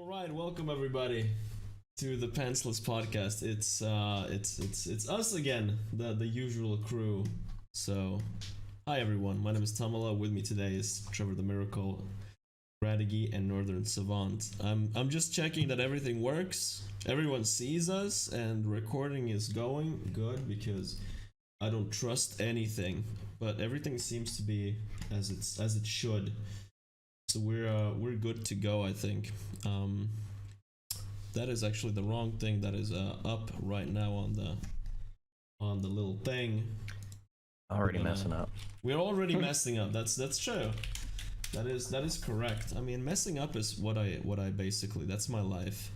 All right, welcome everybody to the Pantsless Podcast. It's us again, the usual crew. So, hi everyone. My name is Tamala. With me today is Trevor the Miracle, Radigi, and Northern Savant. I'm just checking that everything works. Everyone sees us, and recording is going good because I don't trust anything, but everything seems to be as it should. So we're good to go, I think. That is actually the wrong thing that is up right now on the little thing. Already messing up. We're already messing up. That's true. That is correct. I mean, messing up is what I basically, that's my life,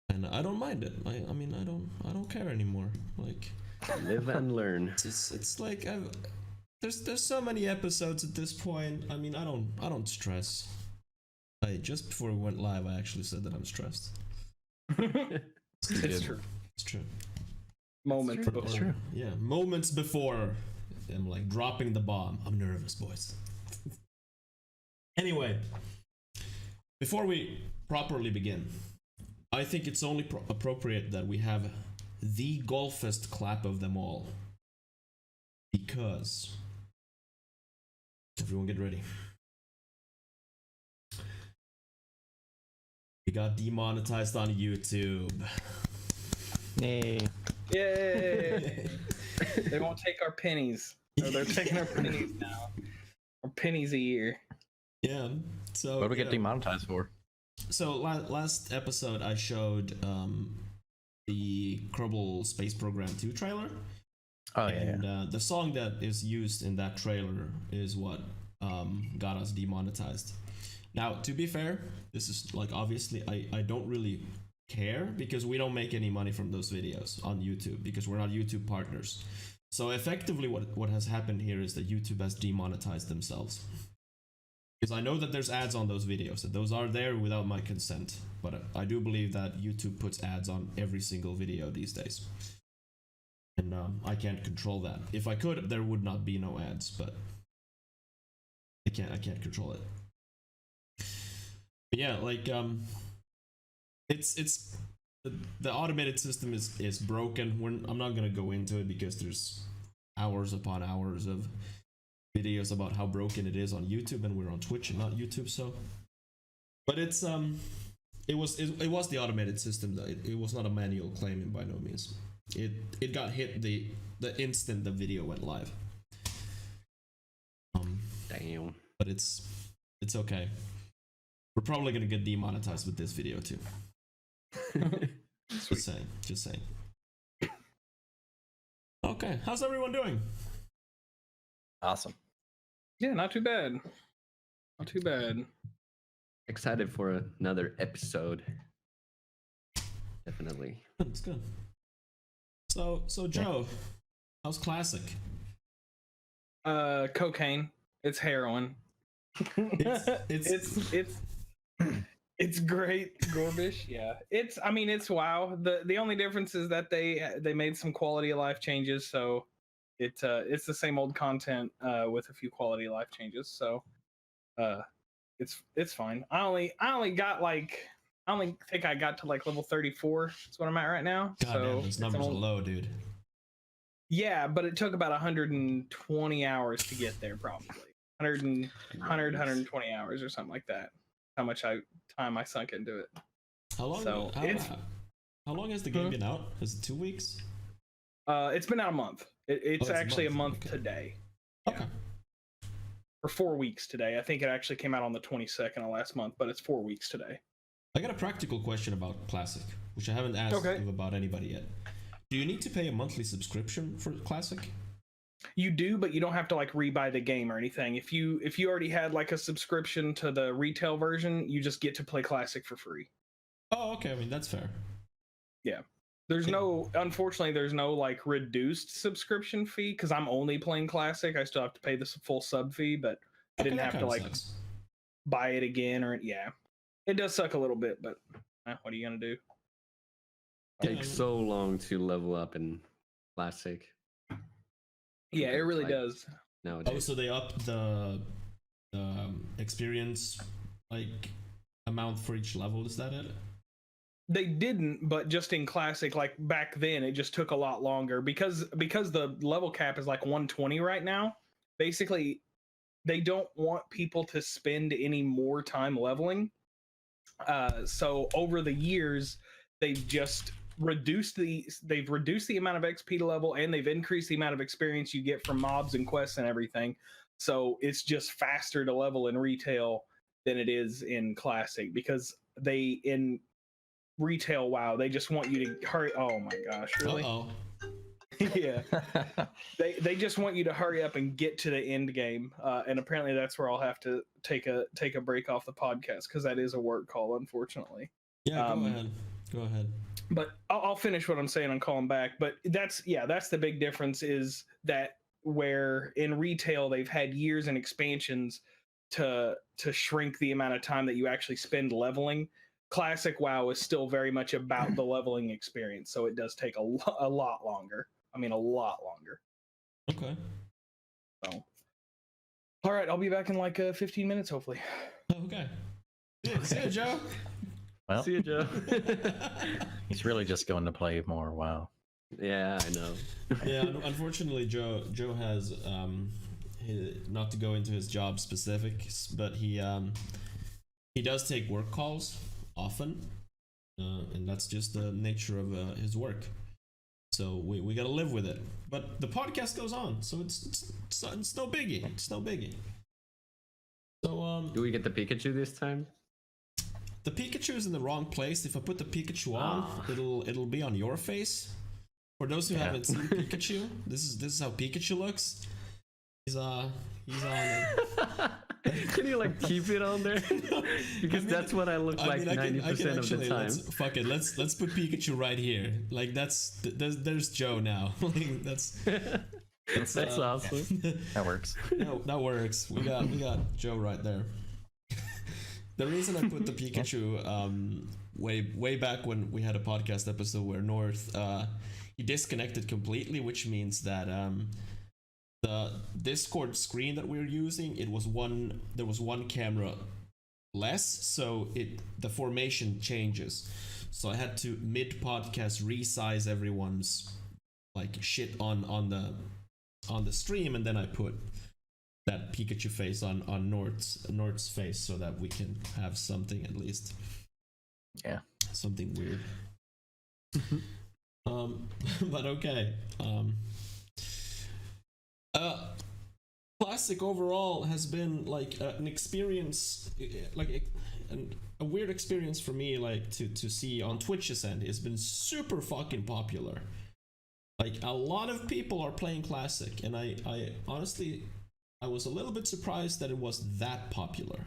and I don't mind it. I mean I don't care anymore. Like, live and learn. It's like there's so many episodes at this point. I mean, I don't stress. Just before we went live, I actually said that I'm stressed. It's true. It's true. Moments before. It's true. Yeah, moments before I'm like dropping the bomb. I'm nervous, boys. Anyway, before we properly begin, I think it's only appropriate that we have the golfest clap of them all. Because everyone get ready. We got demonetized on YouTube. Yay. Yay! They won't take our pennies. Or they're taking our pennies now. Or pennies a year. Yeah. So What do we get demonetized for? So last episode I showed the Kerbal Space Program 2 trailer. Oh And the song that is used in that trailer is what got us demonetized. Now, to be fair, this is like, obviously I don't really care because we don't make any money from those videos on YouTube because we're not YouTube partners. So effectively what has happened here is that YouTube has demonetized themselves. Because I know that there's ads on those videos, and those are there without my consent. But I do believe that YouTube puts ads on every single video these days. And I can't control that. If I could, there would not be no ads, but I can't control it. But yeah, like it's the automated system is broken. I'm not gonna go into it because there's hours upon hours of videos about how broken it is on YouTube, and we're on Twitch and not YouTube. So, but it was the automated system. It was not a manual claim by no means. It got hit the instant the video went live. Damn. But it's okay. We're probably gonna get demonetized with this video too. Just saying. Okay, how's everyone doing? Awesome. Yeah, not too bad. Not too bad. Excited for another episode. Definitely. It's good. So Joe, how's classic? Cocaine. It's heroin. It's It's great, Gorbish. Yeah, it's wow. The only difference is that they made some quality of life changes, so it's the same old content with a few quality of life changes. So it's fine. I only think I got to like level 34. That's what I'm at right now. God so damn, those numbers are low, dude. Yeah, but it took about 120 hours to get there, probably 120 hours or something like that. How much time I sunk into it. How long? So how long has the game been out? Is it 2 weeks? It's been out a month. It's actually a month okay. today. Okay. Yeah. Or 4 weeks today. I think it actually came out on the 22nd of last month, but it's 4 weeks today. I got a practical question about Classic, which I haven't asked you about anybody yet. Do you need to pay a monthly subscription for Classic? You do, but you don't have to like rebuy the game or anything. If you already had like a subscription to the retail version, you just get to play Classic for free. Oh, okay. I mean, that's fair. Yeah. Unfortunately, there's no like reduced subscription fee because I'm only playing Classic. I still have to pay the full sub fee, but I didn't have to like buy it again yeah. It does suck a little bit, but what are you gonna do? Takes so long to level up in Classic. Yeah, it really does. Nowadays. Oh, so they upped the experience like amount for each level. Is that it? They didn't, but just in classic, like back then, it just took a lot longer because the level cap is like 120 right now. Basically, they don't want people to spend any more time leveling. So over the years, they've just reduced the amount of XP to level, and they've increased the amount of experience you get from mobs and quests and everything. So it's just faster to level in retail than it is in classic, because in retail WoW, they just want you to hurry. Oh my gosh, really? Uh-oh. Yeah. They just want you to hurry up and get to the end game, and apparently that's where I'll have to take a break off the podcast, because that is a work call, unfortunately. Yeah, go ahead. But I'll finish what I'm saying on calling back. But that's the big difference, is that where in retail they've had years and expansions to shrink the amount of time that you actually spend leveling. Classic WoW is still very much about the leveling experience, so it does take a lot longer. I mean, a lot longer. Okay. So, all right, I'll be back in like 15 minutes, hopefully. Okay. See ya, Joe. Well, See you, Joe. he's really just going to play more WoW. Yeah, I know. Yeah, unfortunately, Joe has not to go into his job specifics, but he does take work calls often, and that's just the nature of his work. So we gotta live with it. But the podcast goes on, so it's no biggie. It's no biggie. So Do we get the Pikachu this time? the Pikachu is in the wrong place. If I put the Pikachu on, it'll be on your face. For those who haven't seen Pikachu, this is how Pikachu looks. He's on. Can you like keep it on there? Because that's what I look like 90% of the time. Fuck it. Let's put Pikachu right here. Like there's Joe now. Like that's awesome. That works. No, that works. We got Joe right there. The reason I put the Pikachu way back when we had a podcast episode where North he disconnected completely, which means that the Discord screen that we're using, there was one camera less, so the formation changes. So I had to mid podcast resize everyone's like shit on the stream, and then I put that Pikachu face on Nort's face so that we can have something at least. Yeah. Something weird. But okay. Classic overall has been like an experience, like a weird experience for me, like to see on Twitch's end. It's been super fucking popular. Like a lot of people are playing Classic, and I honestly I was a little bit surprised that it was that popular.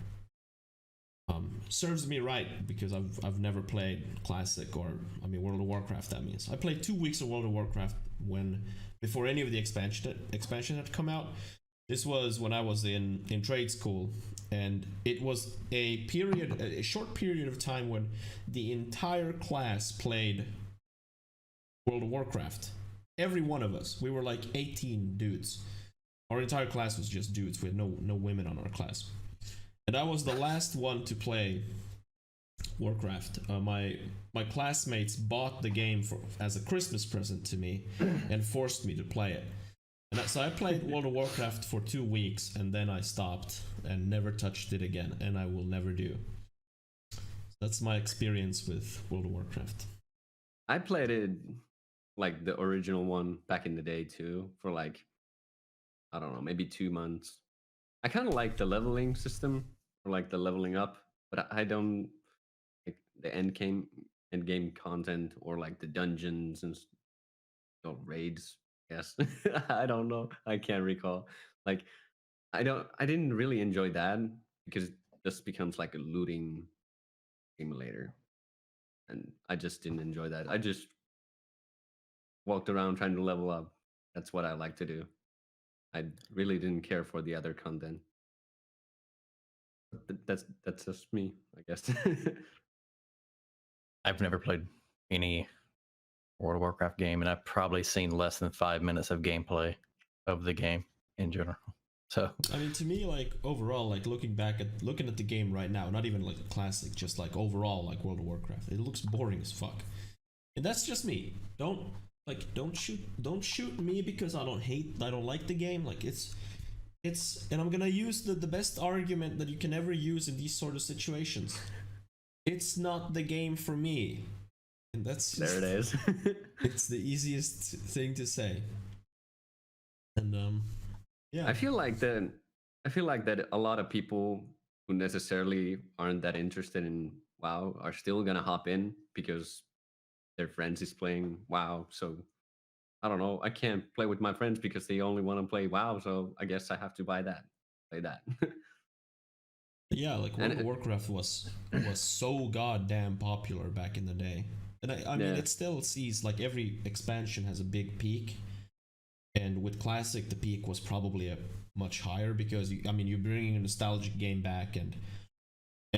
Serves me right, because I've never played Classic, or I mean World of Warcraft. That means I played 2 weeks of World of Warcraft before any of the expansion had come out. This was when I was in trade school, and it was a short period of time when the entire class played World of Warcraft. Every one of us. We were like 18 dudes. Our entire class was just dudes. We had no women on our class. And I was the last one to play Warcraft. My classmates bought the game as a Christmas present to me and forced me to play it. And so I played World of Warcraft for 2 weeks, and then I stopped and never touched it again, and I will never do. That's my experience with World of Warcraft. I played it like the original one back in the day too, for like, I don't know, maybe 2 months. I kind of like the leveling system, or like the leveling up, but I don't like the end game content, or like the dungeons and raids. Yes. I don't know. I can't recall. Like, I didn't really enjoy that, because it just becomes like a looting simulator. And I just didn't enjoy that. I just walked around trying to level up. That's what I like to do. I really didn't care for the other content. That's just me, I guess. I've never played any World of Warcraft game, and I've probably seen less than 5 minutes of gameplay of the game in general. So I mean, to me, like overall, like looking at the game right now, not even like a classic, just like overall, like World of Warcraft, it looks boring as fuck, and that's just me. Don't shoot me because I don't like the game. Like it's, and I'm gonna use the best argument that you can ever use in these sort of situations. It's not the game for me, and that's just, There it is. it's the easiest thing to say, and yeah. I feel like that a lot of people who necessarily aren't that interested in WoW are still gonna hop in because their friends is playing WoW. So I don't know. I can't play with my friends because they only want to play WoW. So I guess I have to play that. Yeah, like World of Warcraft was so goddamn popular back in the day, and I mean it still sees like every expansion has a big peak, and with Classic the peak was probably a much higher because you're bringing a nostalgic game back, and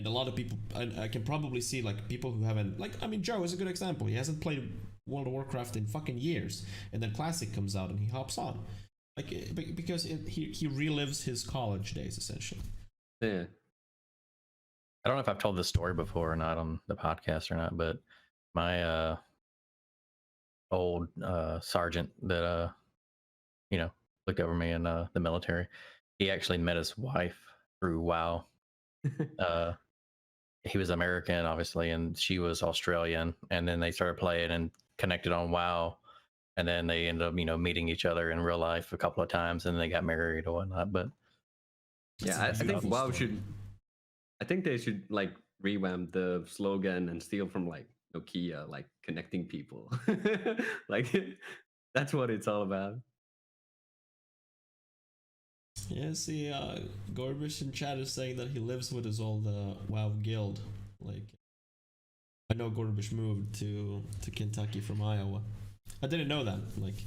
a lot of people, I can probably see like people who haven't, like Joe is a good example. He hasn't played World of Warcraft in fucking years, and then Classic comes out and he hops on, like because he relives his college days essentially. Yeah. I don't know if I've told this story before or not on the podcast or not, but my old sergeant that looked over me in the military, he actually met his wife through WoW. He was American, obviously, and she was Australian, and then they started playing and connected on WoW, and then they ended up meeting each other in real life a couple of times, and they got married or whatnot. But yeah, I think WoW should. I think they should like revamp the slogan and steal from like Nokia, like connecting people. Like that's what it's all about. Yeah, see, Gorbish in chat is saying that he lives with his old WoW guild. Like, I know Gorbish moved to Kentucky from Iowa. I didn't know that. Like,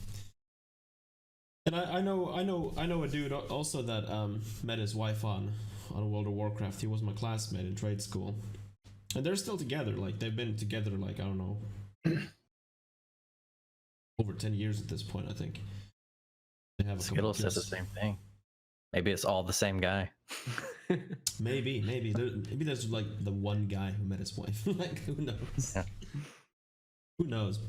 and I know a dude also that met his wife on World of Warcraft. He was my classmate in trade school, and they're still together. Like, they've been together like, I don't know, over 10 years at this point. I think they have a Skittle says the same thing. Maybe it's all the same guy. maybe there's like the one guy who met his wife. Like, who knows? Yeah. Who knows?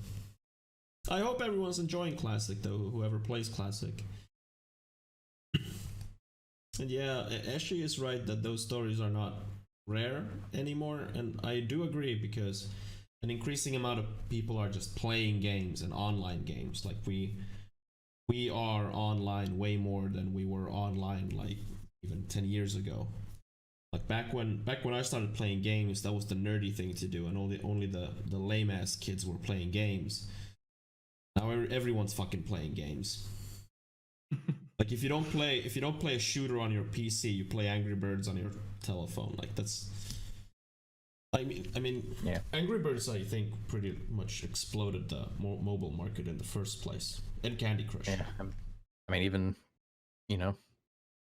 I hope everyone's enjoying Classic though, whoever plays Classic. And yeah, Ashley is right that those stories are not rare anymore, and I do agree because an increasing amount of people are just playing games and online games. Like we are online way more than we were online like even 10 years ago. Like back when I started playing games, that was the nerdy thing to do, and only the lame ass kids were playing games. Now everyone's fucking playing games. Like if you don't play a shooter on your PC, you play Angry Birds on your telephone. Like that's, I mean, yeah. Angry Birds, I think, pretty much exploded the mobile market in the first place, and Candy Crush. Yeah, I mean, even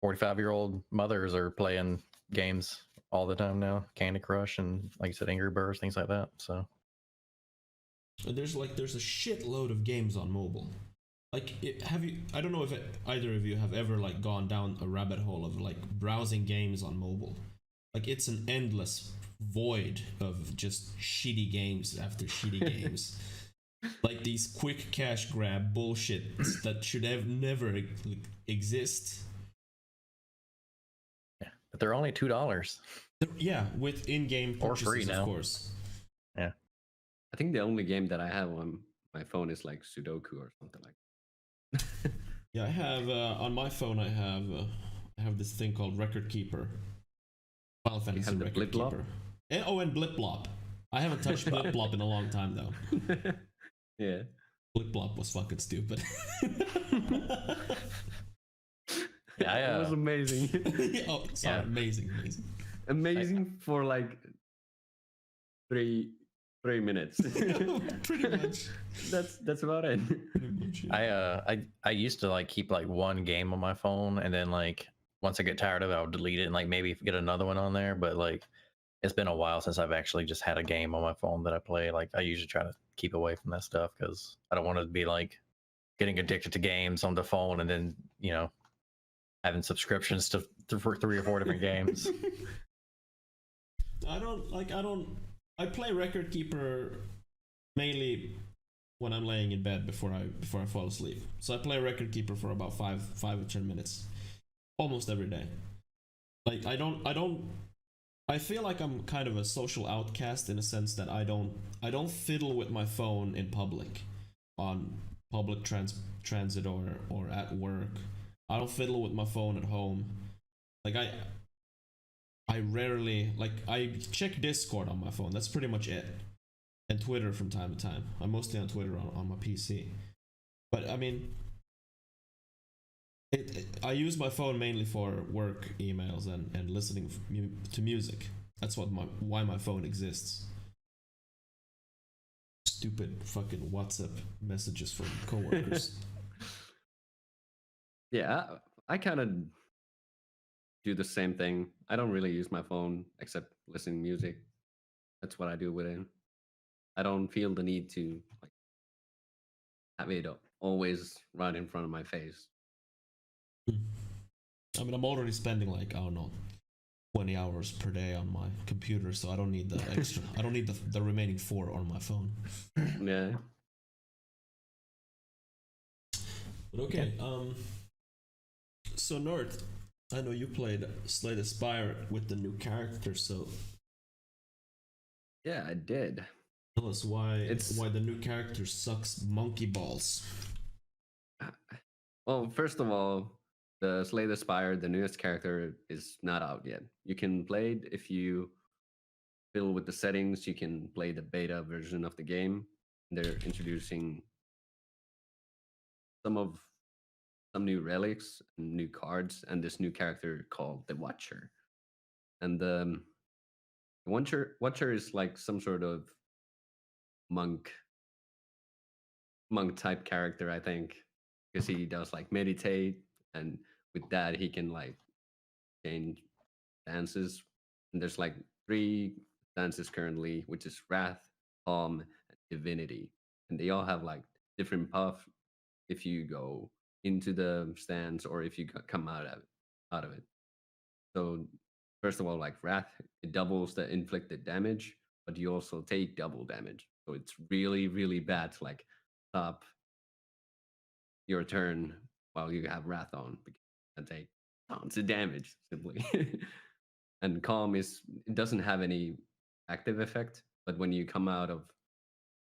45-year-old mothers are playing games all the time now. Candy Crush and, like you said, Angry Birds, things like that. So, and there's a shitload of games on mobile. Like, I don't know if either of you have ever like gone down a rabbit hole of like browsing games on mobile. Like, it's an endless void of just shitty games after shitty games. Like these quick cash grab bullshit that should have never exist. yeah, but they're only $2. Yeah, with in-game purchases, or free now, of course. Yeah, I think the only game that I have on my phone is like Sudoku or something like that. Yeah, I have on my phone. I have this thing called Record Keeper. Final Fantasy Record Keeper. And Blip Blop. I haven't touched Blip Blop in a long time though. Yeah. Blip Blop was fucking stupid. Yeah, it was amazing. Oh, sorry, yeah. Amazing for like 3 minutes. Pretty much. That's about it. I used to like keep like one game on my phone, and then like once I get tired of it, I would delete it and like maybe get another one on there. But like it's been a while since I've actually just had a game on my phone that I play. Like I usually try to keep away from that stuff because I don't want to be like getting addicted to games on the phone and then having subscriptions to for 3 or 4 different games. I play Record Keeper mainly when I'm laying in bed before I fall asleep. So I play Record Keeper for about 5 or 10 minutes almost every day. Like I feel like I'm kind of a social outcast in a sense that I don't fiddle with my phone in public, on public transit or at work. I don't fiddle with my phone at home. Like I rarely, like, I check Discord on my phone. That's pretty much it. And Twitter from time to time. I'm mostly on Twitter on my PC. But I mean, I use my phone mainly for work emails and listening to music. That's why my phone exists. Stupid fucking WhatsApp messages from coworkers. Yeah, I kind of do the same thing. I don't really use my phone except listening to music. That's what I do with it. I don't feel the need to like have it always right in front of my face. I mean, I'm already spending like, I don't know, 20 hours per day on my computer, so I don't need the extra. I don't need the remaining 4 on my phone. Yeah. But okay, so North, I know you played Slay the Spire with the new character, so Yeah, I did. tell us why the new character sucks monkey balls. Well, first of all, the Slay the Spire, the newest character, is not out yet. You can play it if you fiddle with the settings. You can play the beta version of the game. They're introducing some new relics and new cards, and this new character called the Watcher. And the Watcher is like some sort of monk type character, I think, because he does like meditate, and with that he can like change dances. And there's like 3 dances currently, which is Wrath, Calm, and Divinity, and they all have like different buff if you go into the stance or if you come out of it. So first of all, like Wrath, it doubles the inflicted damage, but you also take double damage. So it's really, really bad to like stop your turn while you have Wrath on, because you can take tons of damage simply. And Calm it doesn't have any active effect, but when you come out of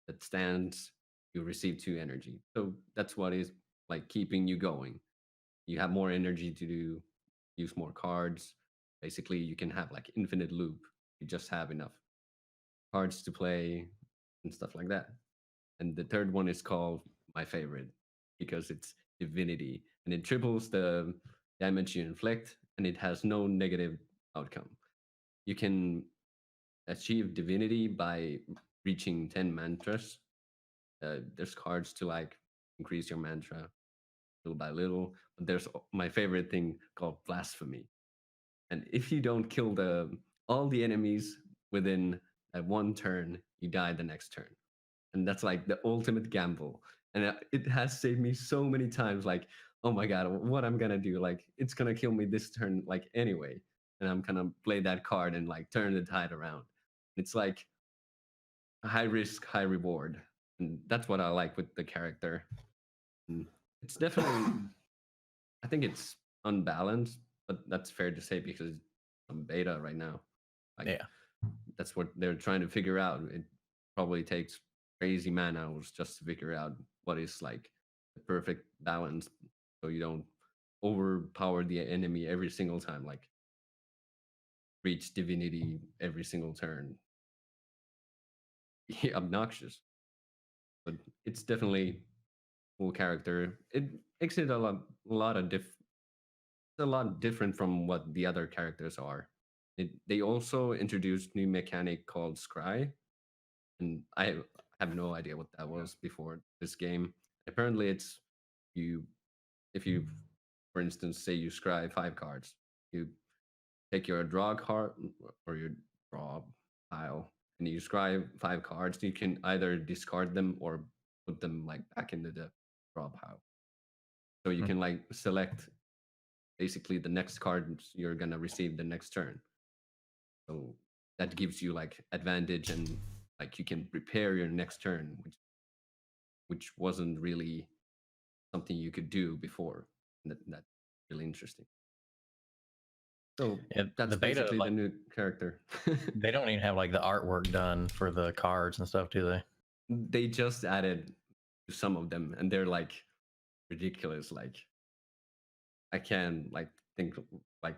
that stance, you receive 2 energy. So that's what is like keeping you going. You have more energy to use more cards. Basically, you can have like infinite loop. You just have enough cards to play and stuff like that. And the third one is called my favorite because it's Divinity, and it triples the damage you inflict, and it has no negative outcome. You can achieve Divinity by reaching 10 mantras. There's cards to like increase your mantra little by little. But there's my favorite thing called Blasphemy, and if you don't kill all the enemies within that one turn, you die the next turn, and that's like the ultimate gamble. And it has saved me so many times. Like, oh my god, what I'm gonna do? Like, it's gonna kill me this turn, like anyway, and I'm gonna play that card and like turn the tide around. It's like high risk, high reward, and that's what I like with the character. And it's definitely, I think it's unbalanced, but that's fair to say because it's on beta right now. Like, Yeah. That's what they're trying to figure out. It probably takes crazy man hours just to figure out what is like the perfect balance, so you don't overpower the enemy every single time, like reach Divinity every single turn. Obnoxious, but it's definitely cool character. It makes it a lot different from what the other characters are. They also introduced new mechanic called Scry, and I have no idea what that was before this game. Apparently, it's you if you, for instance, say you scry 5 cards, you take your draw card or your draw pile, and you scry 5 cards. You can either discard them or put them like back into the draw pile. So you can like select basically the next card you're gonna receive the next turn. So that gives you like advantage, and like you can prepare your next turn, which wasn't really something you could do before. That's really interesting. So Yeah, that's the beta, basically the like, new character. they don't even have like the artwork done for the cards and stuff, do they? They just added some of them, and they're like ridiculous. Like I can't like think like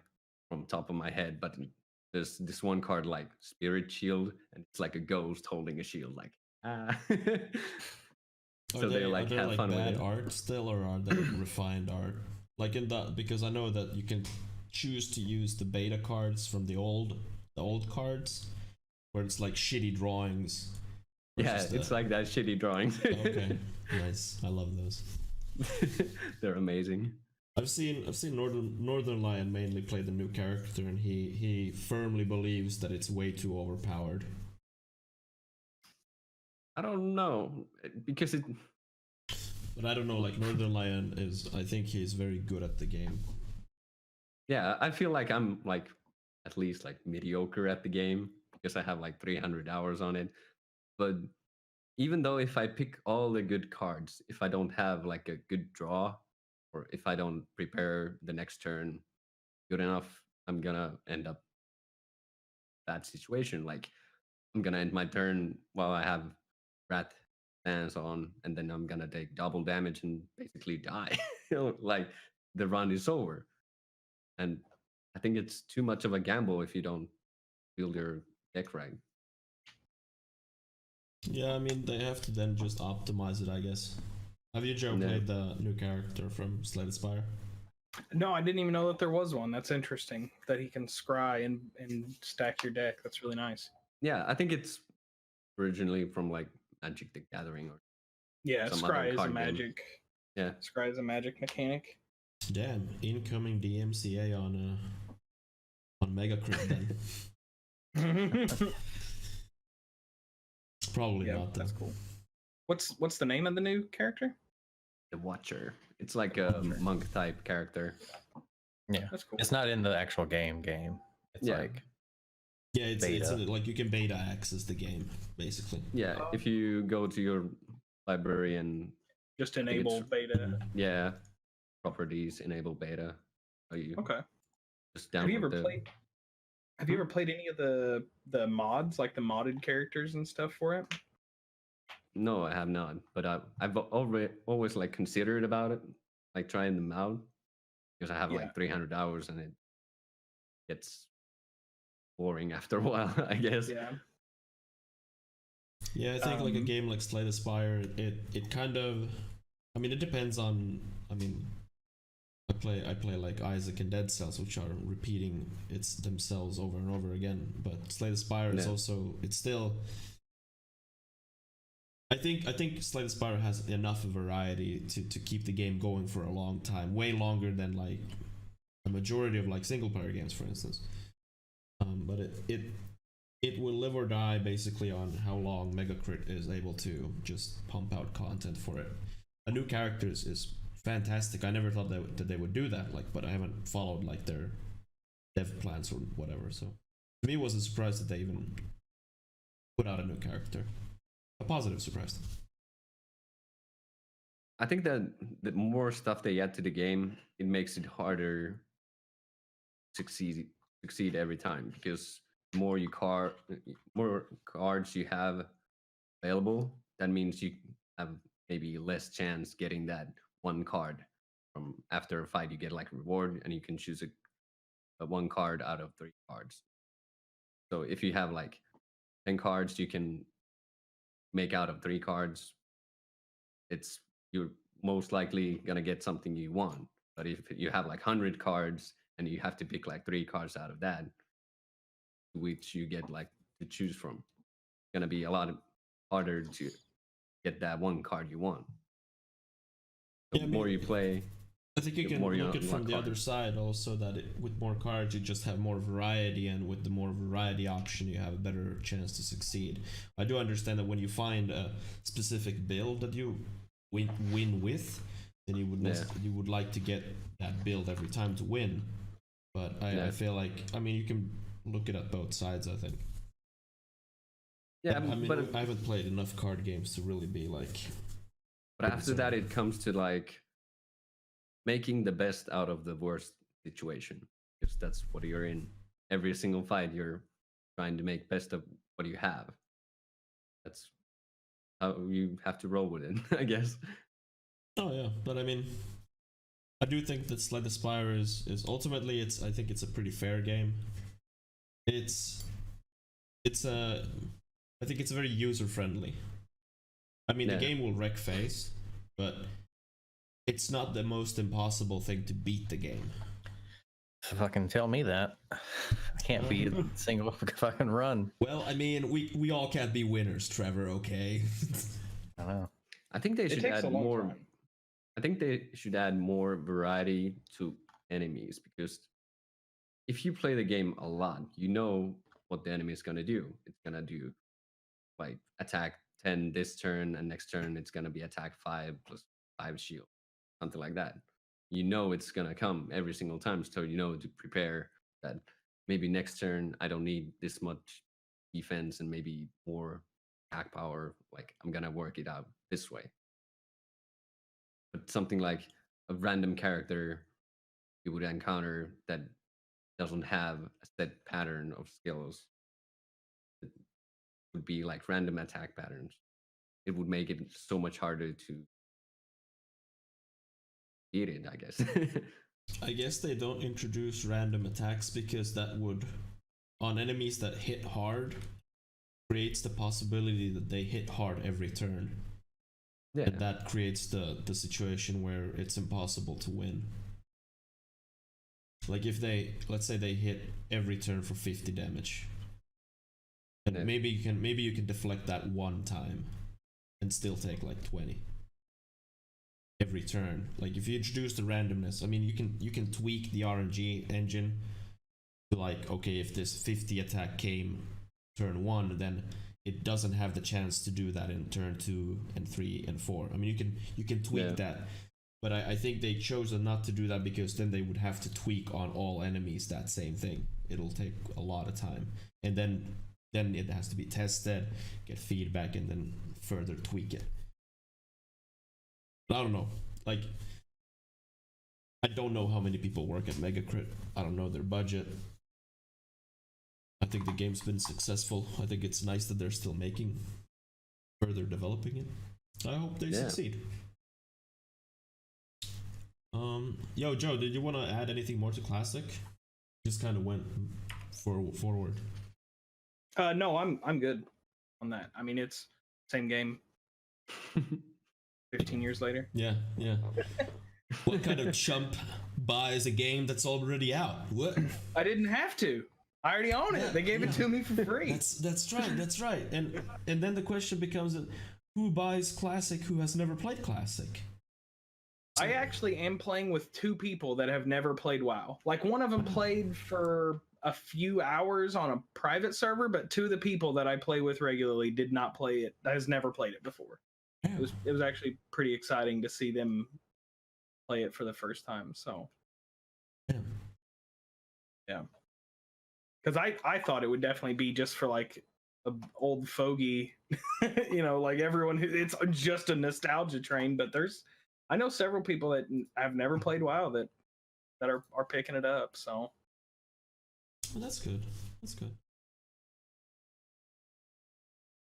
from top of my head, but there's this one card like Spirit Shield, and it's like a ghost holding a shield. Like ah. So they like are have like fun with bad it. art still, or are they refined art? Like in that, because I know that you can choose to use the beta cards from the old cards, where it's like shitty drawings. Yeah, versus it's like that shitty drawing. Okay, nice. I love those. They're amazing. I've seen Northern Lion mainly play the new character, and he firmly believes that it's way too overpowered. I don't know because it. But I don't know. Like Northern Lion is, I think he's very good at the game. Yeah, I feel like I'm like at least like mediocre at the game because I have like 300 hours on it. But even though if I pick all the good cards, if I don't have like a good draw, or if I don't prepare the next turn good enough, I'm gonna end up that situation. Like I'm gonna end my turn while I have Rat Stance on, and then I'm gonna take double damage and basically die. Like the run is over. And I think it's too much of a gamble if you don't build your deck right. Yeah, I mean they have to then just optimize it, I guess. Have you, Joe, No. played the new character from Spire? No, I didn't even know that there was one. That's interesting that he can scry and stack your deck. That's really nice. Yeah, I think it's originally from like Magic the Gathering or Yeah, some other scry is a card game. magic. Yeah. Scry is a magic mechanic. Damn, incoming DMCA on Mega Crit then. Probably Yeah, not. that's Though. cool. What's the name of the new character? The Watcher. It's like a monk type character. Yeah, That's cool. it's not in the actual game. It's Yeah. like Yeah, it's Beta. like you can beta access the game basically. Yeah, if you go to your library and Just think enable it's- beta. yeah, properties enable beta. So you Okay. just download Have you ever the played? Have you ever played any of the mods, like the modded characters and stuff for it? No, I have not, but I've always like considered about it, like trying them out, because I have Yeah. like 300 hours and it gets boring after a while, I guess. Yeah. Yeah, I think like a Um, game like Slay the Spire, it kind of, I mean, it depends on. I mean, I play like Isaac and Dead Cells, which are repeating it's themselves over and over again. But Slay the Spire is Yeah. also, it's still. I think Slay the Spire has enough variety to keep the game going for a long time, way longer than like a majority of like single player games, for instance. But it will live or die basically on how long Megacrit is able to just pump out content for it. A new character is fantastic. I never thought that they would do that, like, but I haven't followed like their dev plans or whatever. So to me, it was a surprise that they even put out a new character. A positive surprise. I think that the more stuff they add to the game, it makes it harder to succeed every time, because more more cards you have available, that means you have maybe less chance getting that one card from after a fight. You get like a reward, and you can choose a one card out of 3 cards. So if you have like 10 cards, you can make out of 3 cards. You're most likely gonna get something you want. But if you have like 100 cards and you have to pick like 3 cards out of that, which you get like to choose from, it's gonna be a lot harder to get that one card you want. The Yeah, I more mean, you play, I think you the can more you look at it from unlock the other cards. side also, that with more cards you just have more variety, and with the more variety option you have a better chance to succeed. I do understand that when you find a specific build that you win with, then you would you would like to get that build every time to win. But I feel like, I mean, you can look it at both sides, I think. Yeah, I mean, but I haven't played enough card games to really be like. But after that, it comes to like making the best out of the worst situation, because that's what you're in. Every single fight, you're trying to make best of what you have. That's how you have to roll with it, I guess. Oh yeah, but I mean, I do think that Slay the Spire is ultimately, I think it's a pretty fair game. I think it's very user friendly. I mean, the game will wreck face, but it's not the most impossible thing to beat the game. Fucking tell me that. I can't be a single fucking run. Well, I mean, we all can't be winners, Trevor, okay? I know. I think they should add more. Time. I think they should add more variety to enemies, because if you play the game a lot, you know what the enemy is gonna do. It's gonna do like attack 10 this turn, and next turn it's gonna be attack 5 plus 5 shield, something like that. You know it's gonna come every single time, so you know to prepare that maybe next turn I don't need this much defense and maybe more attack power. Like, I'm gonna work it out this way. But something like a random character you would encounter that doesn't have a set pattern of skills, it would be like random attack patterns. It would make it so much harder to beat it, I guess. I guess they don't introduce random attacks because that would, on enemies that hit hard, creates the possibility that they hit hard every turn. Yeah. And that creates the situation where it's impossible to win. Like if let's say they hit every turn for 50 damage. And maybe you can deflect that one time and still take like 20 every turn. Like if you introduce the randomness, I mean, you can tweak the RNG engine to like, okay, if this 50 attack came turn 1, then it doesn't have the chance to do that in turn 2 and 3 and 4. I mean, you can tweak that, but I think they chose not to do that because then they would have to tweak on all enemies that same thing. It'll take a lot of time, and then it has to be tested, get feedback, and then further tweak it. But I don't know. Like, I don't know how many people work at Megacrit. I don't know their budget. I think the game's been successful. I think it's nice that they're still further developing it. I hope they succeed. Yo, Joe, did you want to add anything more to Classic? Just kind of went forward. No, I'm good on that. I mean, it's same game. 15 years later. Yeah. What kind of chump buys a game that's already out? What? I didn't have to. I already own it. They gave it to me for free. That's right. And then the question becomes, who buys Classic who has never played Classic? So, I actually am playing with 2 people that have never played WoW. Like, one of them played for a few hours on a private server, but 2 of the people that I play with regularly did not play it. Has never played it before. Yeah. It was actually pretty exciting to see them play it for the first time. So yeah. Because I thought it would definitely be just for like a old fogey, like everyone who, it's just a nostalgia train. But I know several people that have never played WoW that are picking it up. So well, that's good.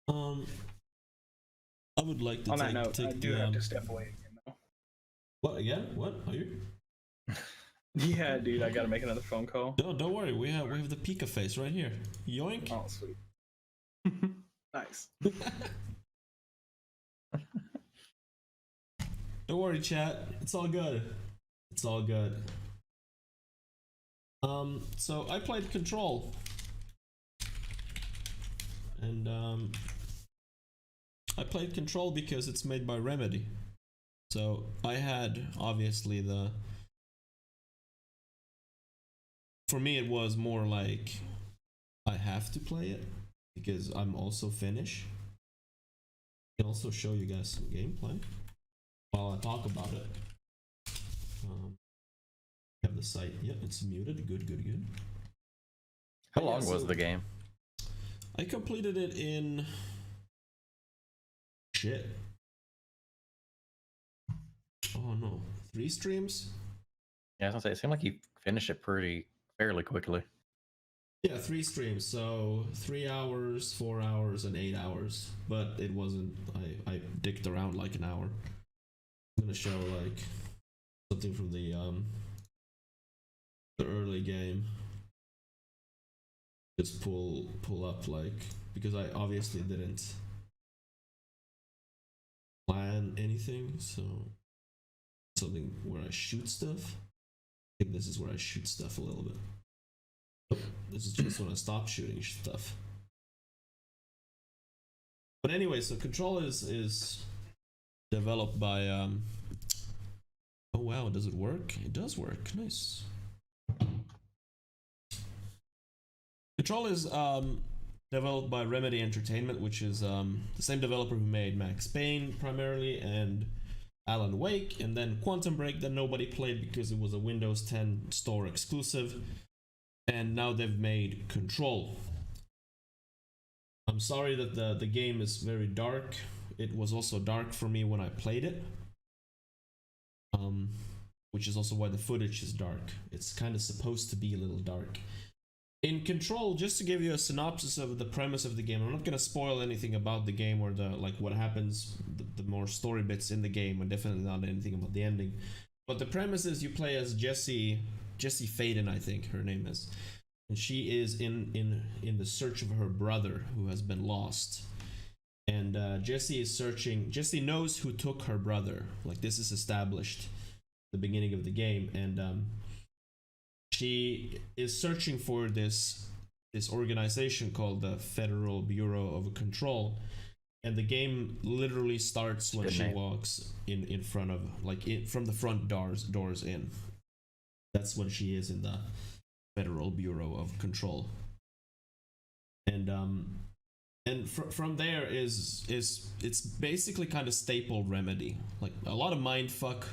I would like to on that note, I do have to step away again though. What again? What are you? Yeah, dude, I gotta make another phone call. No, don't worry. We have the Pika face right here. Yoink. Oh, sweet. Nice. Don't worry, chat. It's all good. So I played Control, and I played Control because it's made by Remedy. So I had obviously for me it was more like I have to play it because I'm also Finnish. I can also show you guys some gameplay while I talk about it. Have the site. Yeah, it's muted. Good. How long was the game? I completed it in shit. Oh no, 3 streams? Yeah, I was gonna say it seemed like you finished it fairly quickly. Yeah, 3 streams. So 3 hours, 4 hours, and 8 hours. But it wasn't. I dicked around like an hour. I'm gonna show like something from the early game. Just pull up like, because I obviously didn't plan anything, so something where I shoot stuff. I think this is where I shoot stuff a little bit. Oh, this is just when I stop shooting stuff. But anyway, so Control is developed by oh wow, does it work? It does work. Nice. Control is developed by Remedy Entertainment, which is the same developer who made Max Payne primarily and Alan Wake, and then Quantum Break that nobody played because it was a Windows 10 store exclusive, and now they've made Control. I'm sorry that the game is very dark. It was also dark for me when I played it, which is also why the footage is dark. It's kind of supposed to be a little dark. In Control, just to give you a synopsis of the premise of the game, I'm not going to spoil anything about the game or the like what happens, the more story bits in the game, and definitely not anything about the ending. But the premise is you play as Jessie Faden, I think her name is, and she is in the search of her brother who has been lost. And Jessie is searching. Jessie knows who took her brother. Like, this is established at the beginning of the game, and she is searching for this organization called the Federal Bureau of Control, and the game literally starts when she walks in front of, like, from the front doors in. That's when she is in the Federal Bureau of Control, and from there is it's basically kind of staple Remedy, like a lot of mindfuck,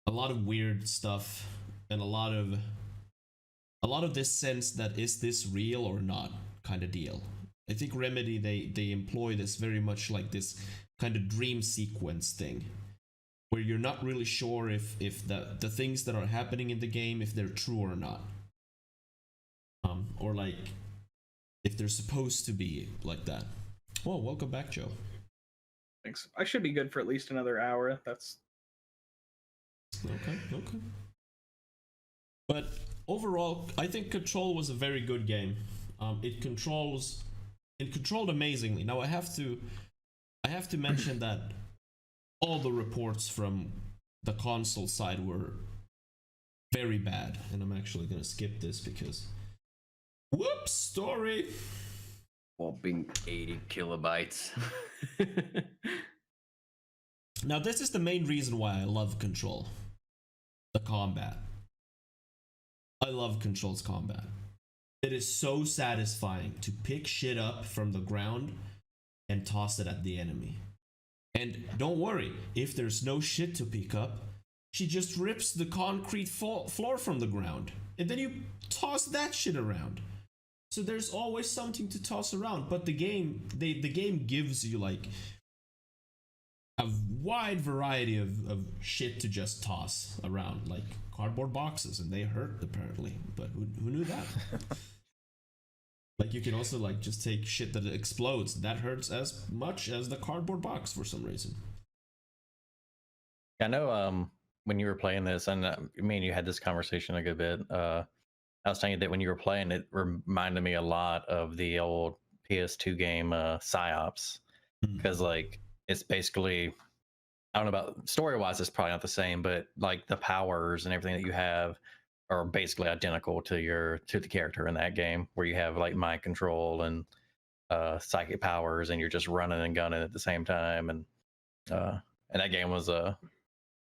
a lot of weird stuff, and a lot of this sense that is this real or not kind of deal. I think Remedy they employ this very much like this kind of dream sequence thing, where you're not really sure if the things that are happening in the game, if they're true or not, or like if they're supposed to be like that. Well, welcome back, Joe. Thanks. I should be good for at least another hour. That's okay. But overall, I think Control was a very good game. It controlled amazingly. Now I have to mention that all the reports from the console side were very bad, and I'm actually gonna skip this because whoops, story. Whopping 80 kilobytes. Now this is the main reason why I love Control. The combat. I love Control's combat. It is so satisfying to pick shit up from the ground and toss it at the enemy. And don't worry, if there's no shit to pick up, she just rips the concrete floor from the ground, and then you toss that shit around. So there's always something to toss around. But the game gives you like a wide variety of shit to just toss around, like cardboard boxes, and they hurt apparently, but who knew that? Like, you can also like just take shit that explodes that hurts as much as the cardboard box for some reason. I know when you were playing this, and me and you had this conversation a good bit, I was telling you that when you were playing, it reminded me a lot of the old PS2 game PsyOps, because like it's basically, I don't know about story-wise, it's probably not the same, but like the powers and everything that you have are basically identical to the character in that game, where you have like mind control and psychic powers, and you're just running and gunning at the same time, and that game was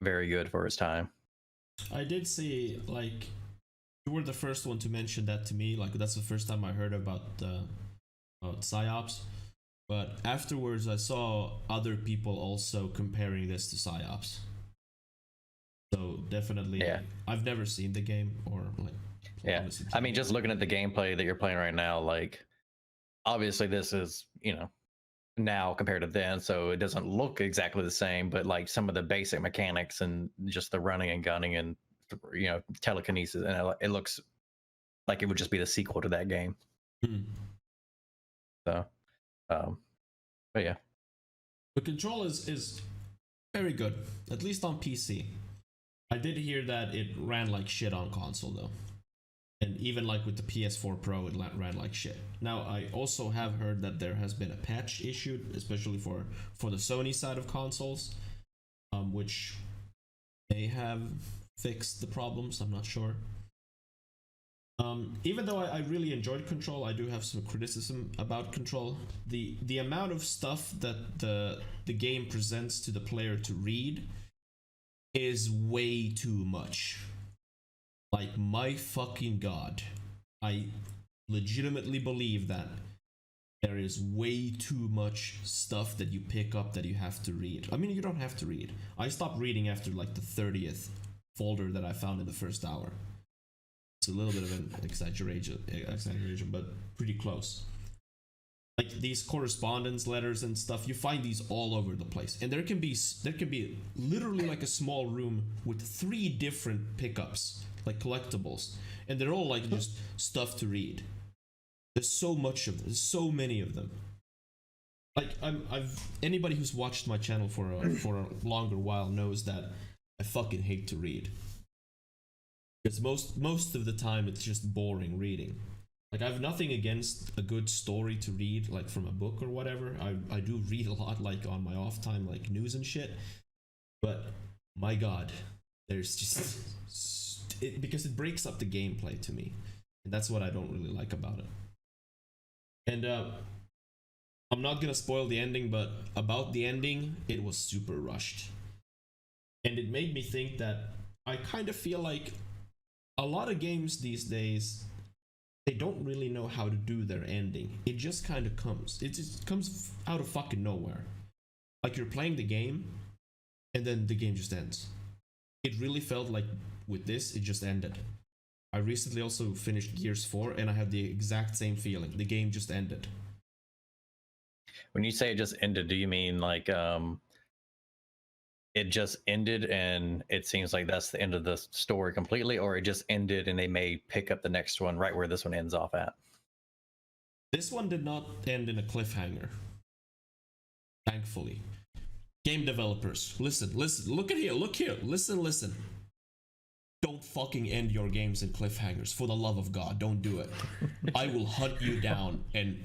very good for its time. I did see, like, you were the first one to mention that to me. Like, that's the first time I heard about PsyOps. But afterwards, I saw other people also comparing this to PsyOps. So definitely, Yeah. I've never seen the game or like. Yeah, obviously I mean, just looking at the gameplay that you're playing right now, like obviously this is, now compared to then, so it doesn't look exactly the same, but like some of the basic mechanics and just the running and gunning and telekinesis, and it looks like it would just be the sequel to that game. Hmm. So, but yeah, The control is very good, at least on PC. I did hear that it ran like shit on console though. And even like with the PS4 Pro, it ran like shit. Now, I also have heard that there has been a patch issued, especially for the Sony side of consoles, which may have fixed the problems. I'm not sure. Even though I really enjoyed Control, I do have some criticism about Control. The amount of stuff that the game presents to the player to read is way too much. Like, my fucking god. I legitimately believe that there is way too much stuff that you pick up that you have to read. I mean, you don't have to read. I stopped reading after like the 30th folder that I found in the first hour. It's a little bit of an exaggeration, but pretty close. Like these correspondence letters and stuff, you find these all over the place, and there can be literally like a small room with 3 different pickups, like collectibles, and they're all like just stuff to read. There's so much of them. There's so many of them. Like I've anybody who's watched my channel for a longer while knows that I fucking hate to read. Because most of the time it's just boring reading. Like, I have nothing against a good story to read, like from a book or whatever. I do read a lot, like on my off time, like news and shit. But my god, there's just because it breaks up the gameplay to me, and that's what I don't really like about it. And I'm not gonna spoil the ending, but about the ending, it was super rushed, and it made me think that I kind of feel like a lot of games these days, they don't really know how to do their ending. It just kind of comes. It just comes out of fucking nowhere. Like, you're playing the game, and then the game just ends. It really felt like with this, it just ended. I recently also finished Gears 4, and I had the exact same feeling. The game just ended. when you say it just ended, do you mean like it just ended and it seems like that's the end of the story completely, or it just ended and they may pick up the next one right where this one ends off at? This one did not end in a cliffhanger. Thankfully. Game developers, listen, look here, listen. Don't fucking end your games in cliffhangers. For the love of God, don't do it. I will hunt you down and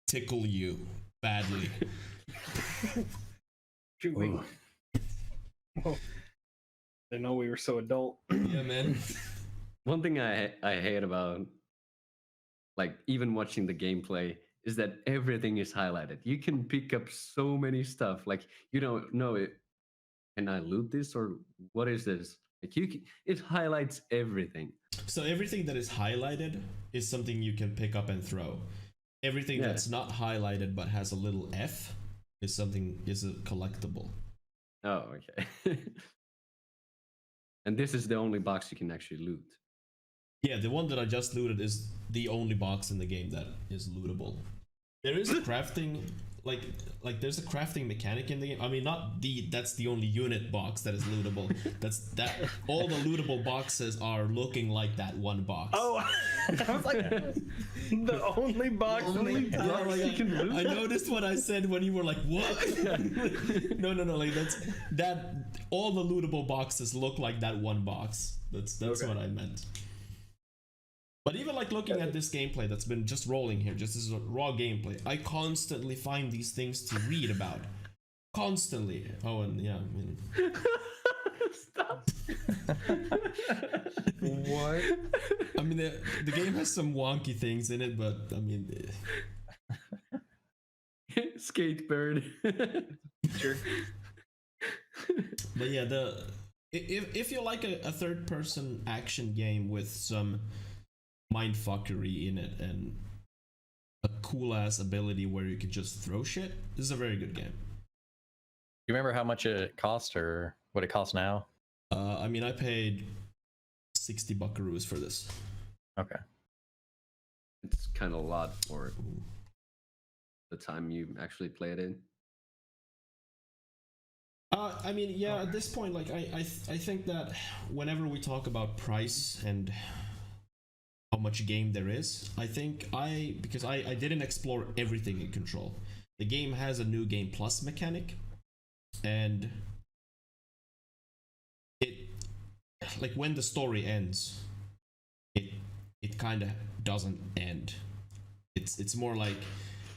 tickle you badly. Chewy. Oh, didn't know we were so adult. Yeah, man. One thing I hate about, like, even watching the gameplay is that everything is highlighted. You can pick up so many stuff. Like, you don't know it. Can I loot this, or what is this? Like, it highlights everything. So everything that is highlighted is something you can pick up and throw. Everything that's not highlighted but has a little F is a collectible. Oh, okay. And this is the only box you can actually loot. Yeah, the one that I just looted is the only box in the game that is lootable. There is a crafting, like there's a crafting mechanic in the game. I mean, that's the only unit box that is lootable. That all the lootable boxes are looking like that one box. Oh, I was like, the only box. You can loot. I noticed what I said when you were like, "What?" No, like that. All the lootable boxes look like that one box. That's Okay. what I meant. But even like looking at this gameplay that's been just rolling here, just as a raw gameplay, I constantly find these things to read about. Constantly. Oh, and yeah, I mean. Stop. What? I mean, the game has some wonky things in it, but I mean. Skatebird. Sure. But yeah, if you like a third-person action game with some mindfuckery in it and a cool-ass ability where you can just throw shit, this is a very good game. You remember how much it cost or what it costs now? I mean, I paid 60 buckaroos for this. Okay. It's kind of a lot for the time you actually played it. I mean, yeah, at this point, like, I think that whenever we talk about price and how much game there is, I think because I didn't explore everything in Control. The game has a new game plus mechanic, and it, like, when the story ends, it kind of doesn't end. It's more like,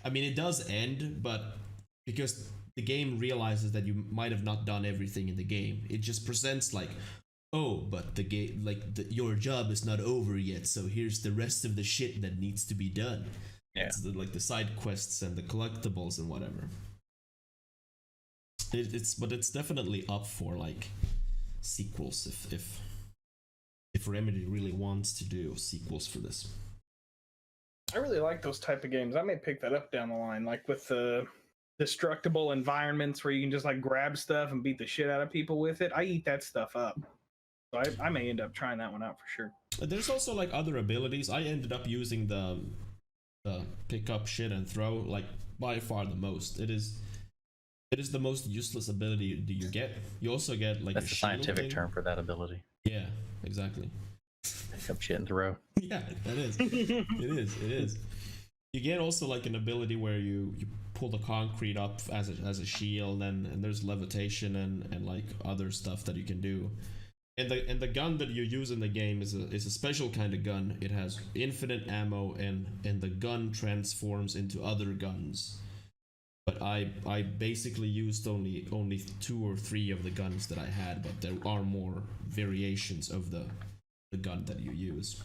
I mean, it does end, but because the game realizes that you might have not done everything in the game, it just presents like, oh, but the game, like, your job is not over yet, so here's the rest of the shit that needs to be done. Yeah. It's like the side quests and the collectibles and whatever. But it's definitely up for like sequels if Remedy really wants to do sequels for this. I really like those type of games. I may pick that up down the line, like with the destructible environments where you can just like grab stuff and beat the shit out of people with it. I eat that stuff up. So I may end up trying that one out for sure. There's also like other abilities. I ended up using the pick up shit and throw, like, by far the most. It is the most useless ability you get. You also get like that's the scientific term for that ability. Yeah, exactly. Pick up shit and throw. Yeah, that is. It is. You get also like an ability where you pull the concrete up as a shield, and there's levitation and like other stuff that you can do. And the gun that you use in the game is a special kind of gun. It has infinite ammo, and the gun transforms into other guns. But I basically used only 2 or 3 of the guns that I had, but there are more variations of the gun that you use.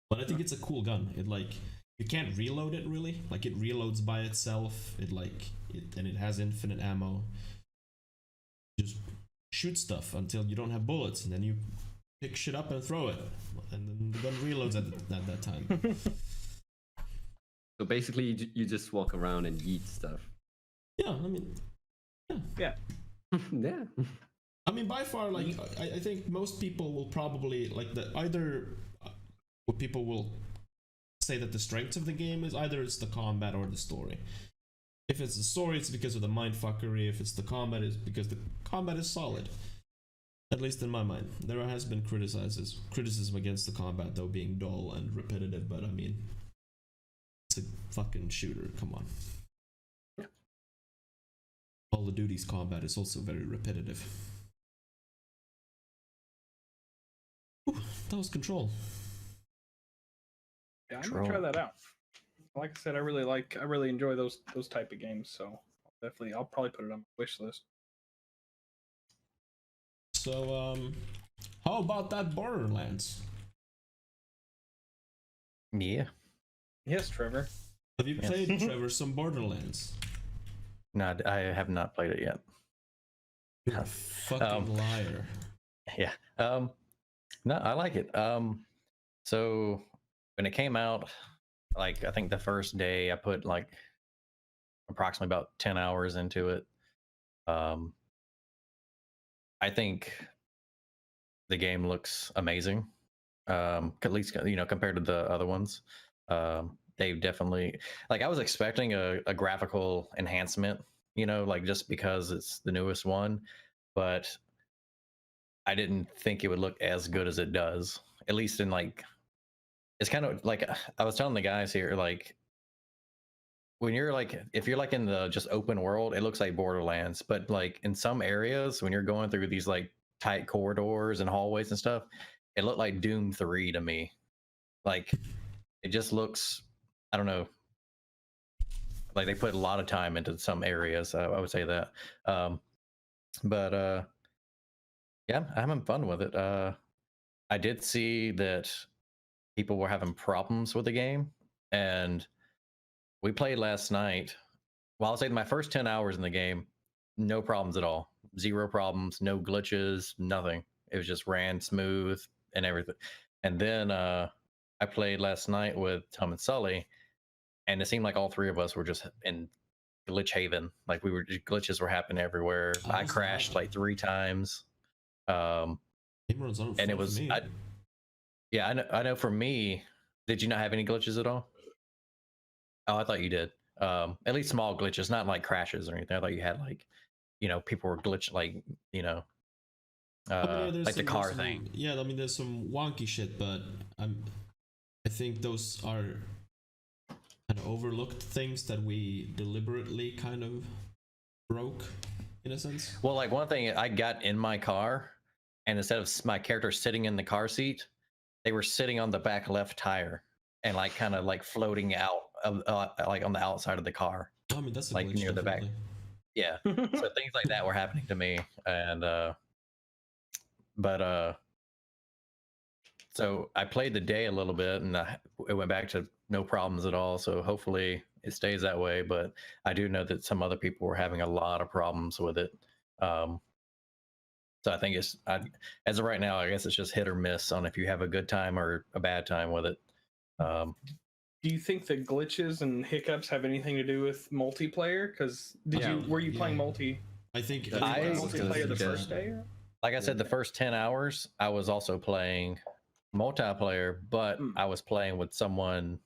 But I think it's a cool gun. It, like, you can't reload it really. Like, it reloads by itself. And it has infinite ammo. Just shoot stuff until you don't have bullets, and then you pick shit up and throw it, and then the gun reloads at that time. So basically, you just walk around and eat stuff. Yeah, I mean, Yeah. Yeah. I mean, by far, like, I think most people will probably like what people will say that the strengths of the game is either it's the combat or the story. If it's the story, it's because of the mindfuckery. If it's the combat, it's because the combat is solid. At least in my mind. There has been criticism against the combat, though, being dull and repetitive, but I mean, it's a fucking shooter, come on. Yeah. Call of Duty's combat is also very repetitive. Ooh, that was Control. Yeah, I'm gonna try that out. Like I said, I really enjoy those type of games, so I'll probably put it on my wish list. So, how about that Borderlands? Yeah. Yes, Trevor. Have you played, Trevor, some Borderlands? No, I have not played it yet. You're a fucking liar. Yeah. No, I like it. So when it came out, like, I think the first day I put like approximately about 10 hours into it. I think the game looks amazing. At least, compared to the other ones. They've definitely, like, I was expecting a graphical enhancement, like, just because it's the newest one, but I didn't think it would look as good as it does, at least in, like, it's kind of like, I was telling the guys here, like, when you're like, if you're like in the just open world, it looks like Borderlands, but like in some areas, when you're going through these like tight corridors and hallways and stuff, it looked like Doom 3 to me. Like, it just looks, I don't know, like they put a lot of time into some areas. I would say that. But yeah, I'm having fun with it. I did see that people were having problems with the game, and we played last night. Well, I'll say my first 10 hours in the game, no problems at all. 0 problems, no glitches, nothing. It was just ran smooth and everything. And then I played last night with Tom and Sully, and it seemed like all 3 of us were just in glitch haven. Like, glitches were happening everywhere. I crashed like 3 times. Game runs on and it was, me. I know for me, did you not have any glitches at all? Oh, I thought you did. At least small glitches, not like crashes or anything. I thought you had like, people were glitching, like, like the car thing. Yeah, I mean, there's some wonky shit, but I think those are kind of overlooked things that we deliberately kind of broke, in a sense. Well, like one thing, I got in my car, and instead of my character sitting in the car seat, they were sitting on the back left tire and like kind of like floating out of like on the outside of the car. I mean, that's a like glitch, near definitely. the back. Yeah, so things like that were happening to me, and so I played the day a little bit, and it went back to no problems at all. So hopefully it stays that way. But I do know that some other people were having a lot of problems with it. So I think as of right now, I guess it's just hit or miss on if you have a good time or a bad time with it. Do you think the glitches and hiccups have anything to do with multiplayer? Because were you playing multi? I think multiplayer the first day. Like I said, the first 10 hours, I was also playing multiplayer, but I was playing with someone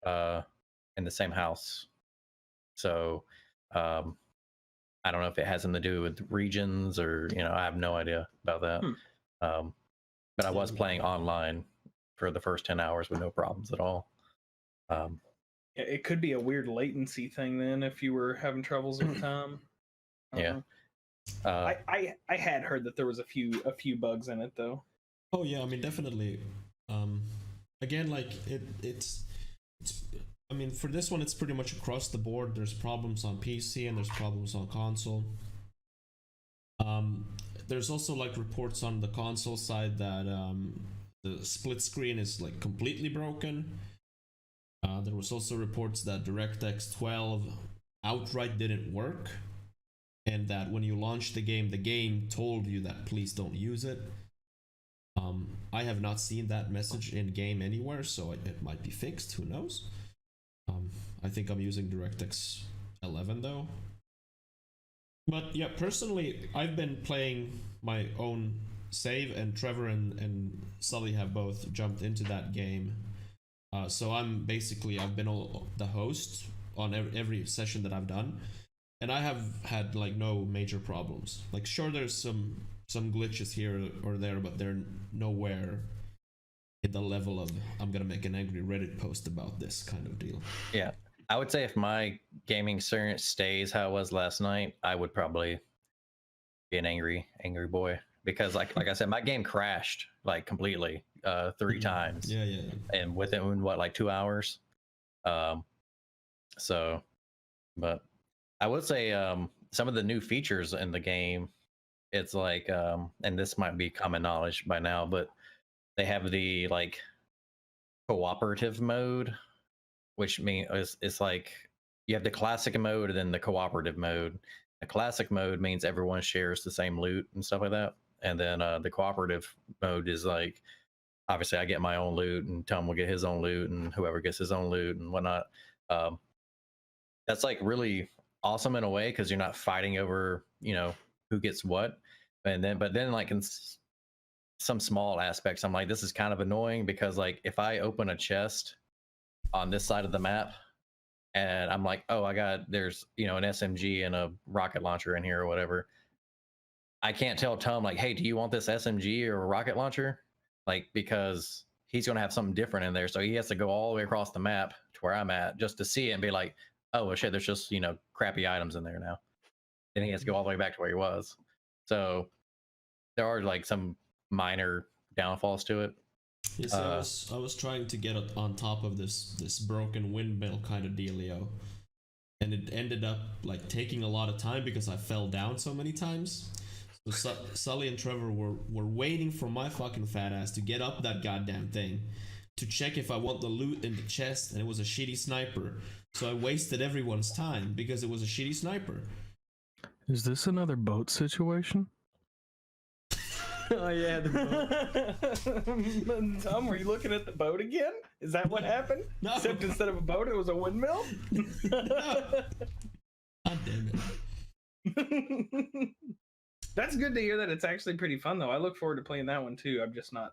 in the same house. So I don't know if it has something to do with regions or, I have no idea about that. But I was playing online for the first 10 hours with no problems at all. It could be a weird latency thing then if you were having troubles with time. Yeah. I had heard that there was a few bugs in it though. Oh yeah, I mean definitely. Again, like it's I mean, for this one, it's pretty much across the board. There's problems on PC and there's problems on console. There's also like reports on the console side that the split screen is like completely broken. There was also reports that DirectX 12 outright didn't work, and that when you launched the game told you that please don't use it. I have not seen that message in game anywhere, so it might be fixed. Who knows? I think I'm using DirectX 11 though. But yeah, personally, I've been playing my own save, and Trevor and Sully have both jumped into that game. So I've been the host on every session that I've done, and I have had like no major problems. Like sure, there's some glitches here or there, but they're nowhere in the level of I'm gonna make an angry Reddit post about this kind of deal. Yeah, I would say if my gaming experience stays how it was last night, I would probably be an angry boy, because like I said, my game crashed like completely 3 times. Yeah. And within like 2 hours. So, but I would say some of the new features in the game, it's like and this might be common knowledge by now, but they have the like cooperative mode, which means it's like you have the classic mode and then the cooperative mode. The classic mode means everyone shares the same loot and stuff like that, and then the cooperative mode is like, obviously I get my own loot and Tom will get his own loot and whoever gets his own loot and whatnot. That's like really awesome in a way, because you're not fighting over who gets what. But then like in some small aspects, I'm like, this is kind of annoying, because like if I open a chest on this side of the map and I'm like, oh, there's an SMG and a rocket launcher in here or whatever, I can't tell Tom like, hey, do you want this SMG or a rocket launcher? Like, because he's going to have something different in there, so he has to go all the way across the map to where I'm at just to see it and be like, oh well, shit, there's just crappy items in there now. Then he has to go all the way back to where he was. So there are like some minor downfalls to it. Yes, I was trying to get on top of this broken windmill kind of dealio, and it ended up like taking a lot of time because I fell down so many times. So Sully and Trevor were waiting for my fucking fat ass to get up that goddamn thing to check if I want the loot in the chest, and it was a shitty sniper. So I wasted everyone's time because it was a shitty sniper. Is this another boat situation? Oh yeah, the boat. Tom, were you looking at the boat again? Is that what happened? No. Except instead of a boat, it was a windmill? No. God damn it. That's good to hear that it's actually pretty fun though. I look forward to playing that one too. I'm just not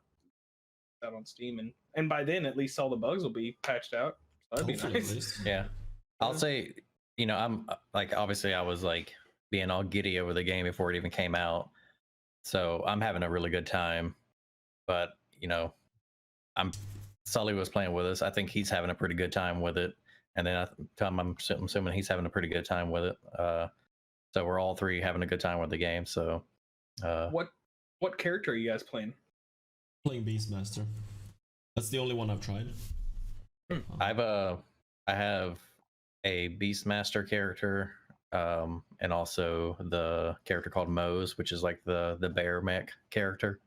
out on Steam, and by then at least all the bugs will be patched out. So that'd be Hopefully, at nice. least. Yeah. I'll say, I'm like, obviously I was like being all giddy over the game before it even came out. So I'm having a really good time. But, Sully was playing with us. I think he's having a pretty good time with it. And then I'm assuming he's having a pretty good time with it. So we're all three having a good time with the game. So What character are you guys playing? Playing Beastmaster. That's the only one I've tried. I have a Beastmaster character, and also the character called Mose, which is like the bear mech character.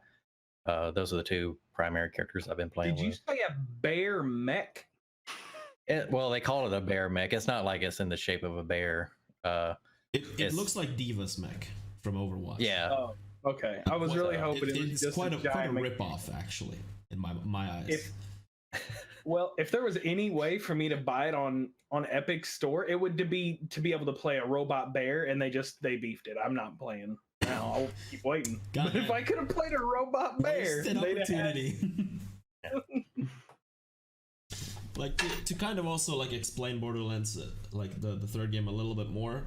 Those are the two primary characters I've been playing Did you say a bear mech? Well, they call it a bear mech. It's not like it's in the shape of a bear. It looks like Diva's mech from Overwatch. Yeah. Oh, okay. I was really hoping it was It's just quite a giant mech. rip-off, actually, in my eyes. If there was any way for me to buy it on Epic Store, it would be to be able to play a robot bear, and they beefed it. I'm not playing now. I'll keep waiting. But if I could have played a robot bear, Wasted they'd have opportunity. Like to kind of also like explain Borderlands, like the third game a little bit more.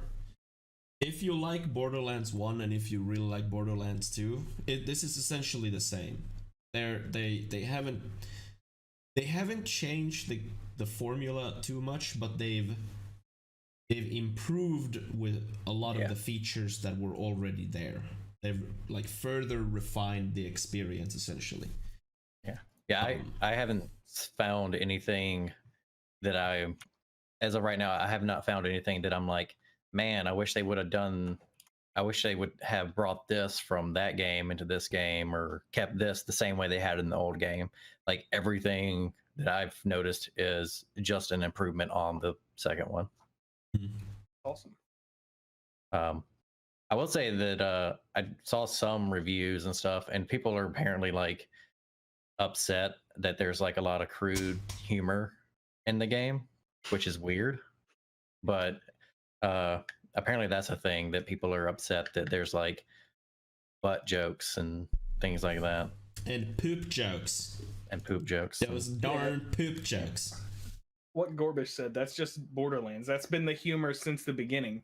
If you like Borderlands 1 and if you really like Borderlands 2, this is essentially the same. They haven't changed the formula too much, but they've improved with a lot of the features that were already there. They've like further refined the experience essentially. Yeah, I haven't found anything that as of right now, I have not found anything that I'm like, man, I wish they would have brought this from that game into this game, or kept this the same way they had in the old game. Like everything that I've noticed is just an improvement on the second one. Awesome. I will say that I saw some reviews and stuff, and people are apparently like upset that there's like a lot of crude humor in the game, which is weird. But apparently that's a thing, that people are upset that there's like butt jokes and things like that. And poop jokes. Those darn poop jokes. What Gorbish said, that's just Borderlands. That's been the humor since the beginning.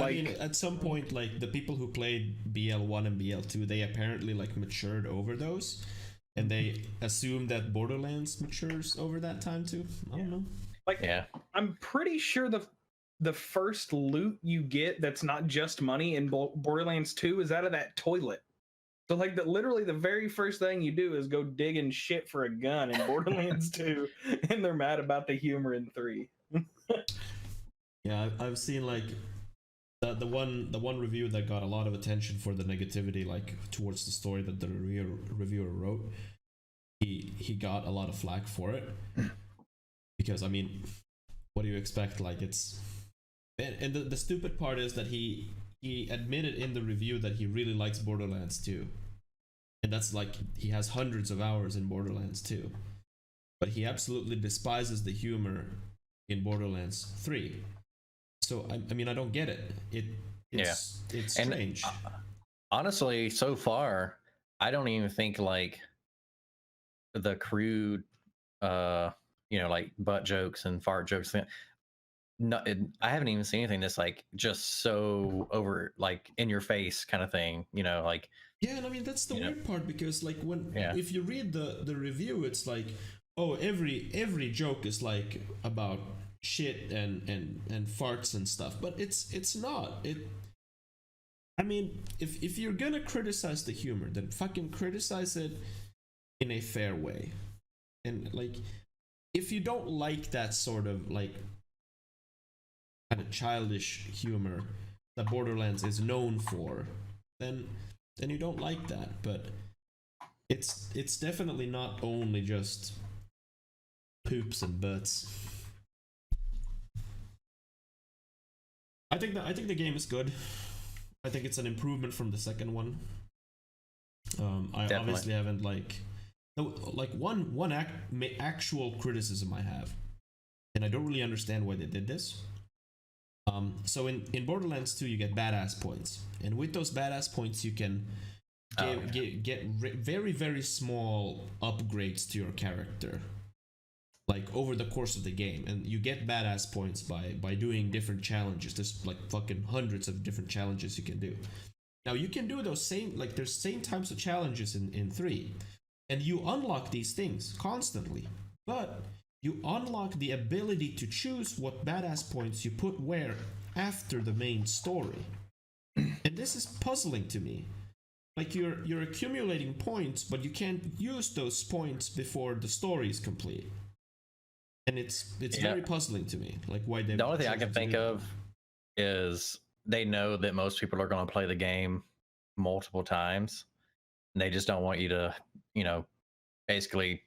I mean, at some point, like the people who played BL1 and BL2, they apparently like matured over those, and they assume that Borderlands matures over that time too. I don't know. I'm pretty sure the first loot you get that's not just money in Borderlands 2 is out of that toilet. So like literally the very first thing you do is go digging shit for a gun in Borderlands 2, and they're mad about the humor in 3. Yeah, I've seen like the one review that got a lot of attention for the negativity like towards the story that the reviewer wrote. He got a lot of flack for it because I mean, what do you expect? Like it's and the stupid part is that he admitted in the review that he really likes Borderlands 2, and that's like he has hundreds of hours in Borderlands 2, but he absolutely despises the humor in Borderlands 3. So I mean I don't get it. It's strange. And, honestly, so far I don't even think like the crude like butt jokes and fart jokes, I haven't even seen anything that's like just so over like in your face kind of thing, like. Yeah, and I mean that's the weird part, because like if you read the review, it's like, oh, every joke is like about shit and farts and stuff, but it's not. I mean, if you're gonna criticize the humor, then fucking criticize it in a fair way. And like, if you don't like that sort of like kind of childish humor that Borderlands is known for, then you don't like that. But it's definitely not only just poops and butts. I think the game is good. I think it's an improvement from the second one. I Definitely. obviously haven't like one actual criticism I have, and I don't really understand why they did this, So in Borderlands 2, you get badass points, and with those badass points, you can get very, very small upgrades to your character, like over the course of the game. And you get badass points by doing different challenges. There's like fucking hundreds of different challenges you can do. Now you can do those there's same types of challenges in 3, and you unlock these things constantly, but you unlock the ability to choose what badass points you put where after the main story. And this is puzzling to me. Like you're accumulating points, but you can't use those points before the story is complete. And it's very puzzling to me. Like why they. The only thing I can think of is they know that most people are going to play the game multiple times. And they just don't want you to, basically,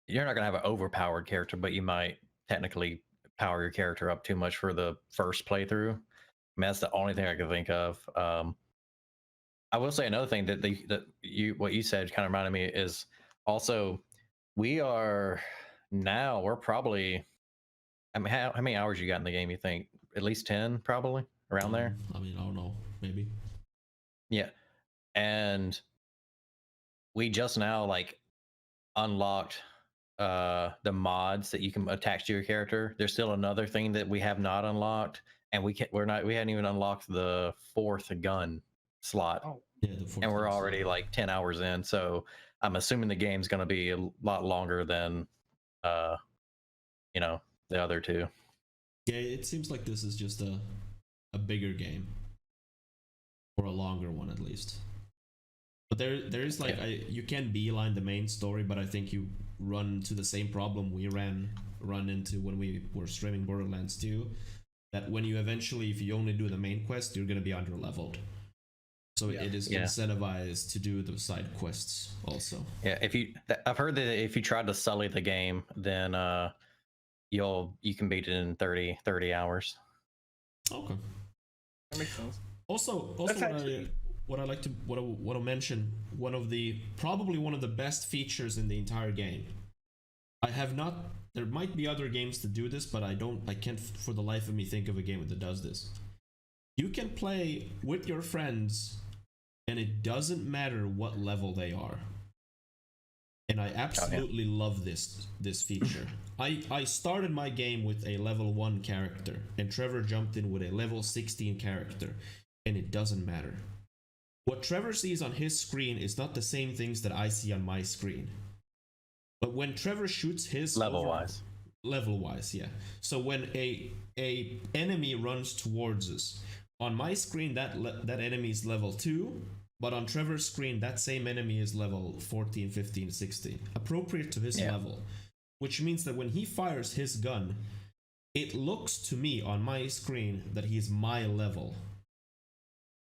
you're not going to have an overpowered character, but you might technically power your character up too much for the first playthrough. I mean, that's the only thing I can think of. I will say another thing that what you said kind of reminded me is also we're probably, I mean, how many hours you got in the game? You think at least 10, probably around there? I mean, I don't know, maybe. Yeah, and we just now unlocked the mods that you can attach to your character. There's still another thing that we have not unlocked, and we hadn't even unlocked the 4th gun slot. Oh. Yeah, the 4th and we're gun already slot. 10 hours in, so I'm assuming the game's going to be a lot longer than the other 2. Yeah, it seems like this is just a bigger game, or a longer one at least. But there is you can beeline the main story, but I think you run into the same problem we run into when we were streaming Borderlands 2. That when you eventually, if you only do the main quest, you're gonna be under leveled. So it is incentivized to do the side quests also. Yeah, I've heard that if you try to sully the game, then you can beat it in 30 hours. Okay. That makes sense. Also, what I want to mention, probably one of the best features in the entire game. There might be other games that do this, but I can't for the life of me think of a game that does this. You can play with your friends, and it doesn't matter what level they are. And I absolutely love this feature. I started my game with a level 1 character, and Trevor jumped in with a level 16 character, and it doesn't matter. What Trevor sees on his screen is not the same things that I see on my screen. But when Trevor shoots his level-wise, yeah. So when a enemy runs towards us, on my screen that enemy is level 2, but on Trevor's screen that same enemy is level 14, 15, 16, appropriate to his level. Which means that when he fires his gun, it looks to me on my screen that he's my level.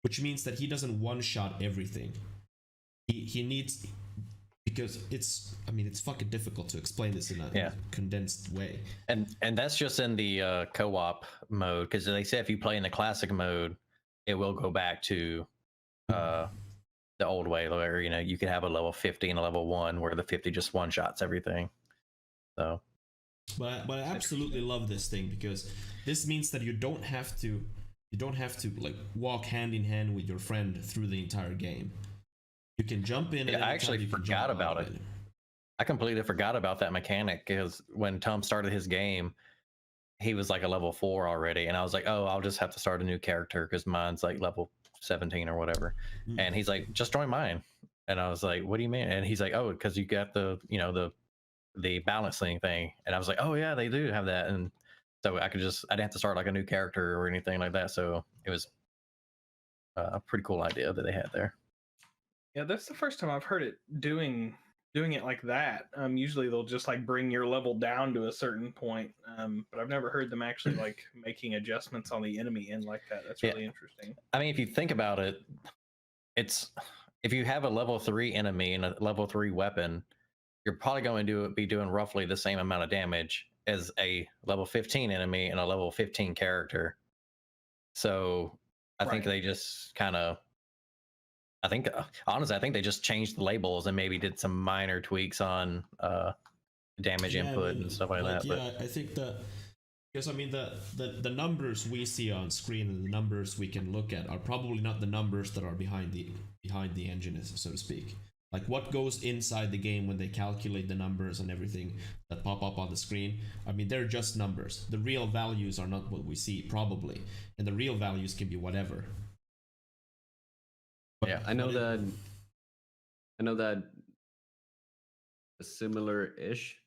Which means that he doesn't one-shot everything. He needs, because it's fucking difficult to explain this in a condensed way. And that's just in the co-op mode, because they say if you play in the classic mode, it will go back to the old way where you could have a level 50 and a level 1 where the 50 just one-shots everything. So, but I absolutely love this thing, because this means that you don't have to walk hand in hand with your friend through the entire game. You can jump in. I actually forgot about it. I completely forgot about that mechanic, because when Tom started his game, he was like a level 4 already, and I was like, oh, I'll just have to start a new character because mine's like level 17 or whatever. And he's like, just join mine. And I was like, what do you mean? And he's like, oh, because you got the the balancing thing. And I was like, oh yeah, they do have that. And so I didn't have to start like a new character or anything like that. So it was a pretty cool idea that they had there. Yeah, that's the first time I've heard it doing it like that. Usually they'll just bring your level down to a certain point. But I've never heard them actually making adjustments on the enemy end like that. That's really interesting. I mean, if you think about it, if you have a level 3 enemy and a level 3 weapon, you're probably going to be doing roughly the same amount of damage as a level 15 enemy and a level 15 character. So I think they just honestly, I think they just changed the labels and maybe did some minor tweaks on damage input and stuff like that. Yeah, I think that Because I mean, the numbers we see on screen and the numbers we can look at are probably not the numbers that are behind the engine, so to speak. Like what goes inside the game when they calculate the numbers and everything that pop up on the screen. I mean, they're just numbers. The real values are not what we see, probably, and the real values can be whatever. But, I know that a similar-ish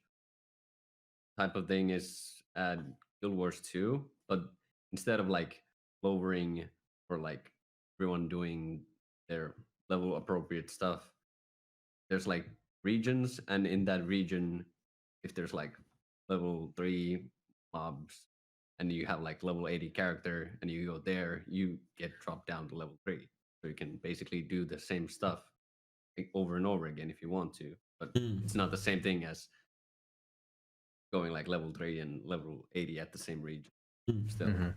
type of thing is at Guild Wars 2, but instead of like lowering for like everyone doing their level appropriate stuff, there's like regions, and in that region, if there's like level 3 mobs and you have like level 80 character and you go there, you get dropped down to level 3. So you can basically do the same stuff over and over again if you want to, but it's not the same thing as going like level 3 and level 80 at the same region. Still.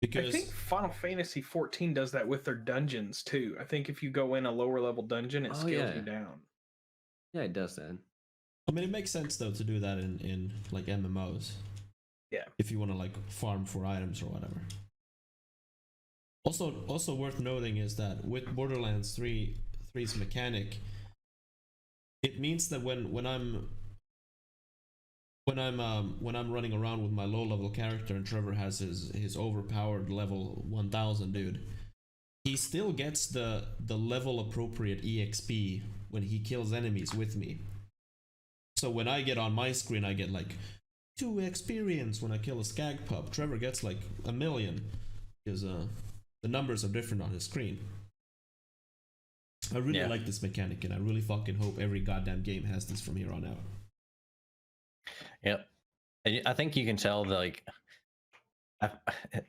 Because I think Final Fantasy 14 does that with their dungeons too. I think if you go in a lower level dungeon, it scales you down. Yeah, it does that. I mean, it makes sense though to do that in like MMOs. Yeah. If you want to like farm for items or whatever. Also worth noting is that with Borderlands 3's mechanic, it means that when I'm running around with my low level character and Trevor has his overpowered level 1000 dude, he still gets the level appropriate EXP when he kills enemies with me. So when I get on my screen, I get like 2 experience when I kill a skag pup. Trevor gets like 1 million because the numbers are different on his screen. I really like this mechanic, and I really fucking hope every goddamn game has this from here on out. Yep. I think you can tell, like,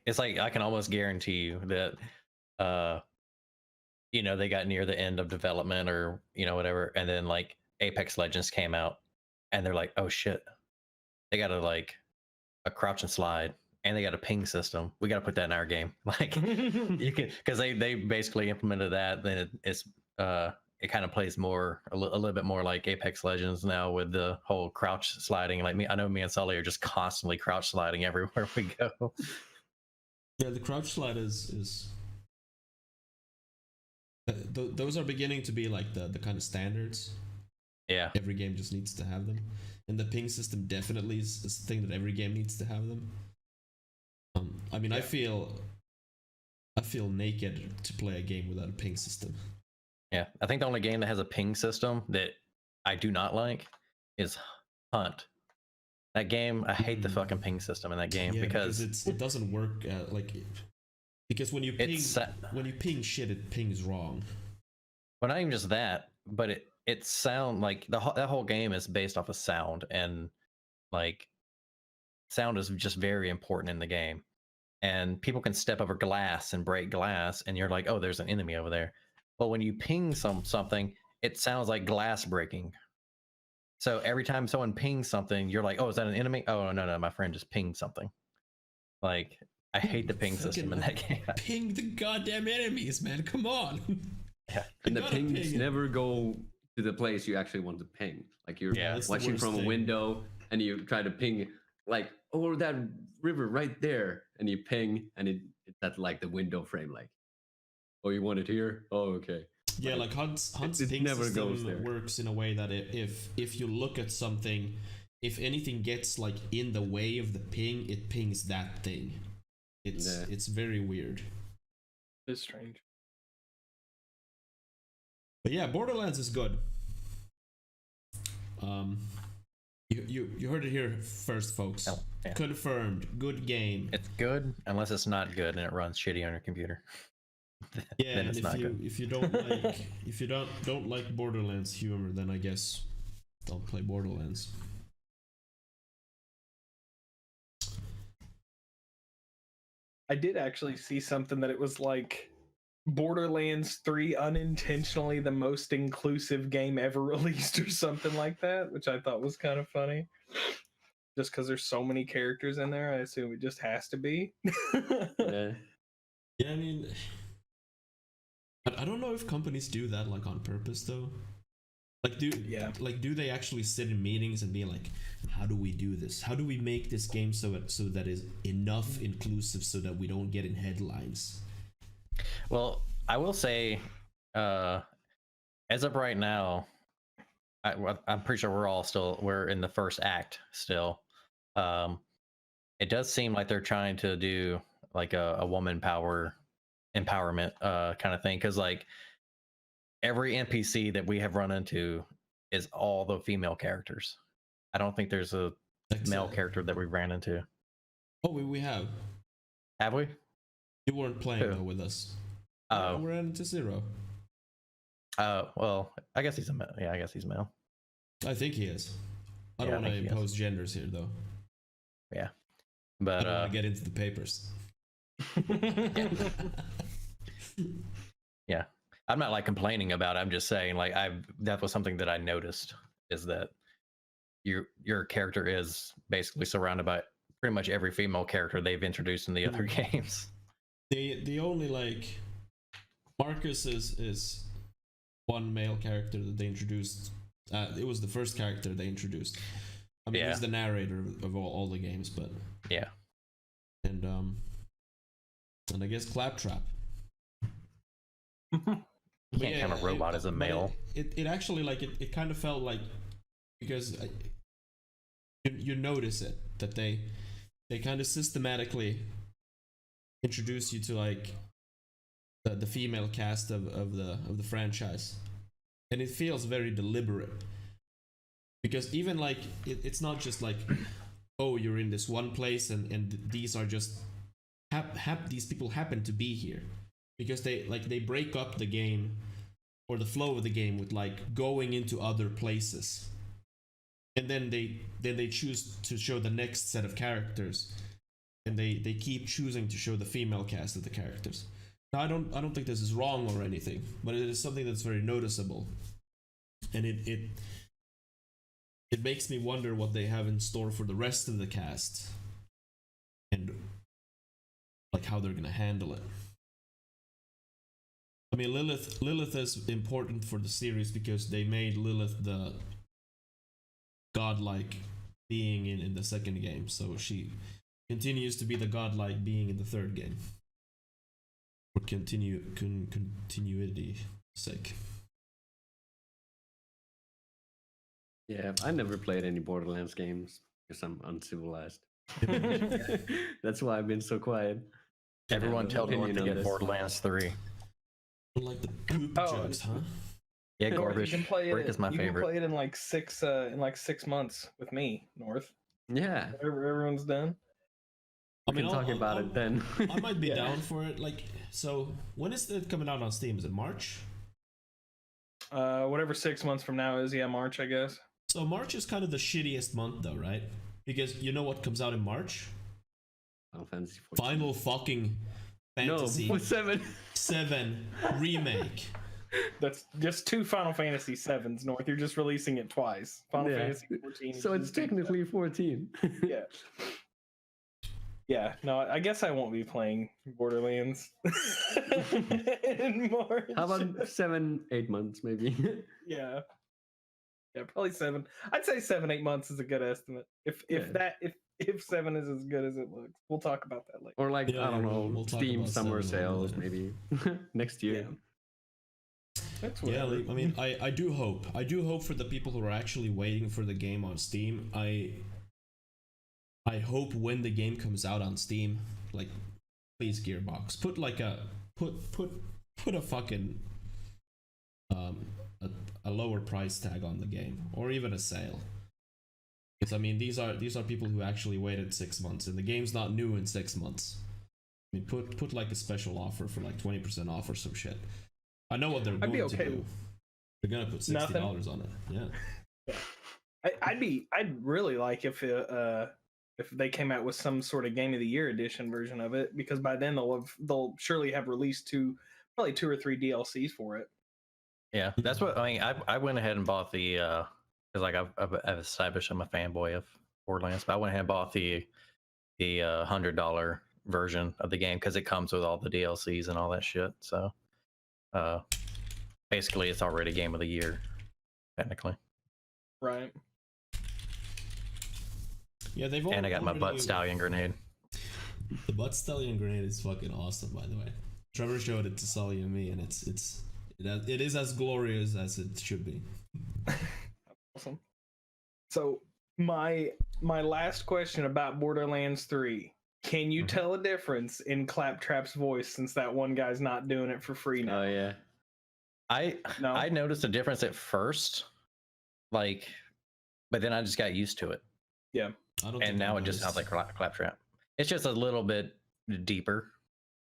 it's like I can almost guarantee you that, they got near the end of development or, whatever. And then like Apex Legends came out and they're like, oh shit, they got a crouch and slide and they got a ping system. We got to put that in our game. Like you can, cause they basically implemented that. Then it's, it kind of plays more a little bit more like Apex Legends now with the whole crouch sliding. Like I know me and Sully are just constantly crouch sliding everywhere we go. Yeah, the crouch slide is those are beginning to be like the kind of standards. Yeah, every game just needs to have them, and the ping system definitely is a thing that every game needs to have them. I mean, I feel naked to play a game without a ping system. Yeah, I think the only game that has a ping system that I do not like is Hunt. That game, I hate the fucking ping system in that game because it doesn't work because when you ping shit, it pings wrong. Well, not even just that, but it sound like that whole game is based off of sound, and like sound is just very important in the game. And people can step over glass and break glass, and you're like, oh, there's an enemy over there. But when you ping something, it sounds like glass breaking. So every time someone pings something, you're like, oh, is that an enemy? Oh, no, my friend just pinged something. Like, I hate the ping system in that game. Ping the goddamn enemies, man. Come on. Yeah. And the pings never go to the place you actually want to ping. Like you're watching from a window and you try to ping like, oh, that river right there. And you ping and it's at like the window frame, like, oh, you want it here? Oh, okay. Yeah, like Hunt's ping system works in a way that if you look at something, if anything gets like in the way of the ping, it pings that thing. It's very weird. It's strange. But yeah, Borderlands is good. You heard it here first, folks. Oh, yeah. Confirmed. Good game. It's good unless it's not good and it runs shitty on your computer. Yeah, then it's and not good. if you don't like if you don't like Borderlands humor, then I guess don't play Borderlands. I did actually see something that it was like Borderlands 3 unintentionally the most inclusive game ever released or something like that, which I thought was kind of funny. Just because there's so many characters in there, I assume it just has to be. Yeah, I mean, I don't know if companies do that like on purpose though. do they actually sit in meetings and be like, how do we do this? How do we make this game so that is enough inclusive so that we don't get in headlines? Well, I will say, as of right now, I'm pretty sure we're in the first act still. It does seem like they're trying to do like a woman power empowerment kind of thing, because like every NPC that we have run into is all the female characters. I don't think there's a male character that we ran into. Oh, we have. Have we? You weren't playing though with us. Oh, we ran into Zero. Well, I guess he's a male. Yeah, I guess he's male. I think he is. I don't want to impose genders here though. Yeah, but I don't want to get into the papers. Yeah, I'm not like complaining about it. I'm just saying like that was something that I noticed, is that your character is basically surrounded by pretty much every female character they've introduced in the other games. The only like Marcus is one male character that they introduced. It was the first character they introduced. I mean, he's the narrator of all the games, but yeah. And I guess Claptrap. You can't count a robot as a male. It actually like it kind of felt like, because you notice it that they kind of systematically introduce you to like the female cast of the franchise, and it feels very deliberate, because even like it's not just like, oh, you're in this one place and these are just these people happen to be here, because they break up the game or the flow of the game with like going into other places, and then they choose to show the next set of characters, and they keep choosing to show the female cast of the characters. Now I don't think this is wrong or anything, but it is something that's very noticeable, and it makes me wonder what they have in store for the rest of the cast, and like how they're gonna handle it. I mean, Lilith is important for the series because they made Lilith the godlike being in the second game, so she continues to be the godlike being in the third game. For continuity sake. Yeah, I never played any Borderlands games because I'm uncivilized. That's why I've been so quiet. Everyone tell me to get Borderlands 3. Like the poop jokes, huh? Yeah, garbage. Brick is my favorite. You can play it in like 6 months with me, North. Yeah. Everyone's done. I mean, talking about it then. I might be down for it. Like, so when is it coming out on Steam? Is it March? Whatever 6 months from now is, March, I guess. So March is kind of the shittiest month, though, right? Because you know what comes out in March? Final Fantasy 14. Final fucking Fantasy. No, 7 remake. That's just 2 Final Fantasy 7s, North. You're just releasing it twice. Final Fantasy 14. So it's technically 14. Yeah. Yeah, no, I guess I won't be playing Borderlands in March. How about 7-8 months, maybe? Yeah, probably 7. I'd say 7-8 months is a good estimate. If 7 is as good as it looks, we'll talk about that later. Or like, I don't know, we'll Steam summer sales, maybe next year. Yeah, I mean, I do hope for the people who are actually waiting for the game on Steam. I hope when the game comes out on Steam, like, please Gearbox, put like a fucking a lower price tag on the game, or even a sale. Because I mean, these are people who actually waited 6 months, and the game's not new in 6 months. I mean, put like a special offer for like 20% off or some shit. I know what they're going to do. They're gonna put $60 on it. Yeah. I'd really like if they came out with some sort of Game of the Year edition version of it, because by then they'll surely have released probably 2 or 3 DLCs for it. Yeah, that's what I mean. I went ahead and bought the because like I've established I'm a fanboy of Borderlands, but I went ahead and bought the $100 version of the game because it comes with all the DLCs and all that shit. So basically, it's already Game of the Year technically. Right. Yeah, they've And I got my butt stallion grenade. The butt stallion grenade is fucking awesome, by the way. Trevor showed it to Sully and me, and it is as glorious as it should be. Awesome. So my last question about Borderlands 3. Can you tell a difference in Claptrap's voice since that one guy's not doing it for free now? Oh yeah. I noticed a difference at first, like, but then I just got used to it. Yeah. And now it just sounds like Claptrap. It's just a little bit deeper.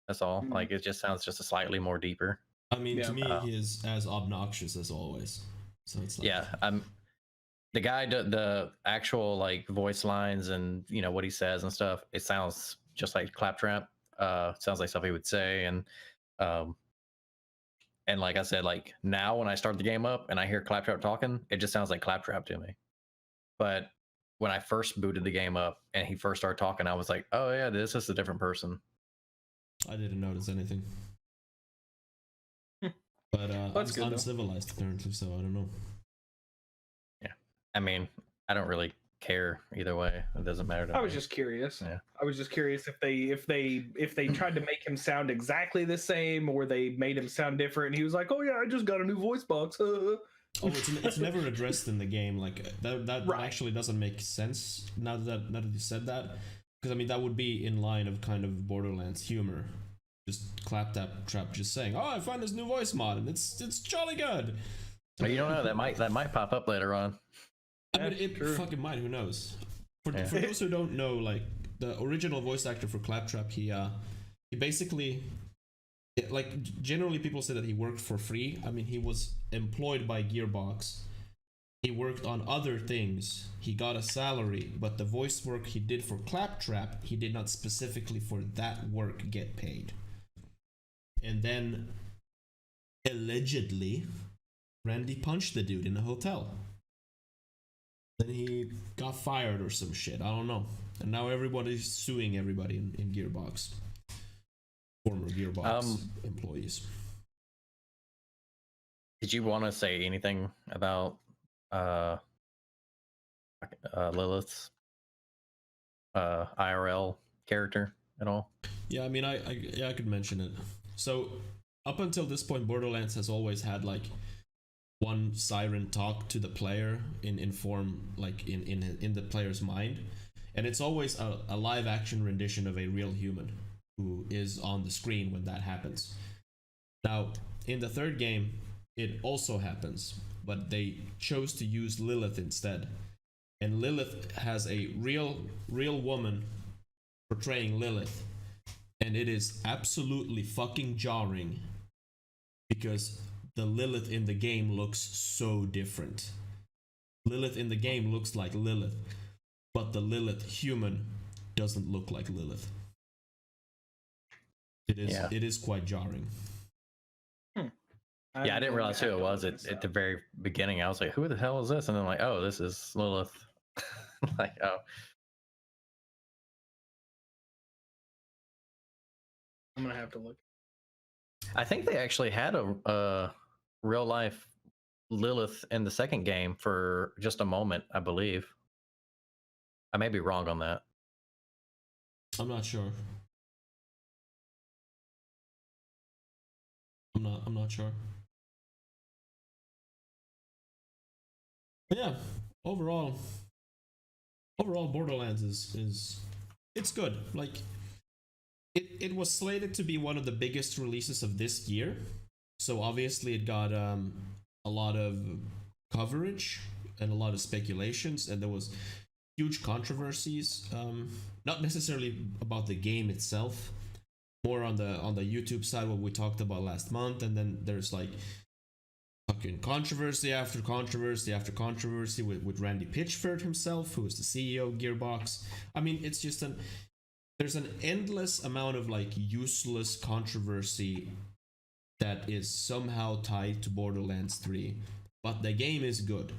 That's all. Mm. Like, it just sounds just a slightly more deeper. I mean, to me, he is as obnoxious as always. So it's like, yeah, the guy, the actual like voice lines and what he says and stuff. It sounds just like Claptrap. Sounds like stuff he would say, and like I said, like now when I start the game up and I hear Claptrap talking, it just sounds like Claptrap to me. But when I first booted the game up and he first started talking, I was like, oh yeah, this is a different person. I didn't notice anything. But That's I'm good, uncivilized apparently, so I don't know. Yeah, I mean, I don't really care either way. It doesn't matter to me. I was just curious. Yeah. I was just curious if they tried to make him sound exactly the same or they made him sound different. And he was like, "Oh yeah, I just got a new voice box." Oh, it's never addressed in the game. Like that Right. actually doesn't make sense now that you said that. Because I mean that would be in line of kind of Borderlands humor. Just Claptrap just saying, "Oh, I found this new voice mod and it's jolly good." But you don't know, that might pop up later on. I mean, it fucking might. Who knows? For those who don't know, like the original voice actor for Claptrap, he basically, like generally people say that he worked for free. I mean, he was employed by Gearbox. He worked on other things. He got a salary, but the voice work he did for Claptrap, he did not specifically for that work get paid. And then, allegedly, Randy punched the dude in a hotel. Then he got fired or some shit. I don't know. And now everybody's suing everybody in Gearbox. Former Gearbox employees. Did you want to say anything about Lilith's IRL character at all? Yeah, I mean, I could mention it. So up until this point, Borderlands has always had like one siren talk to the player in form, like in the player's mind, and it's always a live action rendition of a real human who is on the screen when that happens. Now in the third game it also happens, but they chose to use Lilith instead, and Lilith has a real woman portraying Lilith, and it is absolutely fucking jarring because the Lilith in the game looks so different. Lilith in the game looks like Lilith, but the Lilith human doesn't look like Lilith. It is quite jarring. I didn't realize who it was at the very beginning. I was like, who the hell is this? And then like, oh, this is Lilith. Like, oh. I'm gonna have to look. I think they actually had a real life Lilith in the second game for just a moment, I believe. I may be wrong on that. I'm not sure. I'm not sure. But yeah, overall Borderlands is it's good. Like it was slated to be one of the biggest releases of this year. So obviously it got a lot of coverage and a lot of speculations, and there was huge controversies, not necessarily about the game itself, more on the YouTube side, what we talked about last month. And then there's like fucking controversy after controversy after controversy with Randy Pitchford himself, who is the CEO of Gearbox. I mean, it's just there's an endless amount of like useless controversy that is somehow tied to Borderlands 3, but the game is good.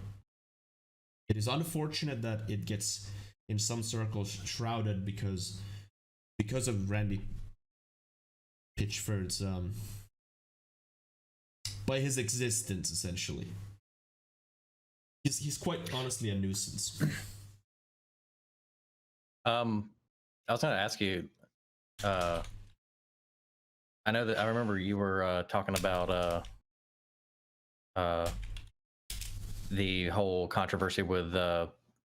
It is unfortunate that it gets in some circles shrouded because of Randy Pitchford's by his existence, essentially. He's quite honestly a nuisance. I was going to ask you. I know that I remember you were talking about the whole controversy with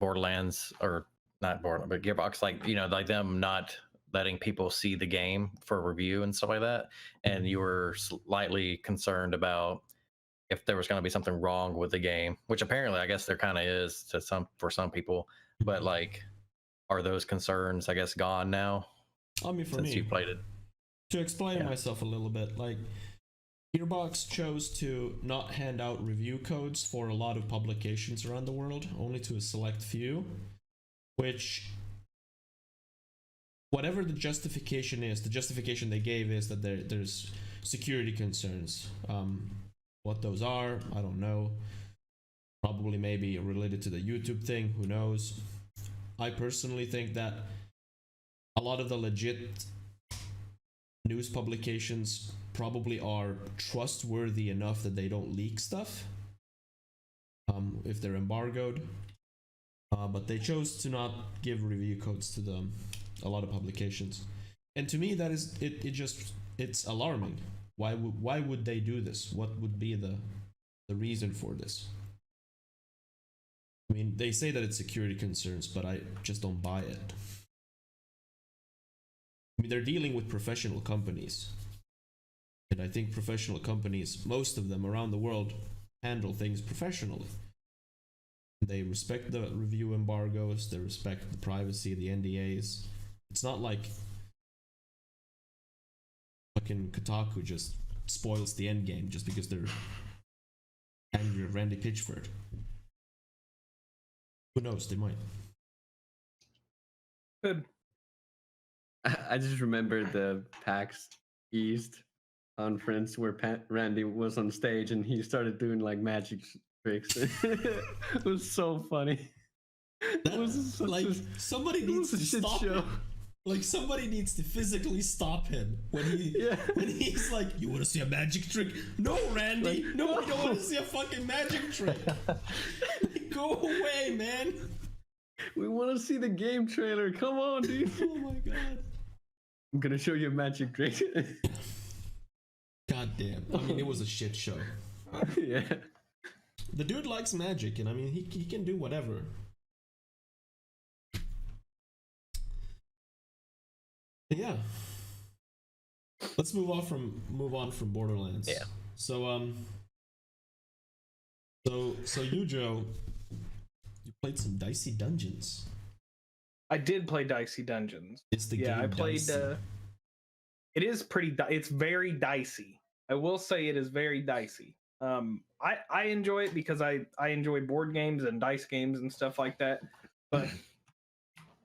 Borderlands, or not Borderlands, but Gearbox, like, you know, like them not letting people see the game for review and stuff like that. And you were slightly concerned about if there was going to be something wrong with the game, which apparently I guess there kind of is for some people. But like, are those concerns, I guess, gone now? I mean, for since me, you played it. To explain myself a little bit, like, Gearbox chose to not hand out review codes for a lot of publications around the world, only to a select few, which, whatever the justification is, the justification they gave is that there's security concerns. What those are, I don't know. Probably maybe related to the YouTube thing, who knows. I personally think that a lot of the legit news publications probably are trustworthy enough that they don't leak stuff if they're embargoed, but they chose to not give review codes to a lot of publications, and to me that is it's alarming. Why would they do this? What would be the reason for this? I mean, they say that it's security concerns, but I just don't buy it. I mean, they're dealing with professional companies. And I think professional companies, most of them around the world, handle things professionally. They respect the review embargoes, they respect the privacy, the NDAs. It's not like fucking Kotaku just spoils the end game just because they're angry at Randy Pitchford. Who knows, they might. Good. I just remember the PAX East conference where Randy was on stage and he started doing like magic tricks. It was so funny. That was like somebody needs to stop him. Like somebody needs to physically stop him when he's like, "You want to see a magic trick? No, Randy. Like, no, we don't want to see a fucking magic trick. Like, go away, man. We want to see the game trailer. Come on, dude." Oh my god. I'm gonna show you a magic trick. God damn. I mean, it was a shit show. Yeah. The dude likes magic, and I mean, he can do whatever. Yeah. Let's move on from Borderlands. Yeah. So so you, Joe, you played some Dicey Dungeons. I did play Dicey Dungeons. It's the game. I played. It is pretty. It's very dicey. I will say it is very dicey. I enjoy it because I enjoy board games and dice games and stuff like that. But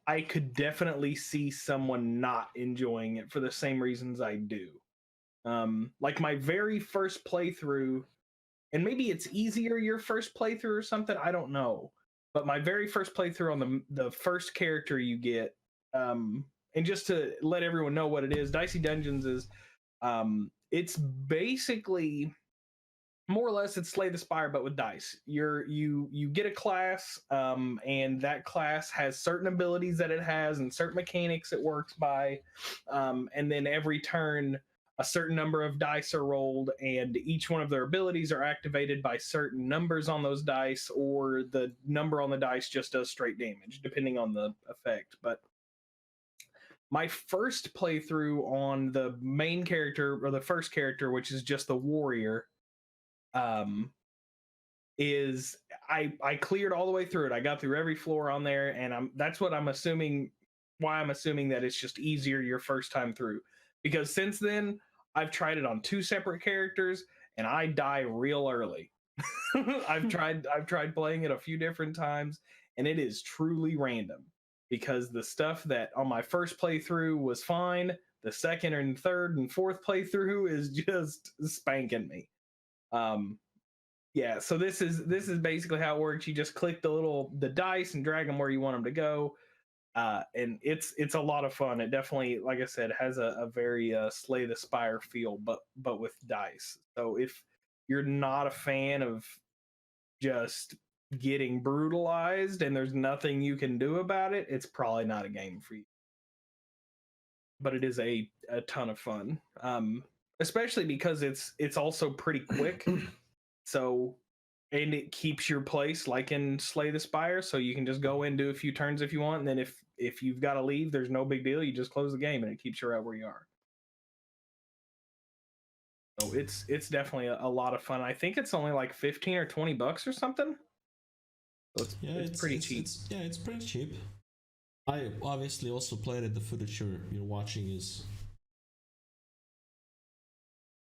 I could definitely see someone not enjoying it for the same reasons I do. Like my very first playthrough, and maybe it's easier your first playthrough or something. I don't know. But my very first playthrough on the first character you get, and just to let everyone know what it is, Dicey Dungeons is, it's basically more or less it's Slay the Spire but with dice. You get a class, and that class has certain abilities that it has and certain mechanics it works by, and then every turn a certain number of dice are rolled, and each one of their abilities are activated by certain numbers on those dice, or the number on the dice just does straight damage, depending on the effect. But my first playthrough on the main character, or the first character, which is just the warrior, is I cleared all the way through it. I got through every floor on there, and that's what I'm assuming, why I'm assuming that it's just easier your first time through. Because since then, I've tried it on 2 separate characters, and I die real early. I've tried playing it a few different times, and it is truly random. Because the stuff that on my first playthrough was fine, the second and third and fourth playthrough is just spanking me. Yeah, so this is basically how it works. You just click the dice and drag them where you want them to go. And it's a lot of fun. It definitely, like I said, has a very Slay the Spire feel, but with dice. So if you're not a fan of just getting brutalized and there's nothing you can do about it, it's probably not a game for you. But it is a ton of fun, especially because it's also pretty quick. So, and it keeps your place like in Slay the Spire, so you can just go in, do a few turns if you want, and then if you've got to leave, there's no big deal. You just close the game and it keeps you right where you are. So it's definitely a lot of fun. I think it's only like $15 or $20 or something. So it's pretty cheap. It's pretty cheap. I obviously also played it. The footage you're watching is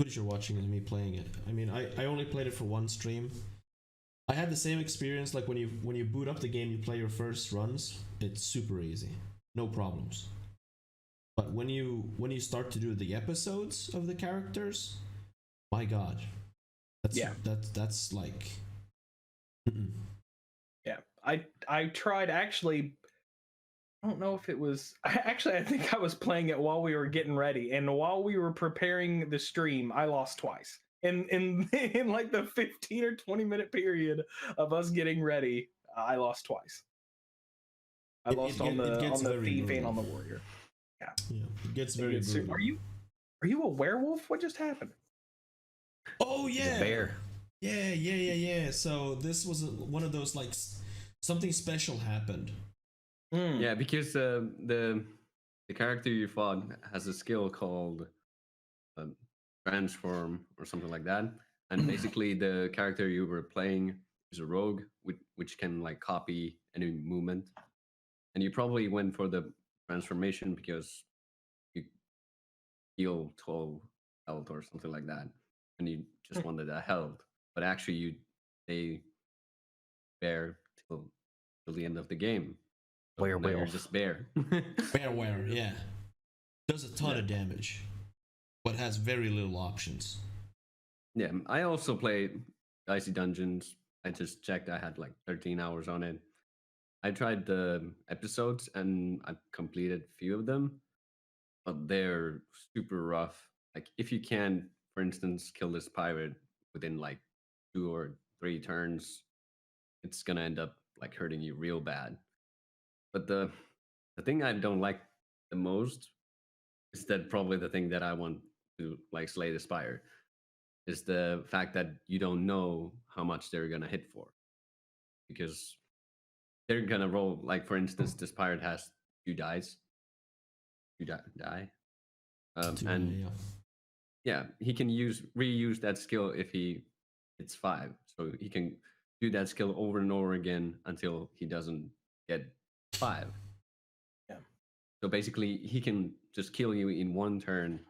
me playing it. I mean, I only played it for one stream. I had the same experience like when you boot up the game, you play your first runs, it's super easy, no problems. But when you start to do the episodes of the characters, my god, that's like yeah. I tried actually. I don't know if it was I think I was playing it while we were getting ready, and while we were preparing the stream, I lost twice. In like the 15 or 20 minute period of us getting ready, I lost twice. I lost on the thief and on the warrior. Yeah, it gets very brutal. Are you a werewolf? What just happened? Oh yeah, bear. Yeah. So this was one of those like something special happened. Yeah, because the character you fought has a skill called transform or something like that, and basically the character you were playing is a rogue, which can like copy any movement, and you probably went for the transformation because you heal 12 health or something like that, and you just wanted that health, but actually they bear till the end of the game. You're just bear. Bear, yeah. Does a ton of damage, but has very little options. Yeah, I also played Dicey Dungeons. I just checked. I had like 13 hours on it. I tried the episodes and I completed a few of them, but they're super rough. Like if you can, for instance, kill this pirate within like 2 or 3 turns, it's gonna end up like hurting you real bad. But the thing I don't like the most is that probably the thing that I want to like Slay the Spire is the fact that you don't know how much they're gonna hit for, because they're gonna roll. Like for instance, this pirate has 2 dice, 2 die, and yeah, he can reuse that skill if he hits 5. So he can do that skill over and over again until he doesn't get 5. Yeah. So basically, he can just kill you in 1 turn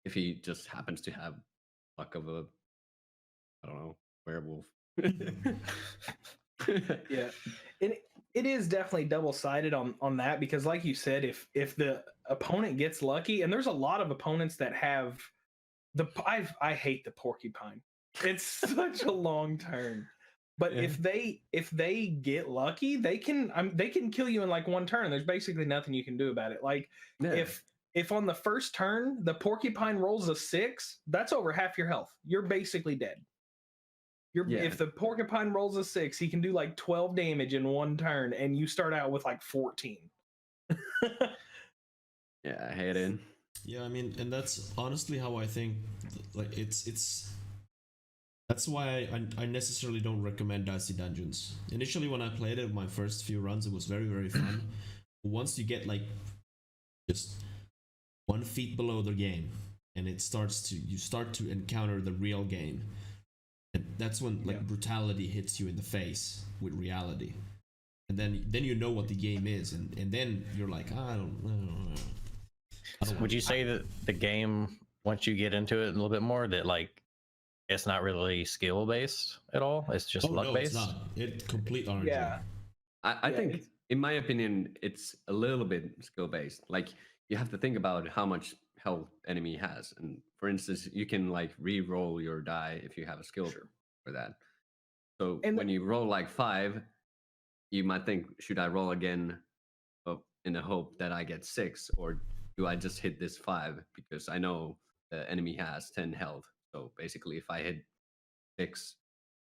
if he just happens to have luck of a, I don't know, werewolf. Yeah, it is definitely double-sided on that, because like you said, if the opponent gets lucky, and there's a lot of opponents that have I hate the porcupine. It's such a long turn. But if they get lucky, they can kill you in like 1 turn. There's basically nothing you can do about it. Like if on the first turn the porcupine rolls a 6, that's over half your health. You're basically dead. If the porcupine rolls a 6, he can do like 12 damage in 1 turn, and you start out with like 14. Yeah, I hate it. Yeah, I mean, and that's honestly how I think. Like it's. That's why I necessarily don't recommend Dicey Dungeons. Initially, when I played it, my first few runs, it was very, very fun. Once you get like just 1 feet below the game, and you start to encounter the real game, and that's when like brutality hits you in the face with reality, and then you know what the game is, and then you're like, I don't know. Would you say that the game, once you get into it a little bit more, that like it's not really skill based at all? It's just luck based? It's not. It's complete RNG. Yeah. I think, in my opinion, it's a little bit skill based. Like you have to think about how much health enemy has, and for instance, you can like re-roll your die if you have a skill for that. So when you roll like 5, you might think, should I roll again in the hope that I get 6, or do I just hit this 5 because I know the enemy has 10 health? So basically, if I hit 6,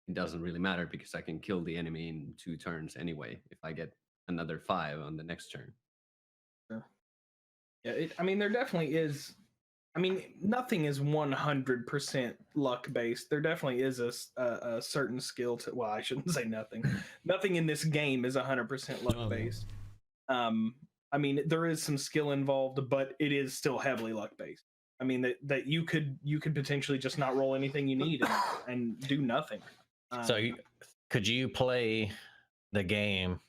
it doesn't really matter because I can kill the enemy in 2 turns anyway if I get another 5 on the next turn. Yeah, I mean, there definitely is. I mean, nothing is 100% luck based. There definitely is a certain skill to. Well, I shouldn't say nothing. Nothing in this game is 100% luck based. I mean, there is some skill involved, but it is still heavily luck based. I mean, that you could potentially just not roll anything you need and do nothing. So could you play the game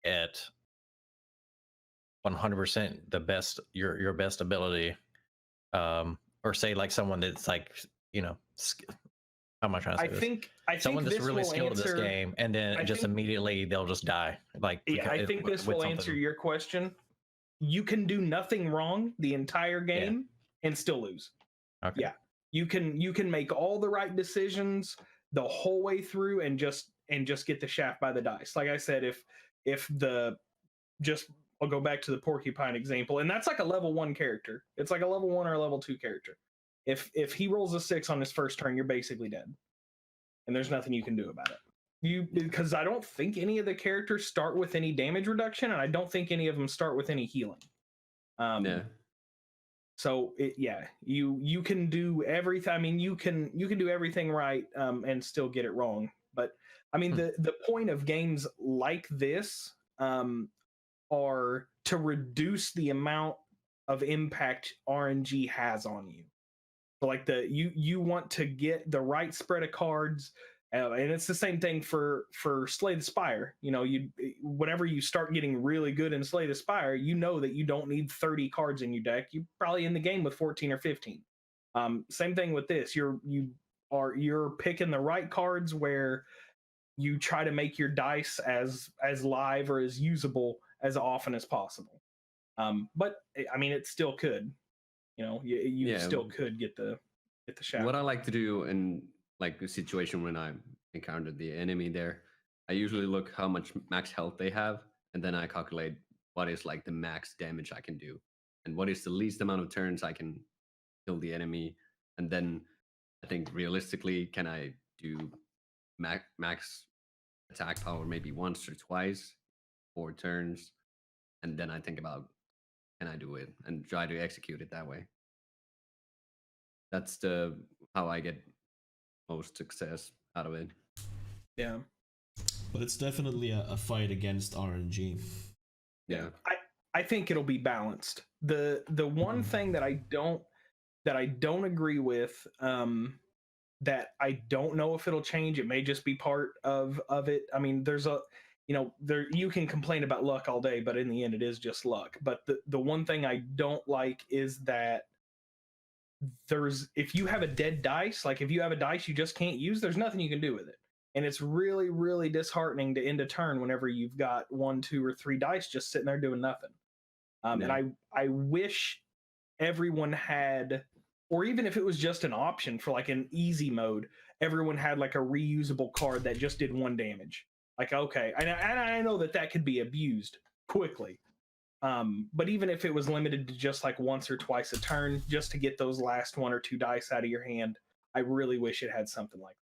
at 100% the best your best ability, or say like someone that's like, you know, how am I trying to say this? I someone think that's really skilled at this game, and then immediately they'll just die. Like, yeah, I think this will answer your question. You can do nothing wrong the entire game and still lose. Okay. Yeah, you can make all the right decisions the whole way through and just get the shaft by the dice. Like I said, I'll go back to the porcupine example, and that's like a level 1 character. It's like a level 1 or a level 2 character. If he rolls a 6 on his first turn, you're basically dead, and there's nothing you can do about it. Because I don't think any of the characters start with any damage reduction, and I don't think any of them start with any healing. Yeah. So you can do everything. I mean, you can do everything right and still get it wrong. But I mean, the point of games like this are to reduce the amount of impact RNG has on you. So like you want to get the right spread of cards, and it's the same thing for Slay the Spire. You know, whenever you start getting really good in Slay the Spire, you know that you don't need 30 cards in your deck. You're probably in the game with 14 or 15. Same thing with this. You're picking the right cards where you try to make your dice as live or as usable as often as possible. But I mean, it still could. You know, you still could get the shaft. What I like to do in like a situation when I encountered the enemy there, I usually look how much max health they have, and then I calculate what is like the max damage I can do, and what is the least amount of turns I can kill the enemy, and then I think realistically, can I do max attack power maybe once or twice, 4 turns, and then I think about, can I do it, and try to execute it that way. That's how I get most success out of it. Yeah, but it's definitely a fight against RNG. Yeah, I think it'll be balanced. The one thing that I don't agree with, that I don't know if it'll change. It may just be part of it. I mean, you can complain about luck all day, but in the end, it is just luck. But the one thing I don't like is that if you have a dead dice, like if you have a dice you just can't use, there's nothing you can do with it. And it's really, really disheartening to end a turn whenever you've got 1, 2, or 3 dice just sitting there doing nothing. And I wish everyone had, or even if it was just an option for like an easy mode, everyone had like a reusable card that just did 1 damage. Like, okay, and I know that could be abused quickly. But even if it was limited to just like once or twice a turn, just to get those last 1 or 2 dice out of your hand, I really wish it had something like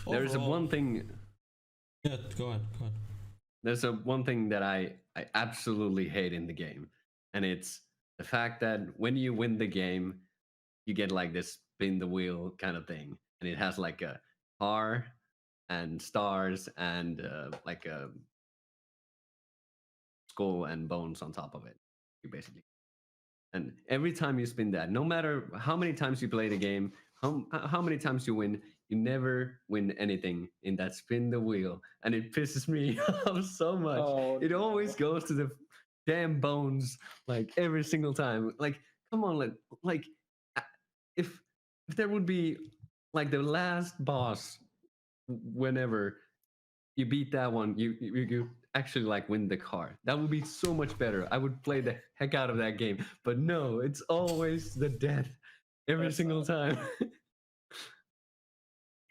that. There's one thing. Yeah, go ahead. There's one thing that I absolutely hate in the game, and it's the fact that when you win the game, you get like this spin the wheel kind of thing, and it has like a car and stars and like a skull and bones on top of it. You basically, and every time you spin that, no matter how many times you play the game, how many times you win, you never win anything in that spin the wheel, and it pisses me off so much. It always goes to the damn bones, like every single time. Like, come on, like if there would be like the last boss, whenever you beat that one, you actually like win the car. That would be so much better. I would play the heck out of that game. But no, it's always the death every single time.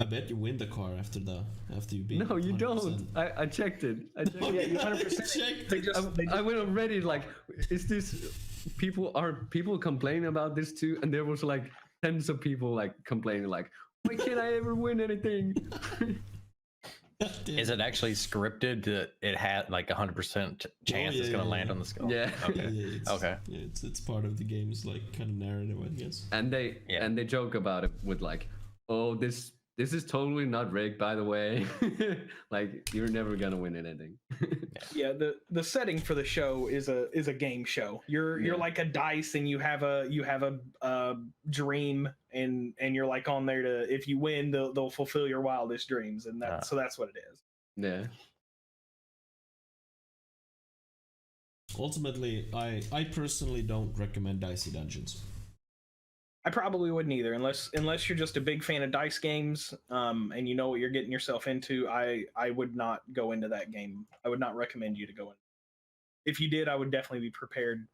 I bet you win the car after you beat. No, you 100%. don't. I checked it. Yeah, you 100% checked. I went already. Like, is this people complaining about this too? And there was like tens of people like complaining, like, Why can't I ever win anything? Is it actually scripted that it had like 100% chance it's gonna land on the skull? Yeah. Okay. Okay. Yeah, it's part of the game's like kind of narrative, I guess. And they joke about it with like, oh, this is totally not rigged, by the way. Like, you're never gonna win anything. Yeah, the setting for the show is a game show. You're like a dice, and you have a dream, and you're like on there to, if you win, they'll fulfill your wildest dreams, and so that's what it is. Yeah. Ultimately, I personally don't recommend Dicey Dungeons. I probably wouldn't either, unless you're just a big fan of dice games, and you know what you're getting yourself into. I would not go into that game. I would not recommend you to go in. If you did, I would definitely be prepared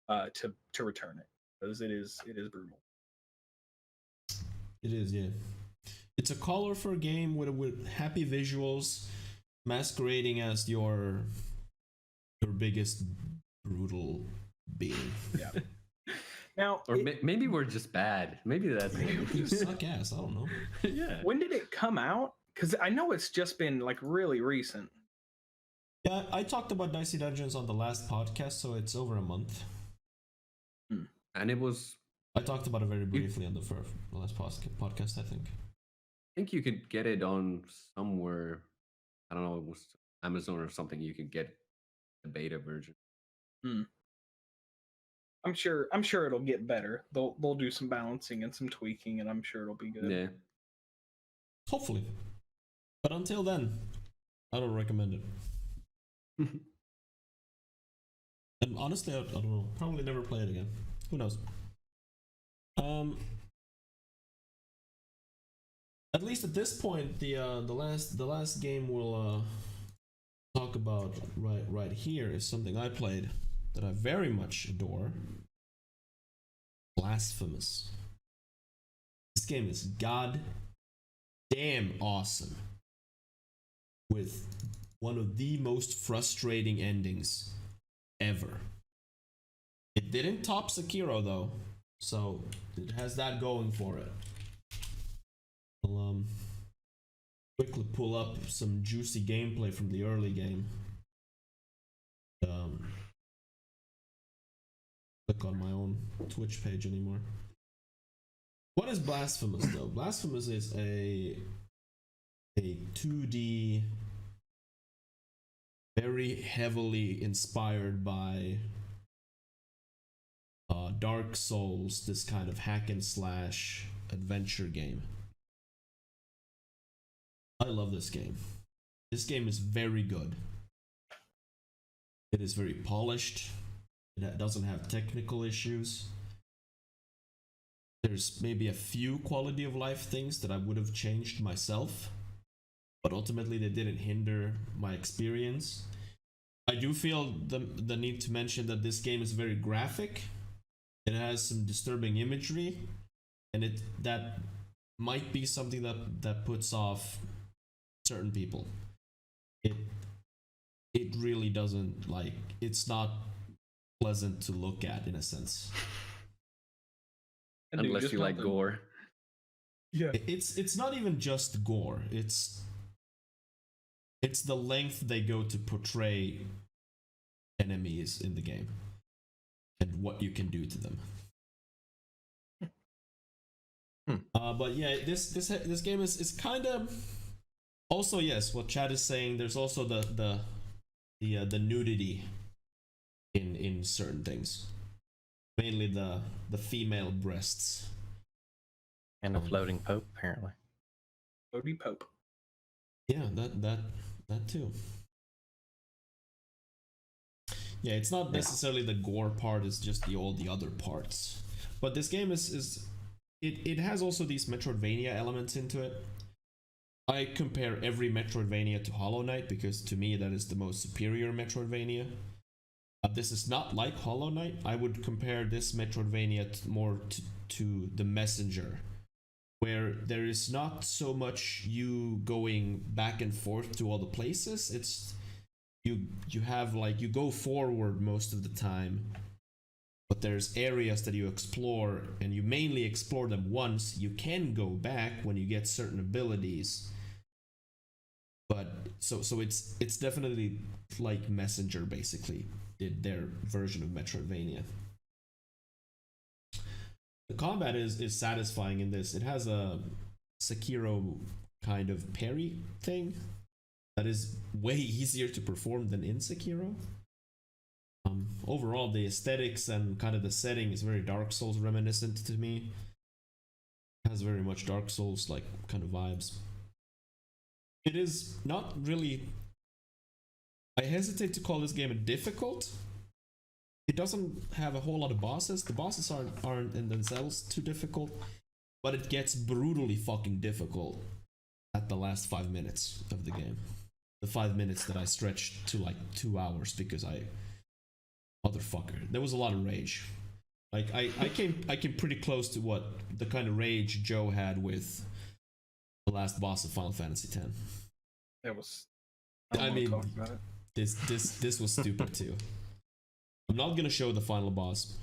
to return it, because it is brutal. It is, yeah. It's a colorful game with happy visuals, masquerading as your biggest brutal being. Yeah. Now, Or maybe we're just bad. Maybe that's it. You suck ass. I don't know. Yeah. when did it come out? Because I know it's just been like really recent. Yeah, I talked about Dicey Dungeons on the last podcast, so it's over a month. And it was, I talked about it very briefly on the last podcast, I think. I think you could get it on somewhere. I don't know, it was Amazon or something. You could get the beta version. I'm sure it'll get better. They'll do some balancing and some tweaking, and I'm sure it'll be good. Yeah. Hopefully. But until then, I don't recommend it. And honestly, I don't know. Probably never play it again. Who knows? At least at this point, the last game we'll talk about right here is something I played that I very much adore. Blasphemous. This game is god damn awesome, with one of the most frustrating endings ever. It didn't top Sekiro though, so it has that going for it. I'll quickly pull up some juicy gameplay from the early game. Click on my own Twitch page anymore. What is Blasphemous though? Blasphemous is a 2D, very heavily inspired by Dark Souls, this kind of hack and slash adventure game. I love this game. This game is very good. It is very polished. It doesn't have technical issues. There's maybe a few quality of life things that I would have changed myself, but ultimately they didn't hinder my experience. I do feel the need to mention that this game is very graphic. It has some disturbing imagery, and that might be something that puts off certain people. It really doesn't, like, it's not pleasant to look at in a sense. Unless you like gore. Yeah. It's not even just gore. It's the length they go to portray enemies in the game and what you can do to them. But yeah, this game is kind of also, yes, what Chad is saying. There's also the nudity in certain things, mainly the female breasts and a floating pope, apparently. Floaty Pope. Yeah, that too. Yeah, it's not necessarily the gore part, it's just all the other parts. But this game it has also these Metroidvania elements into it. I compare every Metroidvania to Hollow Knight because to me that is the most superior Metroidvania. This is not like Hollow Knight. I would compare this Metroidvania more to The Messenger, where there is not so much you going back and forth to all the places. It's you have, like, you go forward most of the time, but there's areas that you explore, and you mainly explore them once. You can go back when you get certain abilities, but so it's definitely like Messenger basically did their version of Metroidvania. The combat is satisfying in this. It has a Sekiro kind of parry thing that is way easier to perform than in Sekiro. Overall, the aesthetics and kind of the setting is very Dark Souls reminiscent to me. It has very much Dark Souls like kind of vibes. It is not really. I hesitate to call this game a difficult. It doesn't have a whole lot of bosses. The bosses aren't in themselves too difficult, but it gets brutally fucking difficult at the last 5 minutes of the game. The 5 minutes that I stretched to like 2 hours because motherfucker, there was a lot of rage. Like I came pretty close to what the kind of rage Joe had with the last boss of Final Fantasy X. It was. I mean, this was stupid too. I'm not gonna show the final boss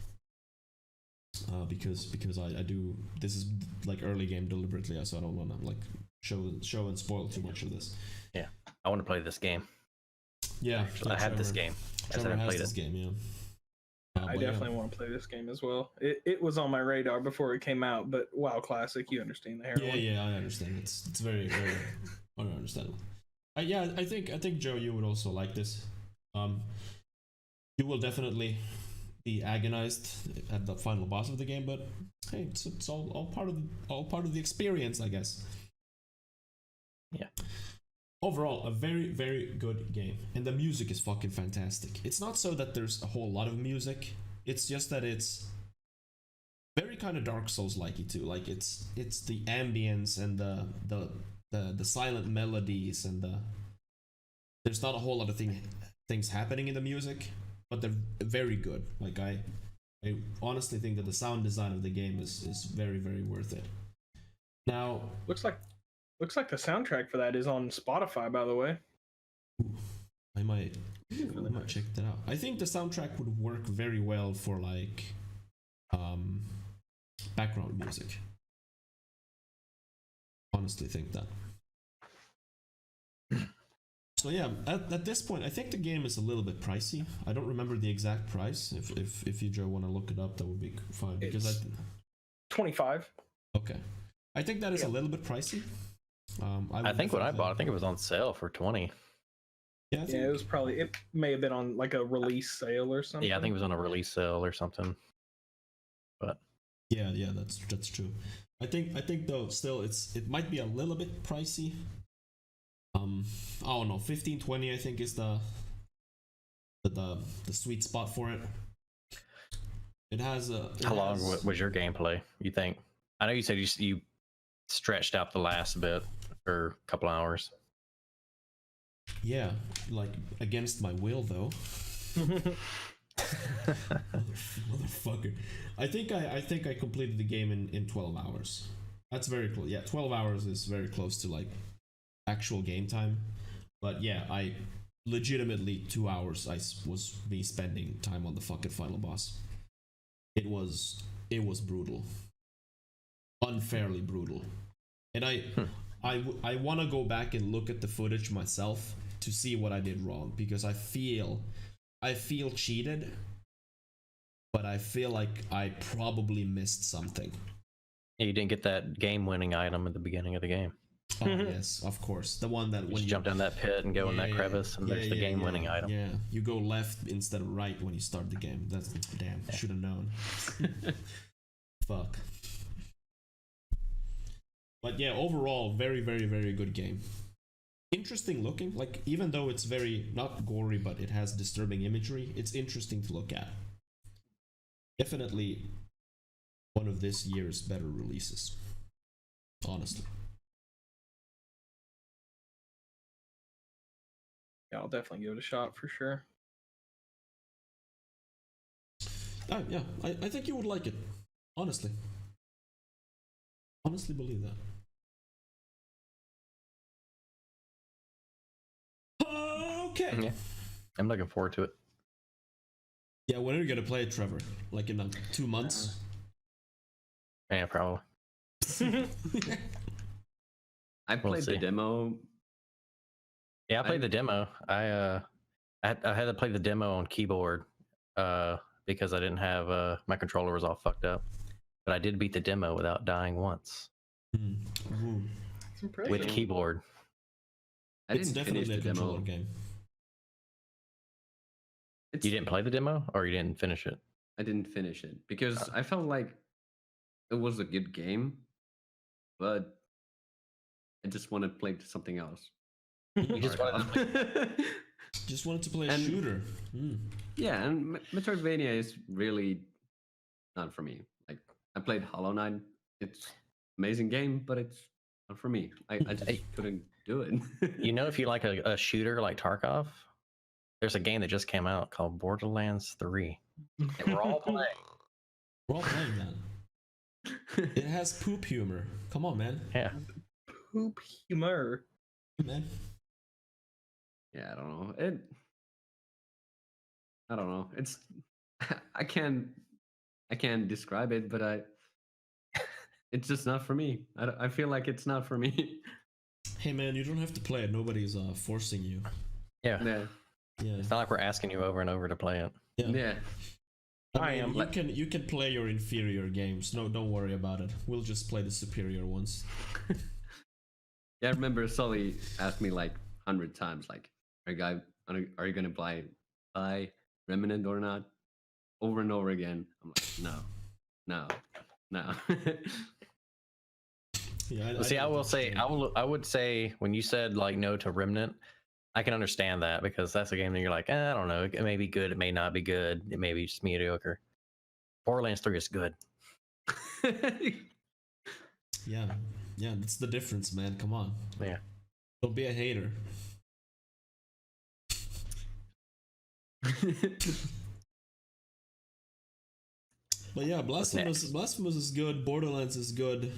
because I do. This is like early game deliberately, so I don't want to like show and spoil too much of this. Yeah, I want to play this game. Yeah, I have this game. Trevor has this game. Yeah. I definitely want to play this game as well. It was on my radar before it came out, but WoW Classic, you understand the heroin. Yeah, I understand. It's very very understandable. I think Joe, you would also like this. You will definitely be agonized at the final boss of the game, but hey, it's all part of the experience, I guess. Yeah. Overall, a very, very good game. And the music is fucking fantastic. It's not so that there's a whole lot of music. It's just that it's very kind of Dark Souls-likey too. Like it's the ambience and the silent melodies and there's not a whole lot of things happening in the music, but they're very good. Like I honestly think that the sound design of the game is very, very worth it. Now, Looks like the soundtrack for that is on Spotify, by the way. I might check that out. I think the soundtrack would work very well for like background music. Honestly think that. So yeah, at this point, I think the game is a little bit pricey. I don't remember the exact price. If you, Joe, want to look it up, that would be fine. Because 25. Okay, I think that is a little bit pricey. I think when I bought, I think it was on sale for 20. Yeah, it was probably. It may have been on like a release sale or something. Yeah, I think it was on a release sale or something. But yeah, that's true. I think though still it might be a little bit pricey. I don't know, 15-20 I think is the sweet spot for it. It has a. How long was your gameplay, you think? I know you said you stretched out the last bit for a couple hours. Yeah, like against my will though. Motherfucker. I think I completed the game in 12 hours. That's very close. Yeah, 12 hours is very close to like actual game time. But yeah, I legitimately 2 hours I was me spending time on the fucking final boss. It was brutal. Unfairly brutal. And I want to go back and look at the footage myself to see what I did wrong, because I feel cheated, but I feel like I probably missed something. Yeah, you didn't get that game-winning item at the beginning of the game. Oh yes, of course, the one that when you jump down that pit and go in that crevice, and there's the game-winning item. Yeah, you go left instead of right when you start the game. That's damn. Should have known. Fuck. But yeah, overall, very, very, very good game. Interesting looking. Like, even though it's very not gory, but it has disturbing imagery, it's interesting to look at. Definitely one of this year's better releases. Honestly. Yeah, I'll definitely give it a shot for sure. Yeah, I think you would like it. Honestly. Honestly believe that. Okay. Yeah. I'm looking forward to it. Yeah, when are you gonna play it, Trevor? Like in 2 months? Yeah, probably. I played the see. demo. Yeah, I played the demo. I had to play the demo on keyboard because I didn't have my controller was all fucked up. But I did beat the demo without dying once Ooh. It's impressive. with keyboard. I It's didn't finish definitely the a controller demo. game. You didn't play the demo, or you didn't finish it? I didn't finish it because I felt like it was a good game, but I just wanted to play something else. You just wanted to Just wanted to play a And- shooter. Yeah, and Metroidvania is really not for me. Like I played Hollow Knight. It's amazing game, but it's not for me. I just couldn't do it. You know, if you like a shooter like Tarkov, there's a game that just came out called Borderlands 3. And we're all playing. We're all playing that. It has poop humor. Come on, man. Yeah. Poop humor. Man. Yeah, I don't know. I don't know. It's I can't describe it, but it's just not for me. I feel like it's not for me. Hey, man, you don't have to play it. Nobody's forcing you. Yeah. Yeah. Yeah. It's not like we're asking you over and over to play it. Yeah. I I mean, am. you can play your inferior games. No, don't worry about it. We'll just play the superior ones. Yeah, I remember Sully asked me like 100 times, like, are you gonna buy Remnant or not? Over and over again. I'm like, no. Yeah. See, I don't will think say, so. I would say when you said like no to Remnant, I can understand that because that's a game that you're like, I don't know, it may be good, it may not be good, it may be just mediocre. Borderlands 3 is good. Yeah. Yeah, that's the difference, man. Come on. Yeah. Don't be a hater. But yeah, Blasphemous is good. Borderlands is good.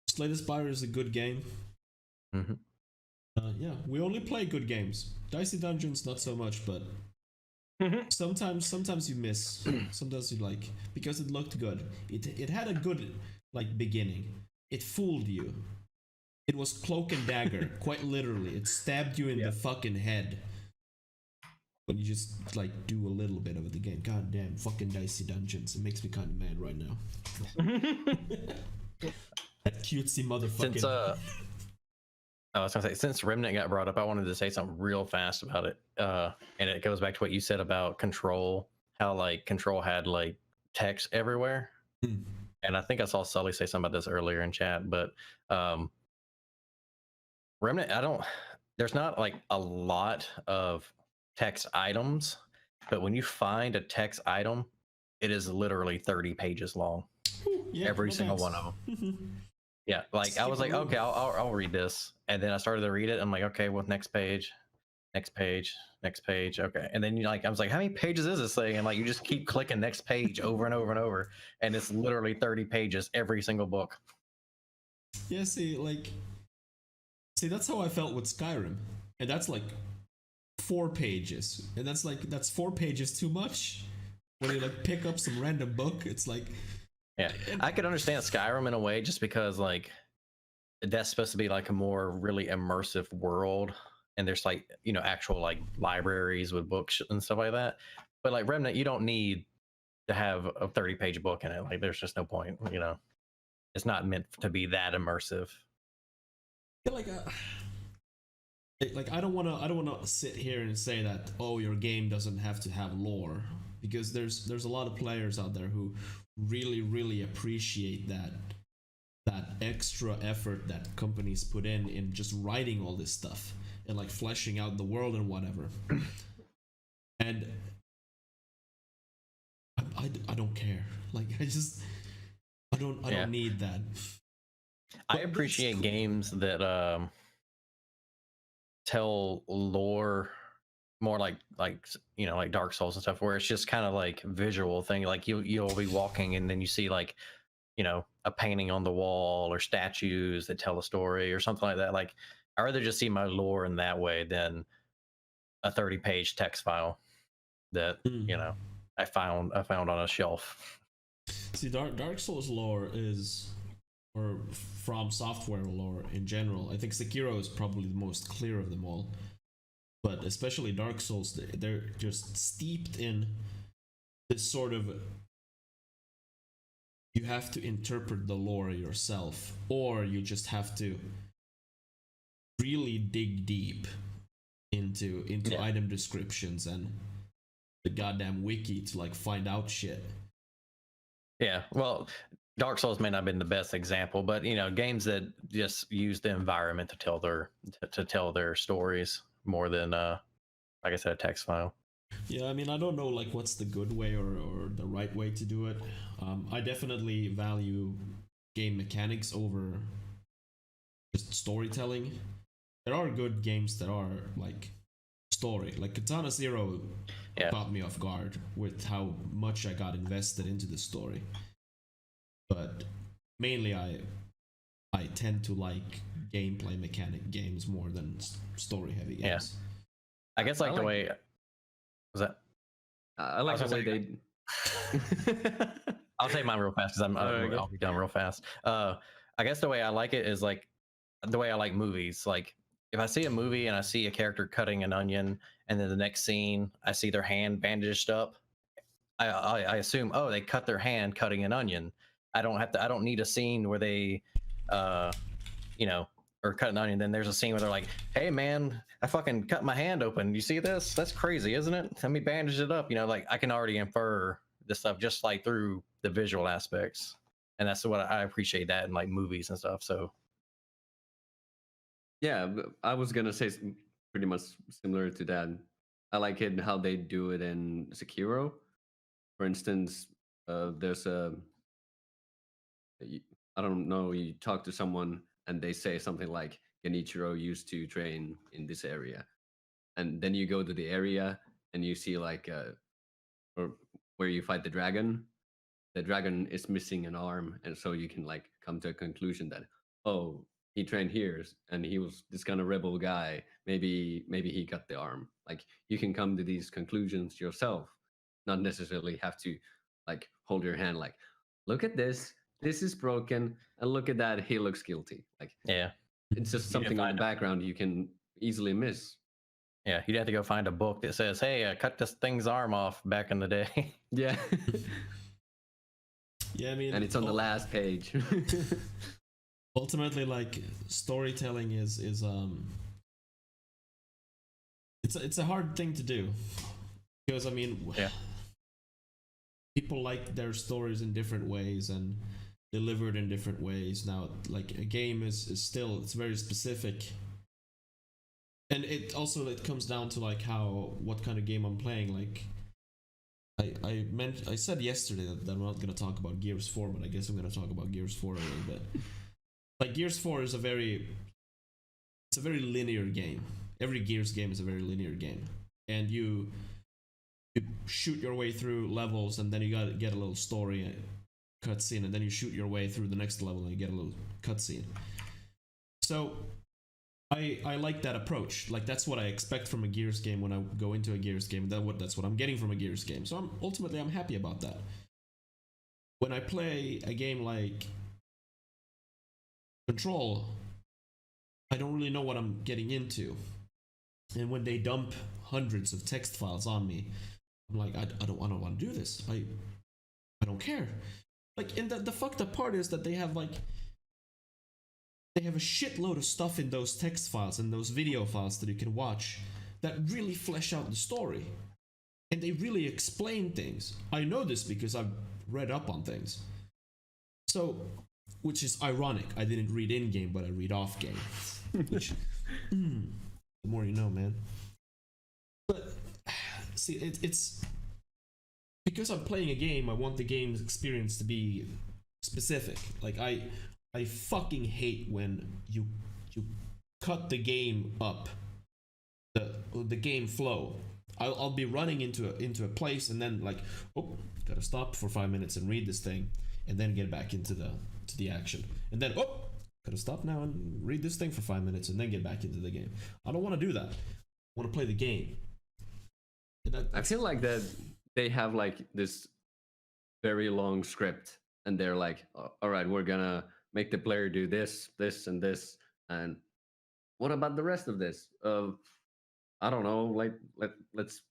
Slay the Spire is a good game. Mm-hmm. Yeah, we only play good games. Dicey Dungeons not so much, but sometimes you miss. Sometimes you like because it looked good. It had a good like beginning. It fooled you. It was cloak and dagger, quite literally. It stabbed you in the fucking head. When you just like do a little bit of the game. God damn, fucking Dicey Dungeons. It makes me kind of mad right now. That cutesy motherfucker. I was gonna say, since Remnant got brought up, I wanted to say something real fast about it. And it goes back to what you said about Control, how like Control had like text everywhere. And I think I saw Sully say something about this earlier in chat, but Remnant, there's not like a lot of text items, but when you find a text item, it is literally 30 pages long. Yeah, every no single thanks. one of them. Yeah, like I was like, okay, I'll read this, and then I started to read it. I'm like, okay, well, next page, okay, and then I was like, how many pages is this thing? And like, you just keep clicking next page over and over and over, and it's literally 30 pages every single book. Yeah, see, that's how I felt with Skyrim, and that's like 4 pages, and that's 4 pages too much. When you like pick up some random book, it's like. Yeah, I could understand Skyrim in a way just because like that's supposed to be like a more really immersive world, and there's like actual like libraries with books and stuff like that. But like Remnant, you don't need to have a 30-page book in it. Like there's just no point. It's not meant to be that immersive. I feel like I don't want to sit here and say that your game doesn't have to have lore, because there's a lot of players out there who really appreciate that extra effort that companies put in just writing all this stuff and like fleshing out the world and whatever. And I don't care. Like I don't need that. I appreciate games that tell lore more like Dark Souls and stuff, where it's just kind of like visual thing. Like you'll be walking and then you see like a painting on the wall or statues that tell a story or something like that. Like I'd rather just see my lore in that way than a 30-page text file. that I found on a shelf. See, Dark Souls lore is, or From Software lore in general, I think Sekiro is probably the most clear of them all. But especially Dark Souls, they're just steeped in this sort of, you have to interpret the lore yourself, or you just have to really dig deep into item descriptions and the goddamn wiki to like find out shit. Yeah, well, Dark Souls may not have been the best example, but games that just use the environment to tell their stories more than like I said, a text file. Yeah, I mean, I don't know like what's the good way or the right way to do it. I definitely value game mechanics over just storytelling. There are good games that are like story, like Katana Zero caught me off guard with how much I got invested into the story. But mainly I tend to like gameplay mechanic games more than story heavy games. Yeah. I guess the way was that I like the way they I'll say mine real fast because I'll be done real fast. I guess the way I like it is like the way I like movies. Like if I see a movie and I see a character cutting an onion, and then the next scene I see their hand bandaged up, I assume, oh, they cut their hand cutting an onion. I don't need a scene where they or cut an onion. Then there's a scene where they're like, hey man, I fucking cut my hand open. You see this? That's crazy, isn't it? Let me bandage it up. Like I can already infer this stuff just like through the visual aspects. And that's what I appreciate that in like movies and stuff. So yeah, I was gonna say pretty much similar to that. I like it how they do it in Sekiro. For instance, there's I don't know, you talk to someone and they say something like Genichiro used to train in this area, and then you go to the area and you see like or where you fight the dragon is missing an arm, and so you can like come to a conclusion that, oh, he trained here and he was this kind of rebel guy, maybe he got the arm. Like you can come to these conclusions yourself, not necessarily have to like hold your hand like, look at this is broken, and look at that, he looks guilty. Like it's just something in the background you can easily miss. Yeah, you'd have to go find a book that says, hey, I cut this thing's arm off back in the day. Yeah. Yeah, I mean, and it's on the last page. Ultimately, like storytelling is it's a hard thing to do, because I mean, people like their stories in different ways and delivered in different ways. Now, like a game is still, it's very specific, and it comes down to like what kind of game I'm playing. Like I said yesterday that I'm not going to talk about Gears 4, but I guess I'm going to talk about Gears 4 a little bit. Like Gears 4 is a very linear game. Every Gears game is a very linear game, and you shoot your way through levels, and then you gotta get a little story cutscene, and then you shoot your way through the next level and you get a little cutscene. So I like that approach. Like that's what I expect from a Gears game when I go into a Gears game. That's what I'm getting from a Gears game. So I'm happy about that. When I play a game like Control, I don't really know what I'm getting into. And when they dump hundreds of text files on me, I'm like, I don't want to do this. I don't care. Like, and the fucked up part is that they have a shitload of stuff in those text files and those video files that you can watch that really flesh out the story. And they really explain things. I know this because I've read up on things. So, which is ironic. I didn't read in-game, but I read off-game. Which, the more you know, man. But, see, it's... Because I'm playing a game, I want the game's experience to be specific. Like, I fucking hate when you cut the game up. The game flow. I'll be running into a place and then like, oh, gotta stop for 5 minutes and read this thing, and then get back into the action, and then gotta stop now and read this thing for 5 minutes and then get back into the game. I don't want to do that. I want to play the game. And I feel like that they have like this very long script, and they're like, all right, we're gonna make the player do this, this, and this, and what about the rest of this? I don't know. Like let's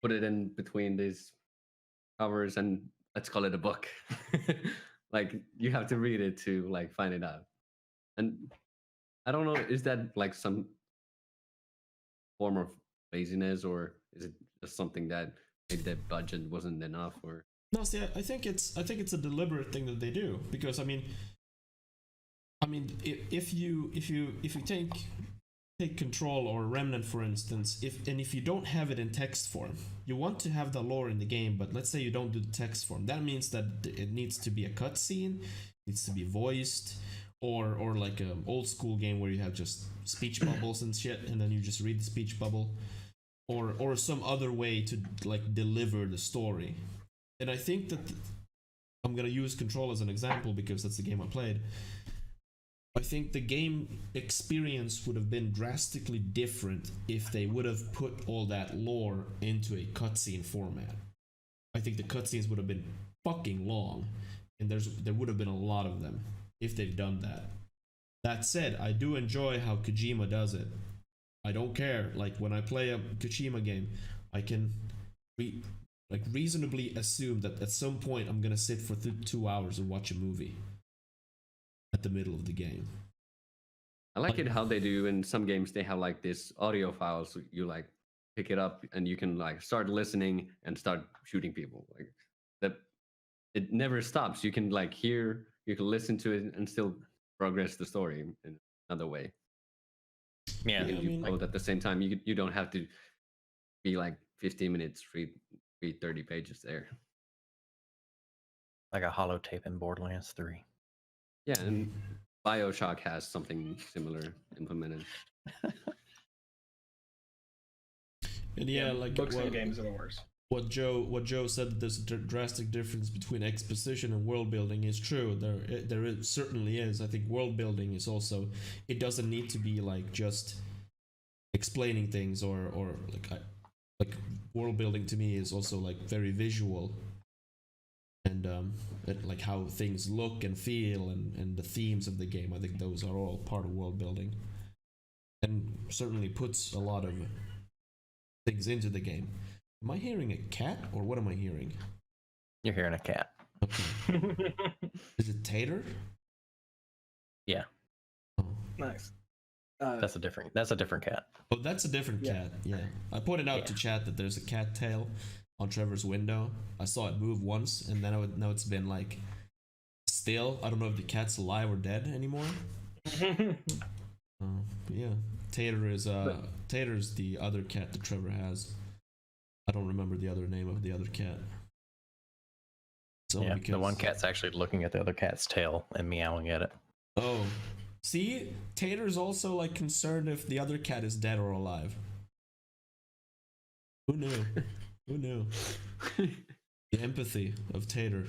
put it in between these covers and let's call it a book. Like you have to read it to like find it out. And I don't know, is that like some form of laziness, or is it just something that maybe the budget wasn't enough? Or No, see, I think it's a deliberate thing that they do, because I mean, if you take Control or Remnant, for instance, if you don't have it in text form, you want to have the lore in the game, but let's say you don't do the text form. That means that it needs to be a cutscene, needs to be voiced, or like an old school game where you have just speech bubbles and shit, and then you just read the speech bubble, or some other way to like deliver the story. And I think that I'm gonna use Control as an example because that's the game I played. I think the game experience would have been drastically different if they would have put all that lore into a cutscene format. I think the cutscenes would have been fucking long, and there would have been a lot of them if they've done that. That said, I do enjoy how Kojima does it. I don't care. Like when I play a Kojima game, I can reasonably assume that at some point I'm gonna sit for 2 hours and watch a movie at the middle of the game. I like it how they do in some games. They have like this audio file, so you like pick it up and you can like start listening and start shooting people. Like that, it never stops. You can like hear, you can listen to it and still progress the story in another way. Yeah, you code at the same time. You don't have to be like 15 minutes, read 30 pages there. like a holotape in Borderlands 3. Yeah, and BioShock has something similar implemented. And yeah, like books and games are the worst. What Joe said, that there's a drastic difference between exposition and world building is true. There certainly is. I think world building is also, it doesn't need to be like just explaining things or like world building to me is also like very visual, and like how things look and feel and the themes of the game. I think those are all part of world building, and certainly puts a lot of things into the game. Am I hearing a cat or what am I hearing? You're hearing a cat. Okay. Is it Tater? Yeah. Oh. Nice. That's a different cat. Oh, that's a different cat. Yeah. I pointed out to chat that there's a cat tail on Trevor's window. I saw it move once, and then now it's been like still. I don't know if the cat's alive or dead anymore. Yeah. Tater's the other cat that Trevor has. I don't remember the other name of the other cat. So yeah, the one cat's actually looking at the other cat's tail and meowing at it. Oh. See, Tater's also like concerned if the other cat is dead or alive. Who knew? Who knew? The empathy of Tater.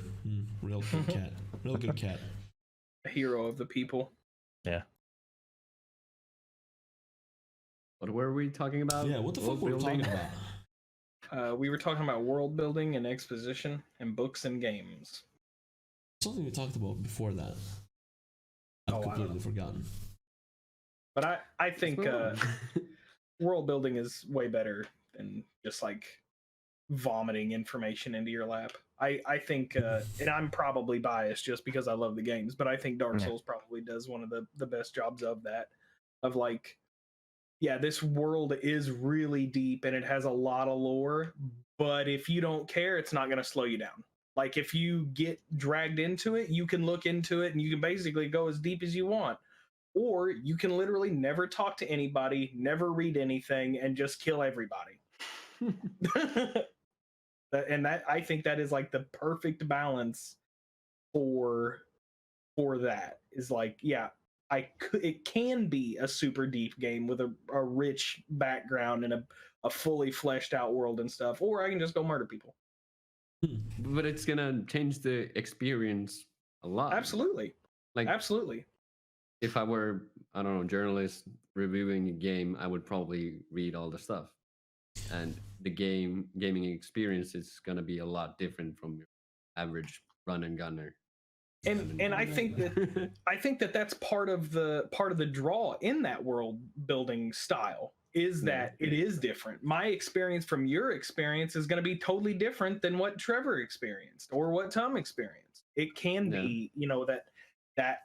Real good cat. Real good cat. A hero of the people. Yeah. What were we talking about? Yeah, what the fuck were we talking about? We were talking about world building and exposition and books and games. Something we talked about before that. I've completely forgotten. But I think world building is way better than just like vomiting information into your lap. I think, and I'm probably biased just because I love the games, but I think Dark Souls probably does one of the best jobs of that. Of like, yeah, this world is really deep and it has a lot of lore, but if you don't care, it's not going to slow you down. Like if you get dragged into it, you can look into it and you can basically go as deep as you want. Or you can literally never talk to anybody, never read anything, and just kill everybody. And that, I think that is like the perfect balance for that. Is like, yeah, it can be a super deep game with a rich background and a fully fleshed out world and stuff, or I can just go murder people. But it's gonna change the experience a lot. Absolutely. Like absolutely. If I were, a journalist reviewing a game, I would probably read all the stuff. And the gaming experience is gonna be a lot different from your average run and gunner. And I think that that's part of the draw in that world building style is that it is different. My experience from your experience is going to be totally different than what Trevor experienced or what Tom experienced. It can be, that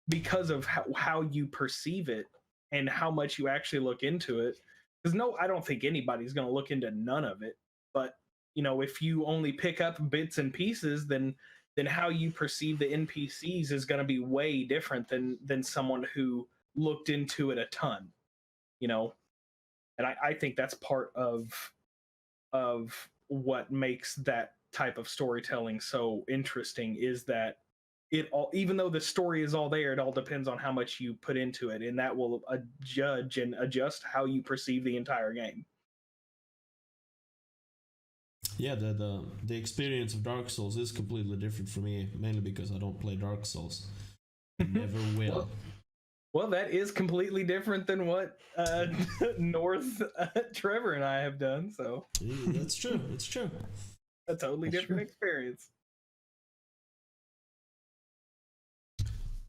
because of how you perceive it and how much you actually look into it. Because I don't think anybody's going to look into none of it. But if you only pick up bits and pieces, then how you perceive the NPCs is going to be way different than someone who looked into it a ton, and I think that's part of what makes that type of storytelling so interesting is that even though the story is all there, it all depends on how much you put into it, and that will judge and adjust how you perceive the entire game. Yeah, the experience of Dark Souls is completely different for me, mainly because I don't play Dark Souls. Never will. Well, that is completely different than what North Trevor and I have done. So yeah, that's true. It's true. A totally different experience.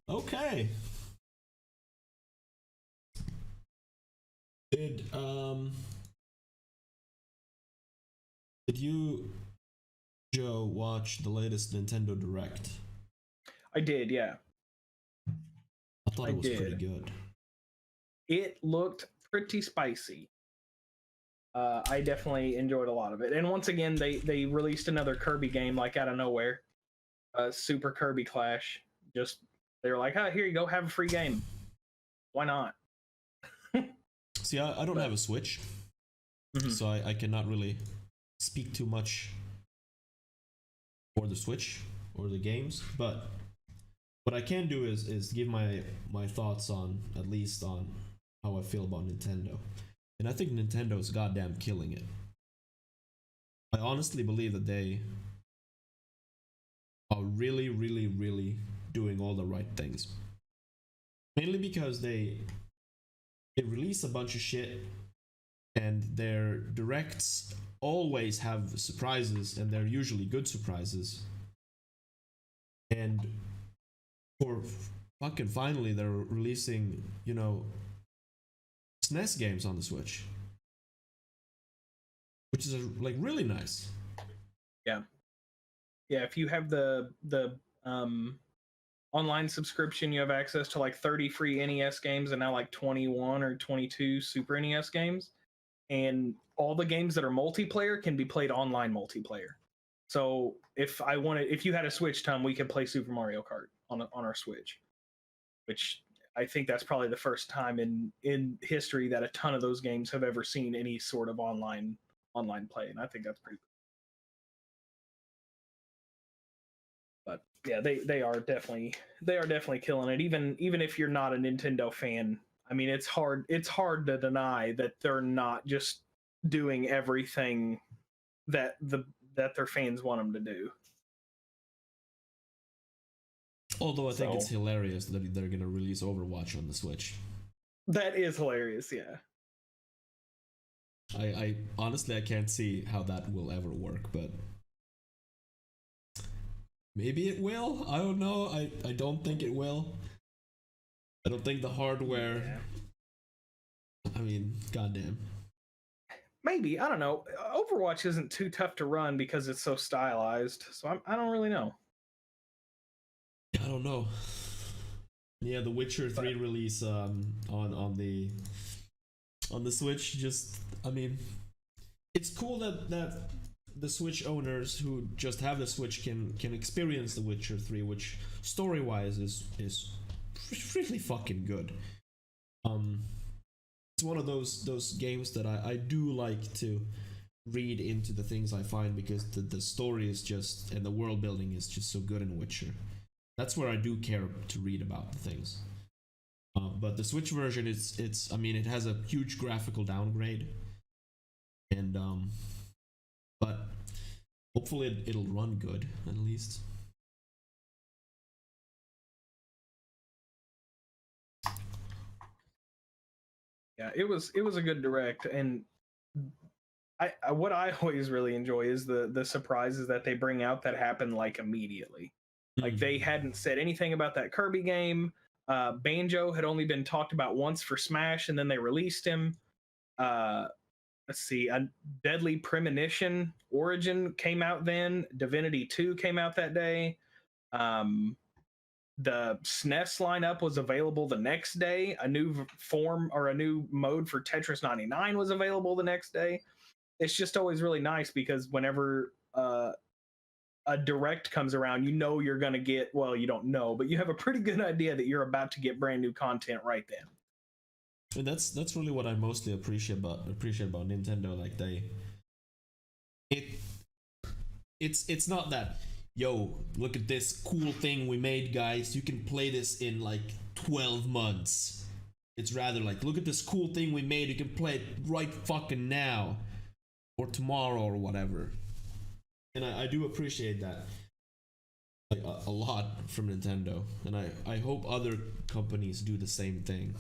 Okay. Did you, Joe, watch the latest Nintendo Direct? I did, yeah. I thought it was pretty good. It looked pretty spicy. I definitely enjoyed a lot of it. And once again, they released another Kirby game like out of nowhere. Super Kirby Clash. Just they were like, "Oh, here you go, have a free game. Why not?" See, I don't have a Switch, so I cannot really speak too much for the Switch or the games, but what I can do is give my thoughts on, at least on how I feel about Nintendo. And I think Nintendo's goddamn killing it. I honestly believe that they are really, really, really doing all the right things. Mainly because they release a bunch of shit, and their directs always have surprises, and they're usually good surprises. And for fucking finally, they're releasing, SNES games on the Switch, which is like really nice. Yeah. If you have the online subscription, you have access to like 30 free NES games and now like 21 or 22 Super NES games, and all the games that are multiplayer can be played online multiplayer. So if you had a Switch, Tom, we could play Super Mario Kart on our Switch, which I think that's probably the first time in history that a ton of those games have ever seen any sort of online play, and I think that's pretty cool. But yeah, they are definitely killing it. Even if you're not a Nintendo fan, I mean, it's hard to deny that they're not just doing everything that their fans want them to do. Although I think it's hilarious that they're gonna release Overwatch on the Switch. That is hilarious, yeah. I honestly I can't see how that will ever work, but maybe it will. I don't know. I don't think it will. I don't think the hardware. Yeah. I mean, goddamn. Maybe, I don't know. Overwatch isn't too tough to run because it's so stylized. So I don't really know. I don't know. Yeah, the Witcher 3 release on the Switch, just, I mean, it's cool that the Switch owners who just have the Switch can experience the Witcher 3, which story-wise is really fucking good. It's one of those games that I do like to read into the things I find, because the story is just, and the world building is just so good in Witcher. That's where I do care to read about the things. But the Switch version, it's I mean, it has a huge graphical downgrade, and but hopefully it'll run good at least. Yeah, it was a good direct, and what I always really enjoy is the surprises that they bring out that happen like immediately. Like they hadn't said anything about that Kirby game. Banjo had only been talked about once for Smash, and then they released him. Let's see, a Deadly Premonition Origin came out then. Divinity 2 came out that day. The SNES lineup was available the next day. A new form or a new mode for Tetris 99 was available the next day. It's just always really nice because whenever a direct comes around, you know you're going to get, well, you don't know, but you have a pretty good idea that you're about to get brand new content right then. And that's really what I mostly appreciate about Nintendo. Like it's not that, yo, look at this cool thing we made, guys. You can play this in like 12 months. It's rather like, look at this cool thing we made. You can play it right fucking now or tomorrow or whatever. And I do appreciate that like a lot from Nintendo. And I hope other companies do the same thing.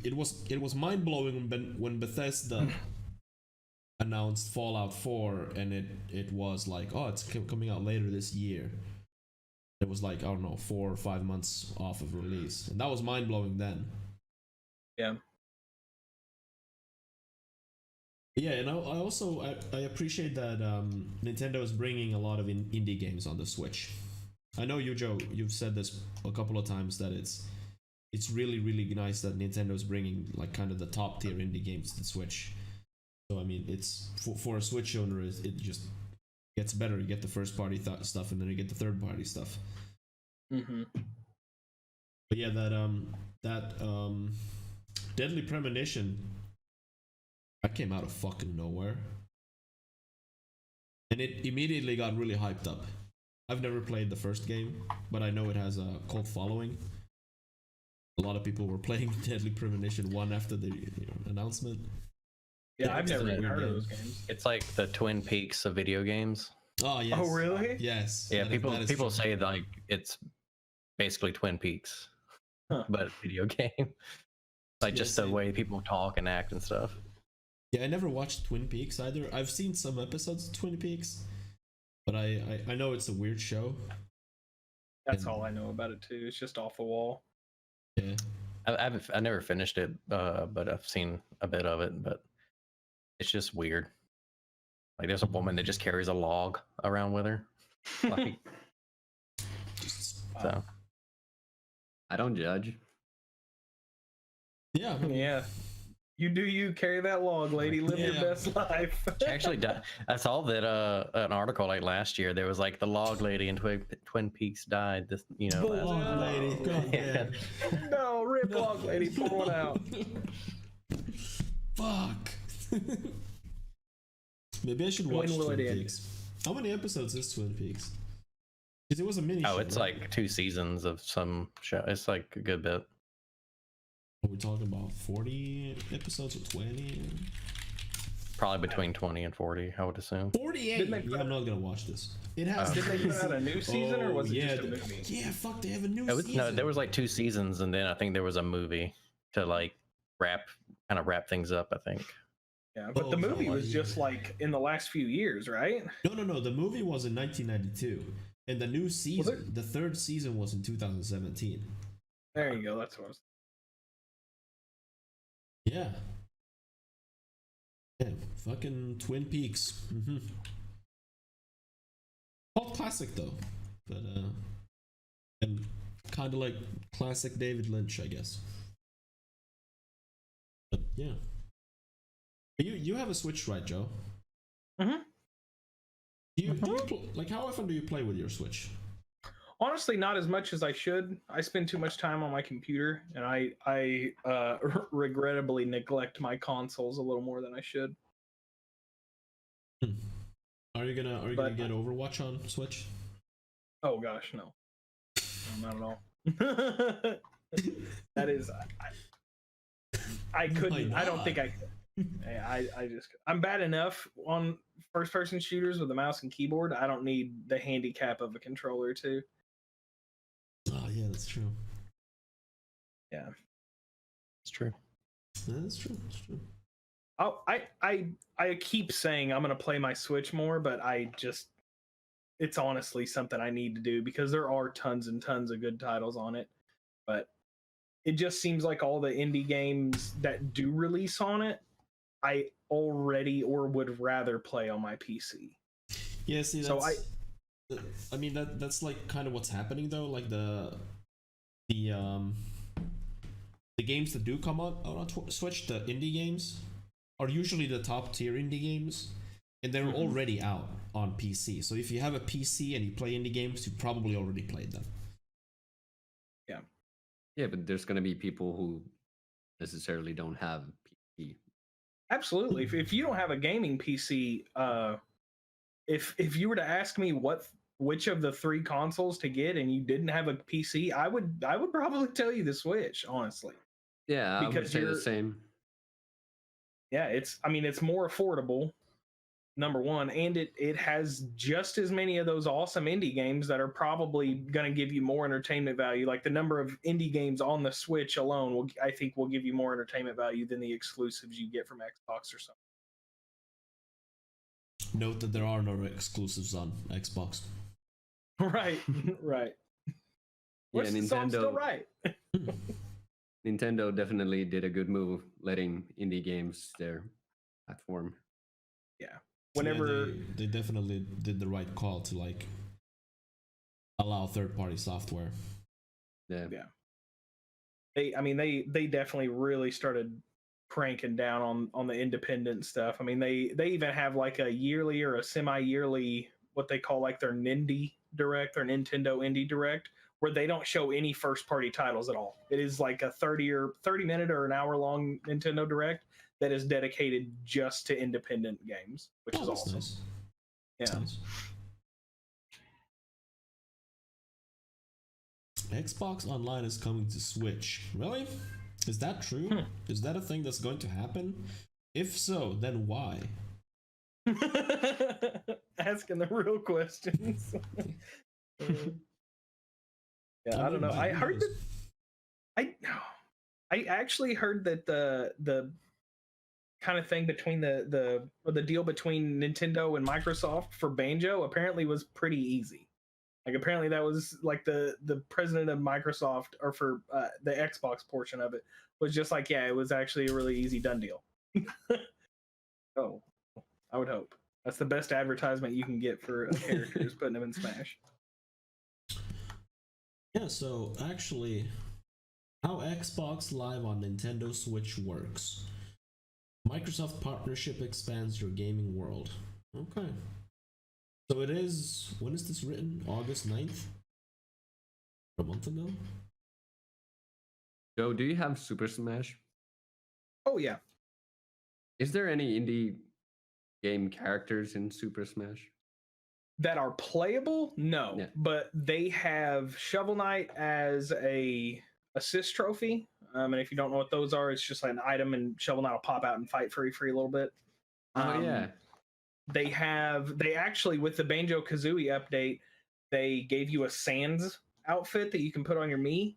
It was mind blowing when Bethesda announced Fallout 4, and it was like, oh, it's coming out later this year. It was like, I don't know, 4 or 5 months off of release, and that was mind blowing then. Yeah. Yeah, and I appreciate that Nintendo is bringing a lot of indie games on the Switch. I know you, Joe, you've said this a couple of times that it's really, really nice that Nintendo's bringing like kind of the top tier indie games to the Switch. So I mean, it's for a Switch owner, it just gets better. You get the first party stuff, and then you get the third party stuff. Mm-hmm. But yeah, that Deadly Premonition, that came out of fucking nowhere, and it immediately got really hyped up. I've never played the first game, but I know it has a cult following. A lot of people were playing Deadly Premonition 1 after the announcement. Yeah, I've never even heard of those games. It's like the Twin Peaks of video games. Oh yes. Oh really? Yes. Yeah, people true. say like it's basically Twin Peaks, but video game. Like just the way people talk and act and stuff. Yeah, I never watched Twin Peaks either. I've seen some episodes of Twin Peaks, but I know it's a weird show. That's all I know about it too. It's just off the wall. Yeah. I never finished it, but I've seen a bit of it. But it's just weird. Like there's a woman that just carries a log around with her. Like, so I don't judge. Yeah. Yeah. You do you, carry that log, lady. Live your best life. actually, I saw that an article like last year. There was like the log lady in Twin Peaks died. This, you know, The log lady. Go ahead. No, rip log lady. Pour one out. Fuck. Maybe I should watch When will Twin it end? Peaks. How many episodes is Twin Peaks? Because it was a mini show. Oh, it's right? like 2 seasons of some show. It's like a good bit. Are we talking about 40 episodes or 20? Probably between 20 and 40, I would assume. 48. Yeah, I'm not gonna watch this. It has. Did they put out a new season or was it just a movie? Yeah, fuck. They have a new season. No, there was like 2 seasons, and then I think there was a movie to like wrap things up. I think. Yeah, but the movie was just like in the last few years, right? No. The movie was in 1992, and the new season, the third season, was in 2017. There you go. That's what I was. Yeah. Yeah, fucking Twin Peaks. Mm-hmm. Cult classic though, but and kind of like classic David Lynch, I guess. But yeah. You have a Switch, right, Joe? Mm-hmm. Do you like, how often do you play with your Switch? Honestly, not as much as I should. I spend too much time on my computer, and I regrettably neglect my consoles a little more than I should. Are you gonna get Overwatch on Switch? Oh gosh, no, not at all. That is, I couldn't. I don't think I could. I'm bad enough on first-person shooters with a mouse and keyboard. I don't need the handicap of a controller too. Oh yeah, that's true. Yeah, It's true. Yeah, that's true. That's true. I keep saying I'm gonna play my Switch more, but it's honestly something I need to do because there are tons and tons of good titles on it. But it just seems like all the indie games that do release on it, I already or would rather play on my PC. Yeah, see, So I mean that's like kind of what's happening though. Like the games that do come out on Switch, the indie games, are usually the top tier indie games, and they're already out on PC. So if you have a PC and you play indie games, you probably already played them. Yeah, but there's going to be people who necessarily don't have PC. Absolutely. If you don't have a gaming PC, if you were to ask me which of the 3 consoles to get and you didn't have a PC, I would probably tell you the Switch, honestly. Yeah, I would say the same. Yeah, it's more affordable, number one, and it has just as many of those awesome indie games that are probably going to give you more entertainment value. Like the number of indie games on the Switch alone I think will give you more entertainment value than the exclusives you get from Xbox or something. Note that there are no exclusives on Xbox. Right. Yeah, Nintendo. So I'm still right. Nintendo definitely did a good move letting indie games their platform. Yeah. Whenever they definitely did the right call to like allow third-party software. Yeah. They definitely really started cranking down on the independent stuff. I mean, they even have like a yearly or a semi-yearly what they call like their Nindy Direct or Nintendo Indie Direct, where they don't show any first-party titles at all. It is like a 30-minute or an hour-long Nintendo Direct that is dedicated just to independent games, which is awesome. Nice. Yeah. Nice. Xbox Online is coming to Switch. Really? Is that true? Is that a thing that's going to happen? If so, then why? Asking the real questions. I don't know. I heard that I actually heard that the kind of thing between the deal between Nintendo and Microsoft for Banjo apparently was pretty easy. Like apparently that was like the president of Microsoft or for the Xbox portion of it was just like, yeah, it was actually a really easy done deal. Oh, I would hope. That's the best advertisement you can get for a character is putting them in Smash. Yeah, so actually, how Xbox Live on Nintendo Switch works. Microsoft partnership expands your gaming world. Okay. So it is, when is this written? August 9th? A month ago? Joe, do you have Super Smash? Oh, yeah. Is there any indie game characters in Super Smash? That are playable? No. Yeah. But they have Shovel Knight as a assist trophy. And if you don't know what those are, it's just like an item and Shovel Knight will pop out and fight for you for a little bit. Yeah. They actually, with the Banjo-Kazooie update, they gave you a Sans outfit that you can put on your Mii.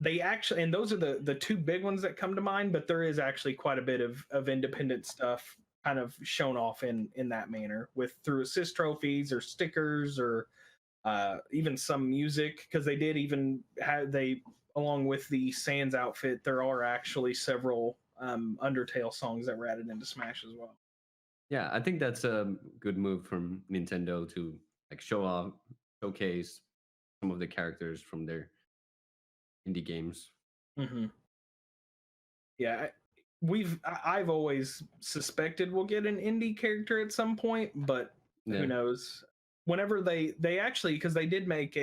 They actually, and those are the 2 big ones that come to mind, but there is actually quite a bit of independent stuff kind of shown off in that manner through assist trophies or stickers or even some music, because they did even have along with the Sans outfit, there are actually several Undertale songs that were added into Smash as well. Yeah, I think that's a good move from Nintendo to like showcase some of the characters from their indie games. Mm-hmm. Yeah, I've always suspected we'll get an indie character at some point, but who knows? Whenever they actually, because they did make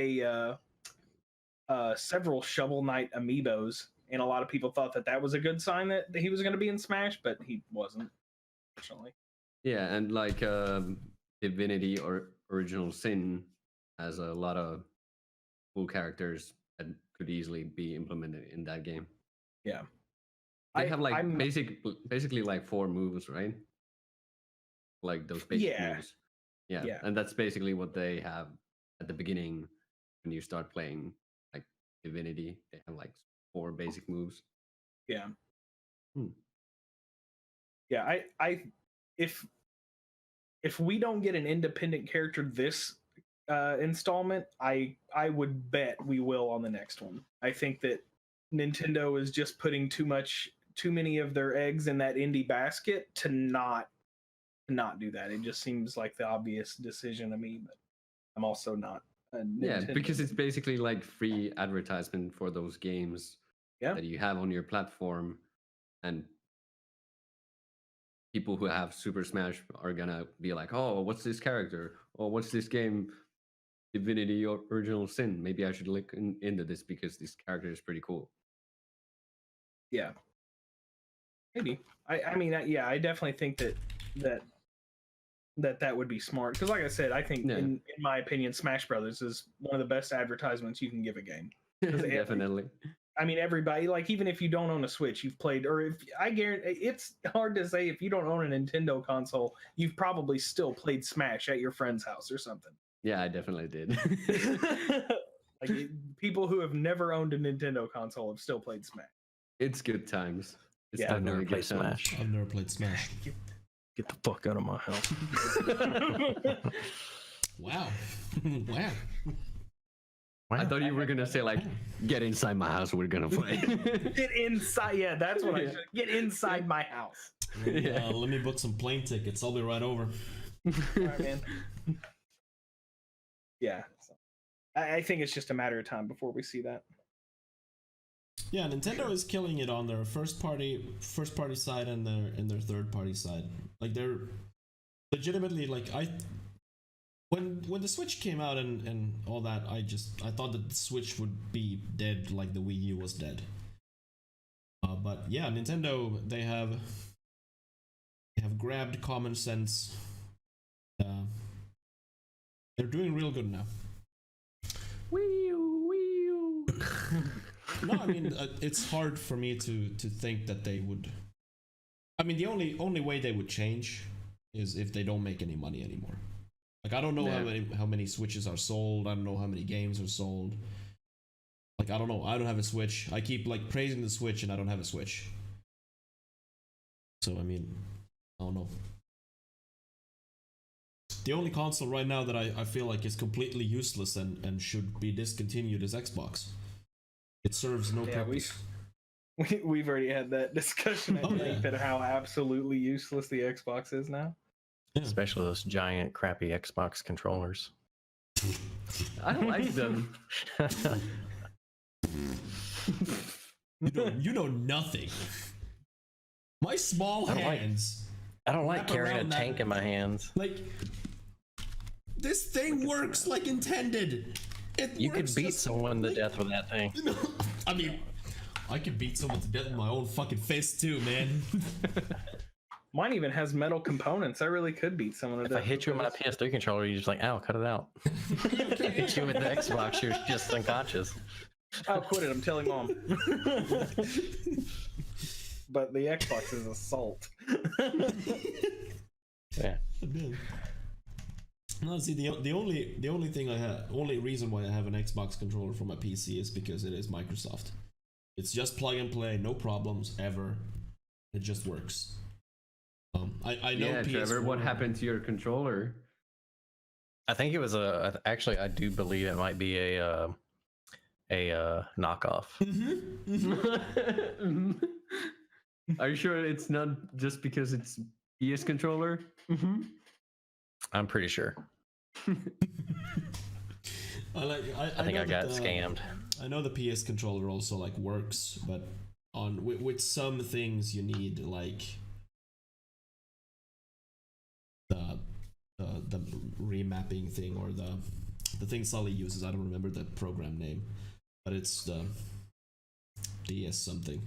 several Shovel Knight amiibos, and a lot of people thought that was a good sign that he was going to be in Smash, but he wasn't, unfortunately. Yeah, and like Divinity or Original Sin has a lot of cool characters that could easily be implemented in that game. Yeah. They have like basically like 4 moves, right? Like those basic moves. Yeah. And that's basically what they have at the beginning when you start playing like Divinity. They have like 4 basic moves. Yeah. Yeah, I if we don't get an independent character this installment, I would bet we will on the next one. I think that Nintendo is just putting too many of their eggs in that indie basket to not do that. It just seems like the obvious decision to me, but I'm also not a Nintendo. Yeah, because it's basically like free advertisement for those games that you have on your platform, and people who have Super Smash are gonna be like, oh, what's this character? Oh, what's this game? Divinity or Original Sin. Maybe I should look into this because this character is pretty cool. Yeah. Maybe. I mean, yeah, I definitely think that would be smart. Because like I said, I think in my opinion, Smash Brothers is one of the best advertisements you can give a game. Definitely. I mean, everybody, like, even if you don't own a Switch, you've played, or if I guarantee, it's hard to say if you don't own a Nintendo console, you've probably still played Smash at your friend's house or something. Yeah, I definitely did. Like, people who have never owned a Nintendo console have still played Smash. It's good times. It's I've never played Smash. I've never played Smash. Get the fuck out of my house. Wow. Wow. I thought you were gonna say like, get inside my house, we're gonna play. Get inside, yeah, that's what I should. Get inside my house. Let me book some plane tickets. I'll be right over. All right, man. Yeah, so I think it's just a matter of time before we see that. Yeah, Nintendo is killing it on their first party side and their third party side. Like, they're legitimately, like, when the Switch came out and all that, I thought that the Switch would be dead like the Wii U was dead. But yeah, Nintendo, they have grabbed common sense. They're doing real good now. Wii U. No, I mean, it's hard for me to think that they would. I mean, the only way they would change is if they don't make any money anymore. Like, I don't know how many Switches are sold. I don't know how many games are sold. Like, I don't know. I don't have a Switch. I keep like praising the Switch, and I don't have a Switch. So I mean, I don't know. The only console right now that I feel like is completely useless and should be discontinued is Xbox. It serves no purpose. We've already had that discussion at length at how absolutely useless the Xbox is now. Yeah. Especially those giant, crappy Xbox controllers. I don't like them. You know nothing. My small hands. I don't like carrying a tank in my hands. Like, this thing works like intended. You could beat someone to death with that thing. I mean, I could beat someone to death with my own fucking fist too, man. Mine even has metal components. I really could beat someone to death. If I hit you with my PS3 controller, you're just like, ow, cut it out. Hit you with the Xbox, you're just unconscious. I'll quit it. I'm telling Mom. But the Xbox is assault. Yeah. No, see, the only thing only reason why I have an Xbox controller for my PC is because it is Microsoft. It's just plug and play, no problems ever. It just works. I know. Yeah, PS4, Trevor, what happened to your controller? I think it was actually, I do believe it might be a knockoff. Are you sure it's not just because it's PS controller? I'm pretty sure. I think I got scammed. I know the PS controller also like works, but with some things you need like the remapping thing, or the thing Sully uses. I don't remember the program name, but it's the DS something.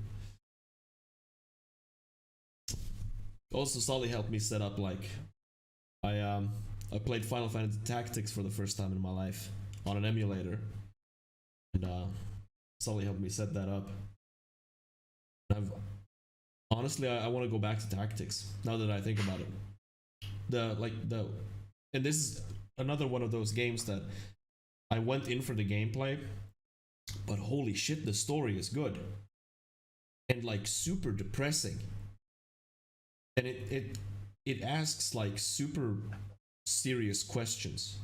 Also, Sully helped me set up like I played Final Fantasy Tactics for the first time in my life on an emulator, and Sully helped me set that up. Honestly, I want to go back to Tactics now that I think about it. And this is another one of those games that I went in for the gameplay, but holy shit, the story is good. and like super depressing. And it asks like super serious questions.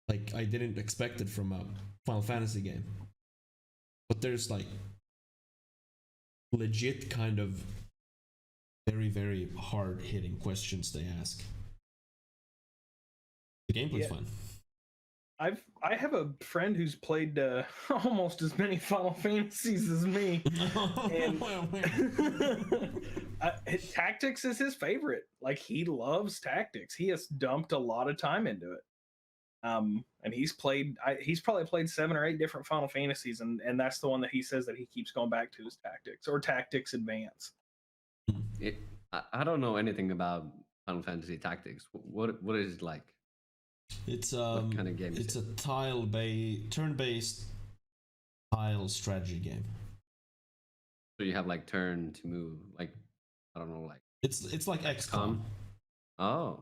Like I didn't expect it from a Final Fantasy game. But there's like legit kind of very, very hard hitting questions they ask. The gameplay's fun. I have a friend who's played almost as many Final Fantasies as me, and Tactics is his favorite. Like he loves Tactics. He has dumped a lot of time into it. And he's probably played 7 or 8 different Final Fantasies, and that's the one that he says that he keeps going back to is Tactics or Tactics Advance. I don't know anything about Final Fantasy Tactics. What is it like? It's what kind of game? It's a turn-based tile strategy game. So you have like turn to move, like I don't know, like it's like XCOM. Oh.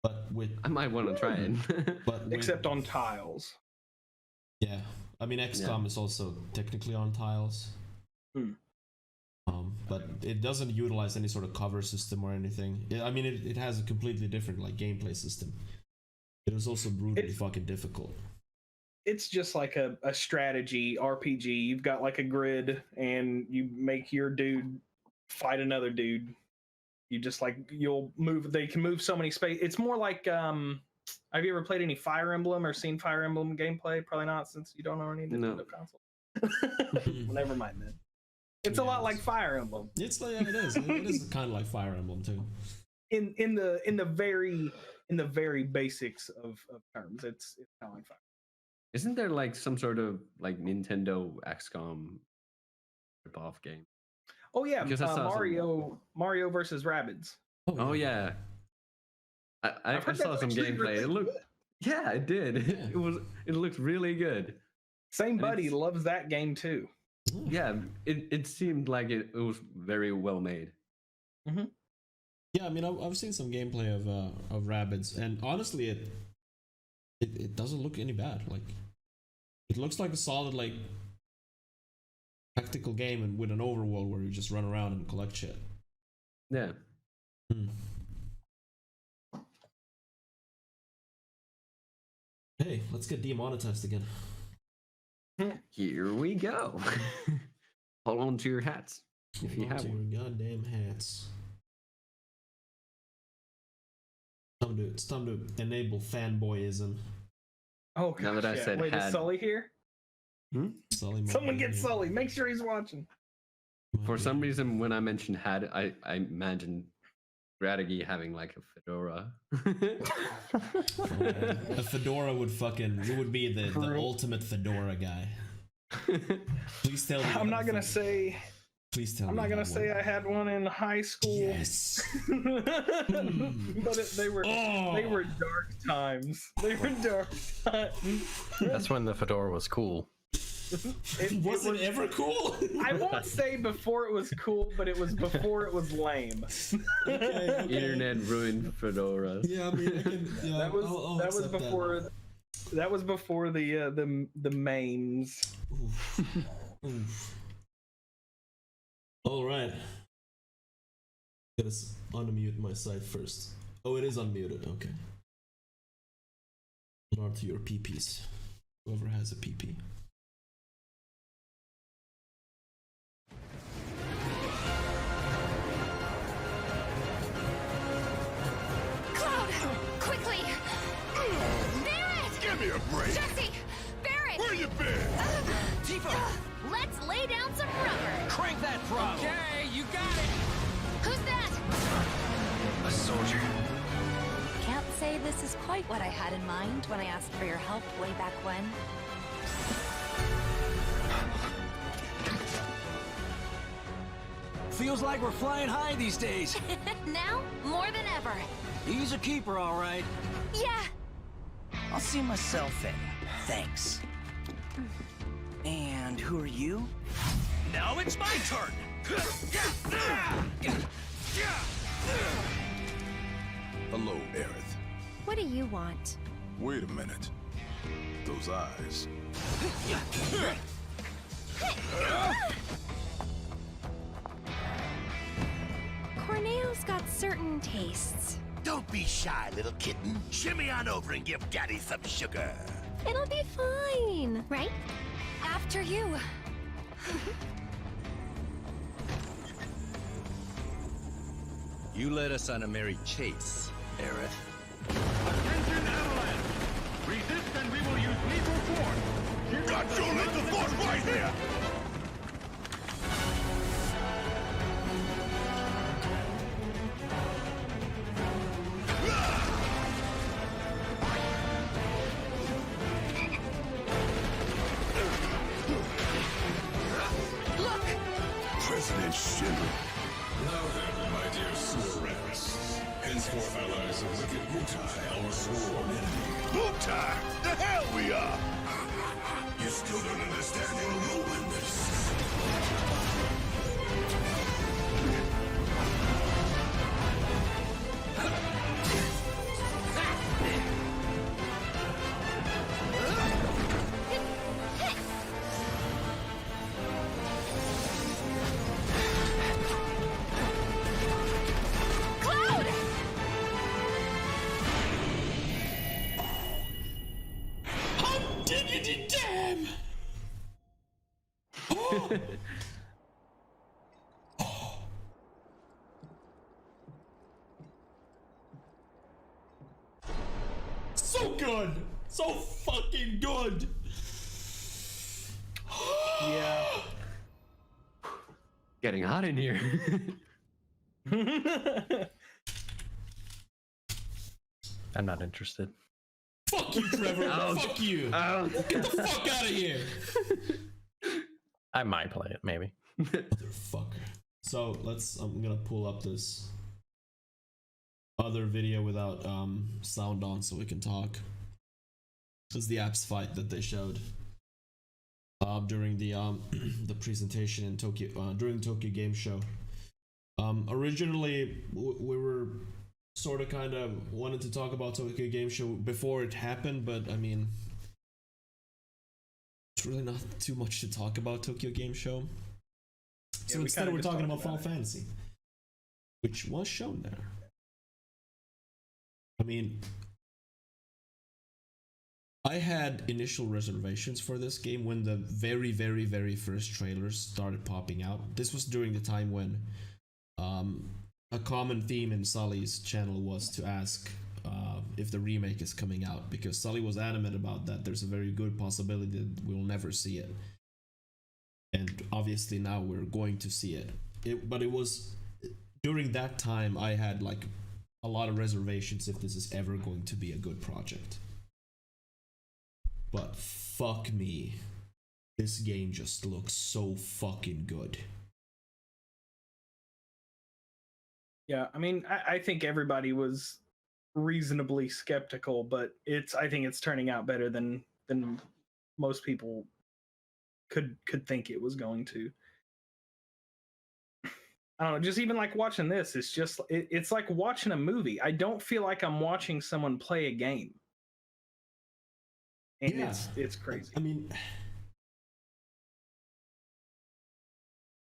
But with I might want to try it. but except on tiles. Yeah, I mean XCOM is also technically on tiles. But it doesn't utilize any sort of cover system or anything. I mean, it has a completely different like gameplay system. It was also brutally fucking difficult. It's just like a strategy RPG. You've got like a grid, and you make your dude fight another dude. You just like you'll move. They can move so many space. It's more like have you ever played any Fire Emblem or seen Fire Emblem gameplay? Probably not, since you don't own any Nintendo console. Well, never mind then. It's a lot like Fire Emblem. It's like it is. It is kind of like Fire Emblem too. In the very basics of terms, it's kind of like Fire. Isn't there like some sort of like Nintendo XCOM ripoff game? Oh yeah, Mario versus Rabbids. Oh yeah, I saw some gameplay. It looked, yeah, it did. Yeah. It looked really good. Same buddy loves that game too. Yeah, it seemed like it was very well made. Mm-hmm. Yeah, I mean, I've seen some gameplay of Rabbids, and honestly, it doesn't look any bad. Like, it looks like a solid like tactical game and with an overworld where you just run around and collect shit. Yeah. Hey, let's get demonetized again. Here we go. Hold on to your hats if you have one. Your goddamn hats. It's time to enable fanboyism. Oh, gosh, now that I said wait, is Sully here? Sully, someone get Sully. Make sure he's watching. For some reason, when I mentioned hat, I imagined Radigi having like a fedora. A fedora would be the ultimate fedora guy. Please tell me. I'm not gonna say. Please tell me. I'm not gonna say I had one in high school. Yes. But they were dark times. They were dark times. That's when the fedora was cool. It wasn't ever cool. I won't say before it was cool, but it was before it was lame. Okay. Internet ruined fedora. Yeah, I mean, that was before. That was before the memes. Oof. All right. Gotta unmute my site first. Oh, it is unmuted. Okay. On to your PPs. Whoever has a PP. Cloud! Quickly! Barrett! Give me a break! Jesse! Barrett! Where you been? Tifa! Let's lay down some rubber! Crank that throttle! Okay, you got it! Who's that? A soldier. Can't say this is quite what I had in mind when I asked for your help way back when. Feels like we're flying high these days. Now, more than ever. He's a keeper, all right. Yeah. I'll see myself in. Thanks. And who are you? Now it's my turn. Hello, Aerith. What do you want? Wait a minute. Those eyes. Contro's got certain tastes. Don't be shy, little kitten. Shimmy on over and give Daddy some sugar. It'll be fine, right? After you. You led us on a merry chase, Aerith. Attention, Avalanche! Resist and we will use lethal force! Got your lethal force right here! Look! President Shinra. Now then, my dear sewer rats. Henceforth allies of wicked Mutai, our sworn enemy. Mutai! The hell we are! You still don't understand your role in this. Cloud! Hot diggity damn! Oh. Oh. So good! So fucking good! Yeah. Getting hot in here. I'm not interested. Fuck you, Trevor! Fuck you! Get the fuck out of here! I might play it, maybe. Motherfucker. So I'm gonna pull up this other video without sound on so we can talk. This is the apps fight that they showed during the the presentation in Tokyo during Tokyo Game Show. Originally we were sort of kind of wanted to talk about Tokyo Game Show before it happened, but I mean, it's really not too much to talk about Tokyo Game Show. So instead we're talking about Final Fantasy, which was shown there. I mean, I had initial reservations for this game when the very, very, very first trailers started popping out. This was during the time when a common theme in Sully's channel was to ask if the remake is coming out, because Sully was adamant about that. There's a very good possibility that we'll never see it. And obviously now we're going to see it. But it was during that time I had like a lot of reservations if this is ever going to be a good project. But fuck me, this game just looks so fucking good. Yeah, I mean, I think everybody was reasonably skeptical, but I think it's turning out better than most people could think it was going to. I don't know, just even like watching this, it's just it's like watching a movie. I don't feel like I'm watching someone play a game. And yeah, it's crazy. I mean,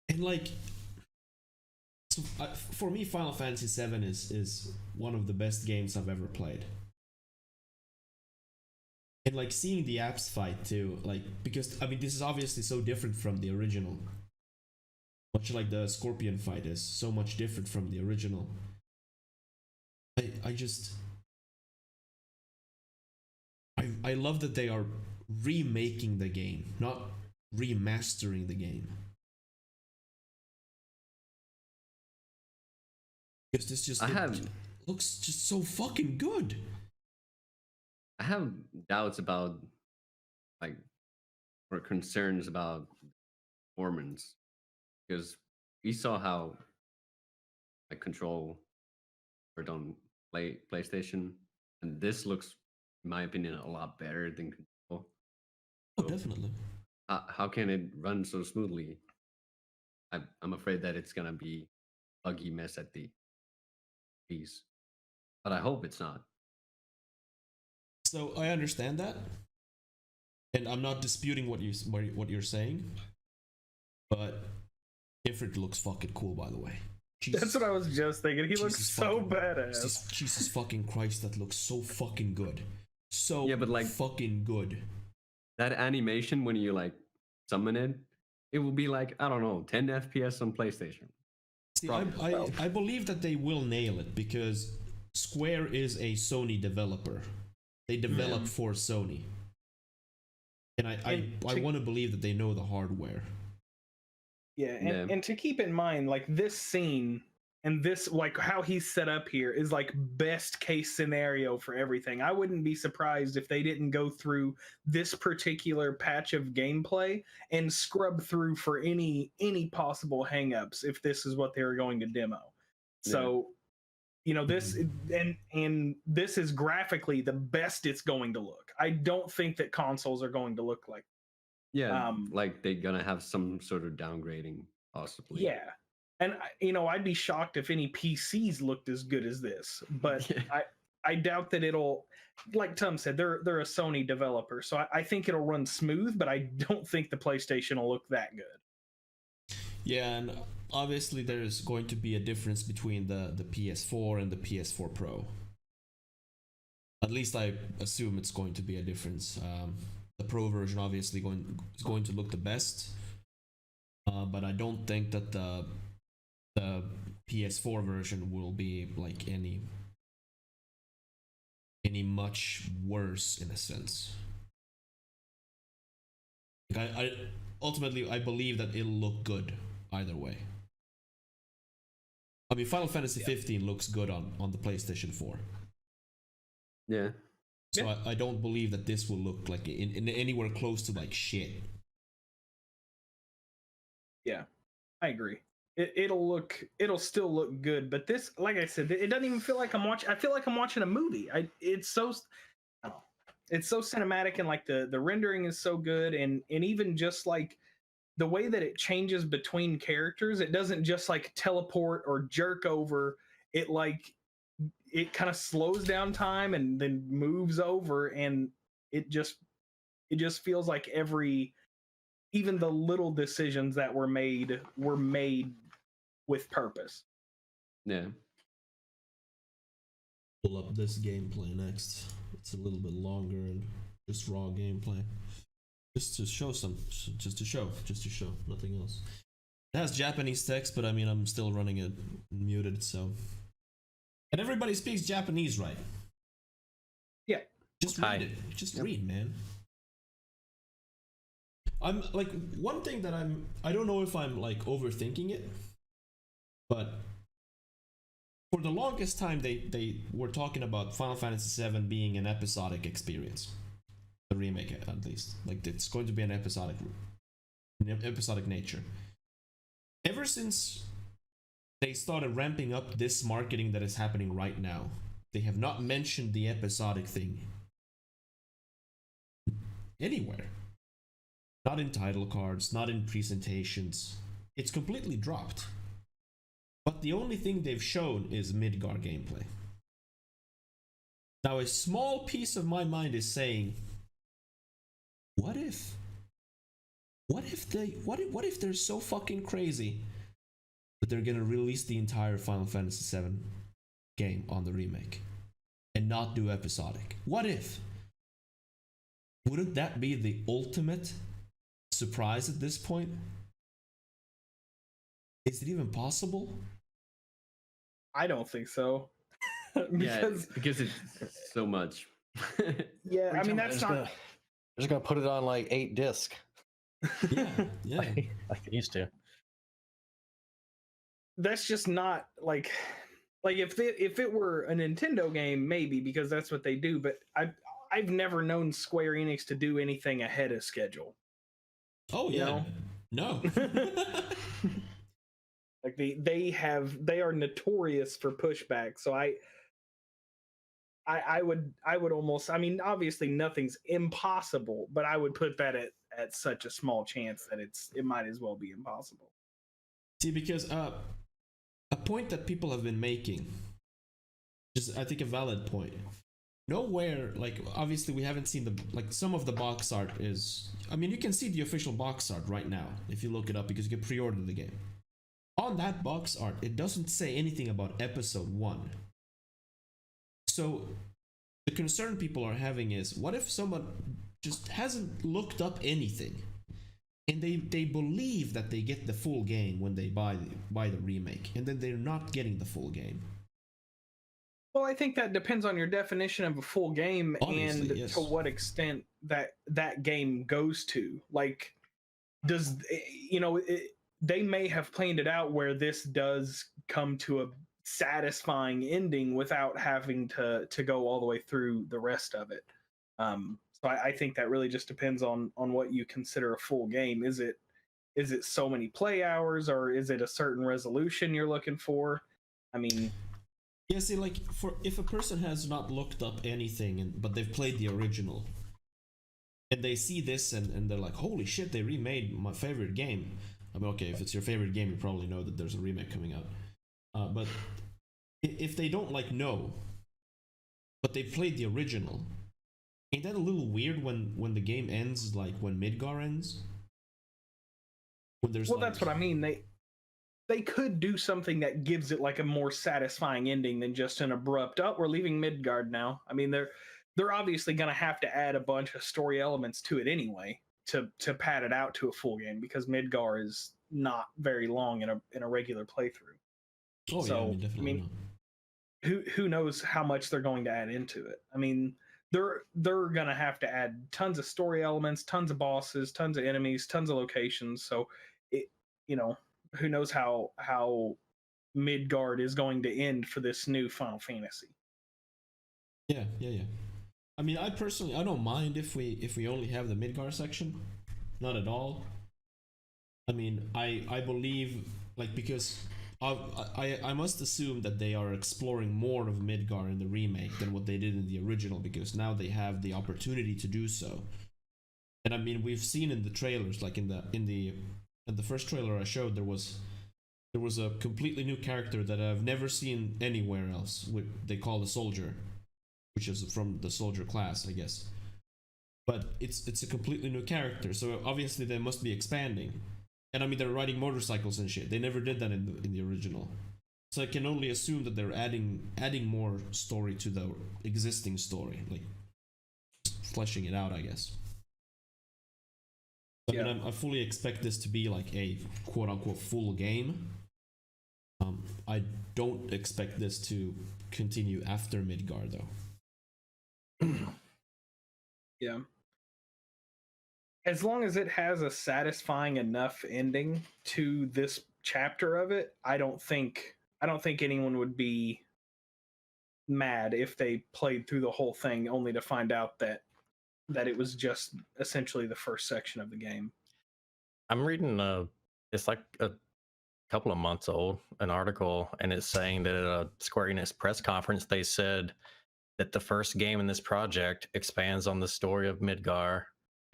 and like, so for me, Final Fantasy VII is one of the best games I've ever played. And like seeing the apps fight too, like, because I mean this is obviously so different from the original. Much like the Scorpion fight is so much different from the original. I love that they are remaking the game, not remastering the game. Because this just looks just so fucking good. I have doubts about, like, or concerns about performance, because we saw how, like, Control worked on PlayStation, and this looks, in my opinion, a lot better than Control. Oh, definitely. How can it run so smoothly? I'm afraid that it's gonna be a buggy mess at the piece, but I hope it's not. So I understand that, and I'm not disputing what you're saying, but Ifrit looks fucking cool, by the way. That's what I was just thinking. He looks so badass. Jesus fucking Christ, that looks so fucking good. So but like fucking good. That animation when you like summon it will be like, I don't know, 10 FPS on PlayStation. See, I believe that they will nail it because Square is a Sony developer. They develop for Sony. And I want to believe that they know the hardware. Yeah, and to keep in mind, like this scene and this, like how he's set up here is like best case scenario for everything. I wouldn't be surprised if they didn't go through this particular patch of gameplay and scrub through for any possible hangups if this is what they were going to demo. So, you know, this and this is graphically the best it's going to look. I don't think that consoles are going to look like. Yeah, like they're gonna have some sort of downgrading, possibly. Yeah, and you know, I'd be shocked if any PCs looked as good as this. But I doubt that it'll. Like Tom said, they're a Sony developer, so I think it'll run smooth. But I don't think the PlayStation will look that good. Yeah, and obviously there's going to be a difference between the PS4 and the PS4 Pro. At least I assume it's going to be a difference. The Pro version obviously is going to look the best, but I don't think that the PS4 version will be like any much worse in a sense. Like I ultimately I believe that it'll look good either way. I mean, Final Fantasy 15 looks good on the PlayStation 4. Yeah. So I don't believe that this will look like in anywhere close to like shit. Yeah, I agree. It'll still look good, but this, like I said, it doesn't even feel like I'm watching. I feel like I'm watching a movie. It's so cinematic, and like the rendering is so good, and even just like the way that it changes between characters, it doesn't just like teleport or jerk over. It kind of slows down time and then moves over, and it just feels like even the little decisions that were made with purpose. Yeah. Pull up this gameplay next. It's a little bit longer and just raw gameplay. Just to show, nothing else. It has Japanese text, but I mean, I'm still running it muted, so. And everybody speaks Japanese, right? Yeah. Just read it. Just read, man. I'm like, one thing that I don't know if I'm like overthinking it, but for the longest time they were talking about Final Fantasy VII being an episodic experience. The remake, at least. Like, it's going to be an episodic nature. Ever since they started ramping up this marketing that is happening right now, they have not mentioned the episodic thing anywhere. Not in title cards, not in presentations. It's completely dropped. But the only thing they've shown is Midgar gameplay. Now, a small piece of my mind is saying, what if they're so fucking crazy that they're gonna release the entire Final Fantasy VII game on the remake and not do episodic? What if? Wouldn't that be the ultimate surprise at this point? Is it even possible? I don't think so. because it's so much. Yeah, I mean, that's not. They're just gonna put it on like 8 discs. Yeah. like they used to. That's just not like if it were a Nintendo game, maybe, because that's what they do. But I've never known Square Enix to do anything ahead of schedule. Oh yeah, no. Like they are notorious for pushback. So I would almost, I mean, obviously nothing's impossible, but I would put that at such a small chance that it might as well be impossible. See, because a point that people have been making is, I think, a valid point. Nowhere, like, obviously we haven't seen some of the box art is, I mean, you can see the official box art right now if you look it up, because you can pre-order the game on that box art, it doesn't say anything about episode 1. So the concern people are having is, what if someone just hasn't looked up anything and they believe that they get the full game when they buy the remake, and then they're not getting the full game? Well, I think that depends on your definition of a full game. Obviously, and yes, to what extent that game goes to. Like, does, you know, they may have planned it out where this does come to a satisfying ending without having to go all the way through the rest of it. So I think that really just depends on what you consider a full game. Is it so many play hours, or is it a certain resolution you're looking for? I mean, yeah, see, like, if a person has not looked up anything but they've played the original and they see this and they're like, holy shit, they remade my favorite game. I mean, okay, if it's your favorite game, you probably know that there's a remake coming out. But if they don't know, but they played the original, ain't that a little weird when the game ends, like when Midgar ends? When there's that's what I mean. They could do something that gives it like a more satisfying ending than just an abrupt, oh, we're leaving Midgard now. I mean, they're obviously going to have to add a bunch of story elements to it anyway to pad it out to a full game, because Midgar is not very long in a regular playthrough. Oh, so, yeah, I mean, definitely not. Who knows how much they're going to add into it? I mean, they're going to have to add tons of story elements, tons of bosses, tons of enemies, tons of locations. So, who knows how Midgard is going to end for this new Final Fantasy. Yeah. I mean, I don't mind if we only have the Midgar section. Not at all. I mean, I believe, like, because I must assume that they are exploring more of Midgar in the remake than what they did in the original, because now they have the opportunity to do so. And I mean, we've seen in the trailers, like in the first trailer I showed, there was a completely new character that I've never seen anywhere else. They call the Soldier, which is from the Soldier class, I guess. But it's a completely new character, so obviously they must be expanding. And I mean, they're riding motorcycles and shit. They never did that in the original. So I can only assume that they're adding more story to the existing story, like fleshing it out, I guess. I mean, I fully expect this to be like a quote-unquote full game. I don't expect this to continue after Midgar, though. Yeah. As long as it has a satisfying enough ending to this chapter of it, I don't think anyone would be mad if they played through the whole thing only to find out that it was just essentially the first section of the game. I'm reading it's like a couple of months old, an article, and it's saying that at a Square Enix press conference they said that the first game in this project expands on the story of Midgar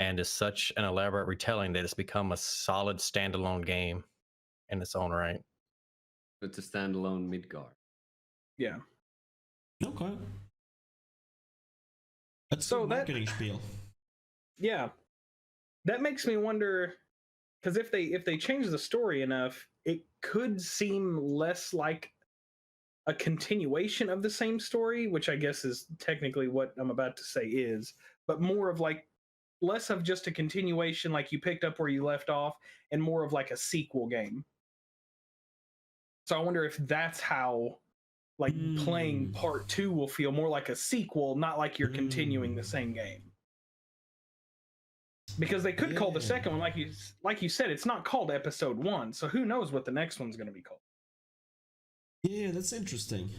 and is such an elaborate retelling that it's become a solid standalone game in its own right. It's a standalone Midgar. Yeah. Okay. That's so marketing spiel. Yeah. That makes me wonder, because if they change the story enough, it could seem less like a continuation of the same story, which I guess is technically what I'm about to say is, but more of like less of just a continuation, like you picked up where you left off, and more of like a sequel game. So I wonder if that's how like playing part 2 will feel more like a sequel, not like you're continuing the same game. Because they could call the second one, like you said, it's not called episode 1, so who knows what the next one's going to be called. Yeah, that's interesting.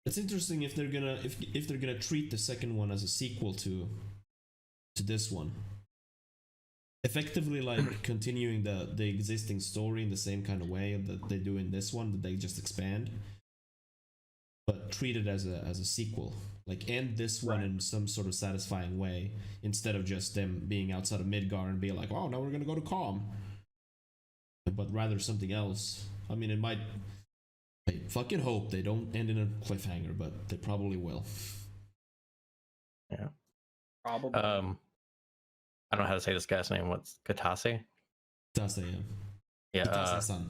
It's interesting if they're gonna treat the second one as a sequel to this one, effectively like continuing the existing story in the same kind of way that they do in this one, that they just expand, but treat it as a sequel, like end this one in some sort of satisfying way, instead of just them being outside of Midgar and be like, oh, now we're gonna go to Calm, but rather something else. I mean, it might. I fucking hope they don't end in a cliffhanger, but they probably will. Yeah. Probably. I don't know how to say this guy's name. What's Katase? Katase, yeah. Yeah. Katase-san.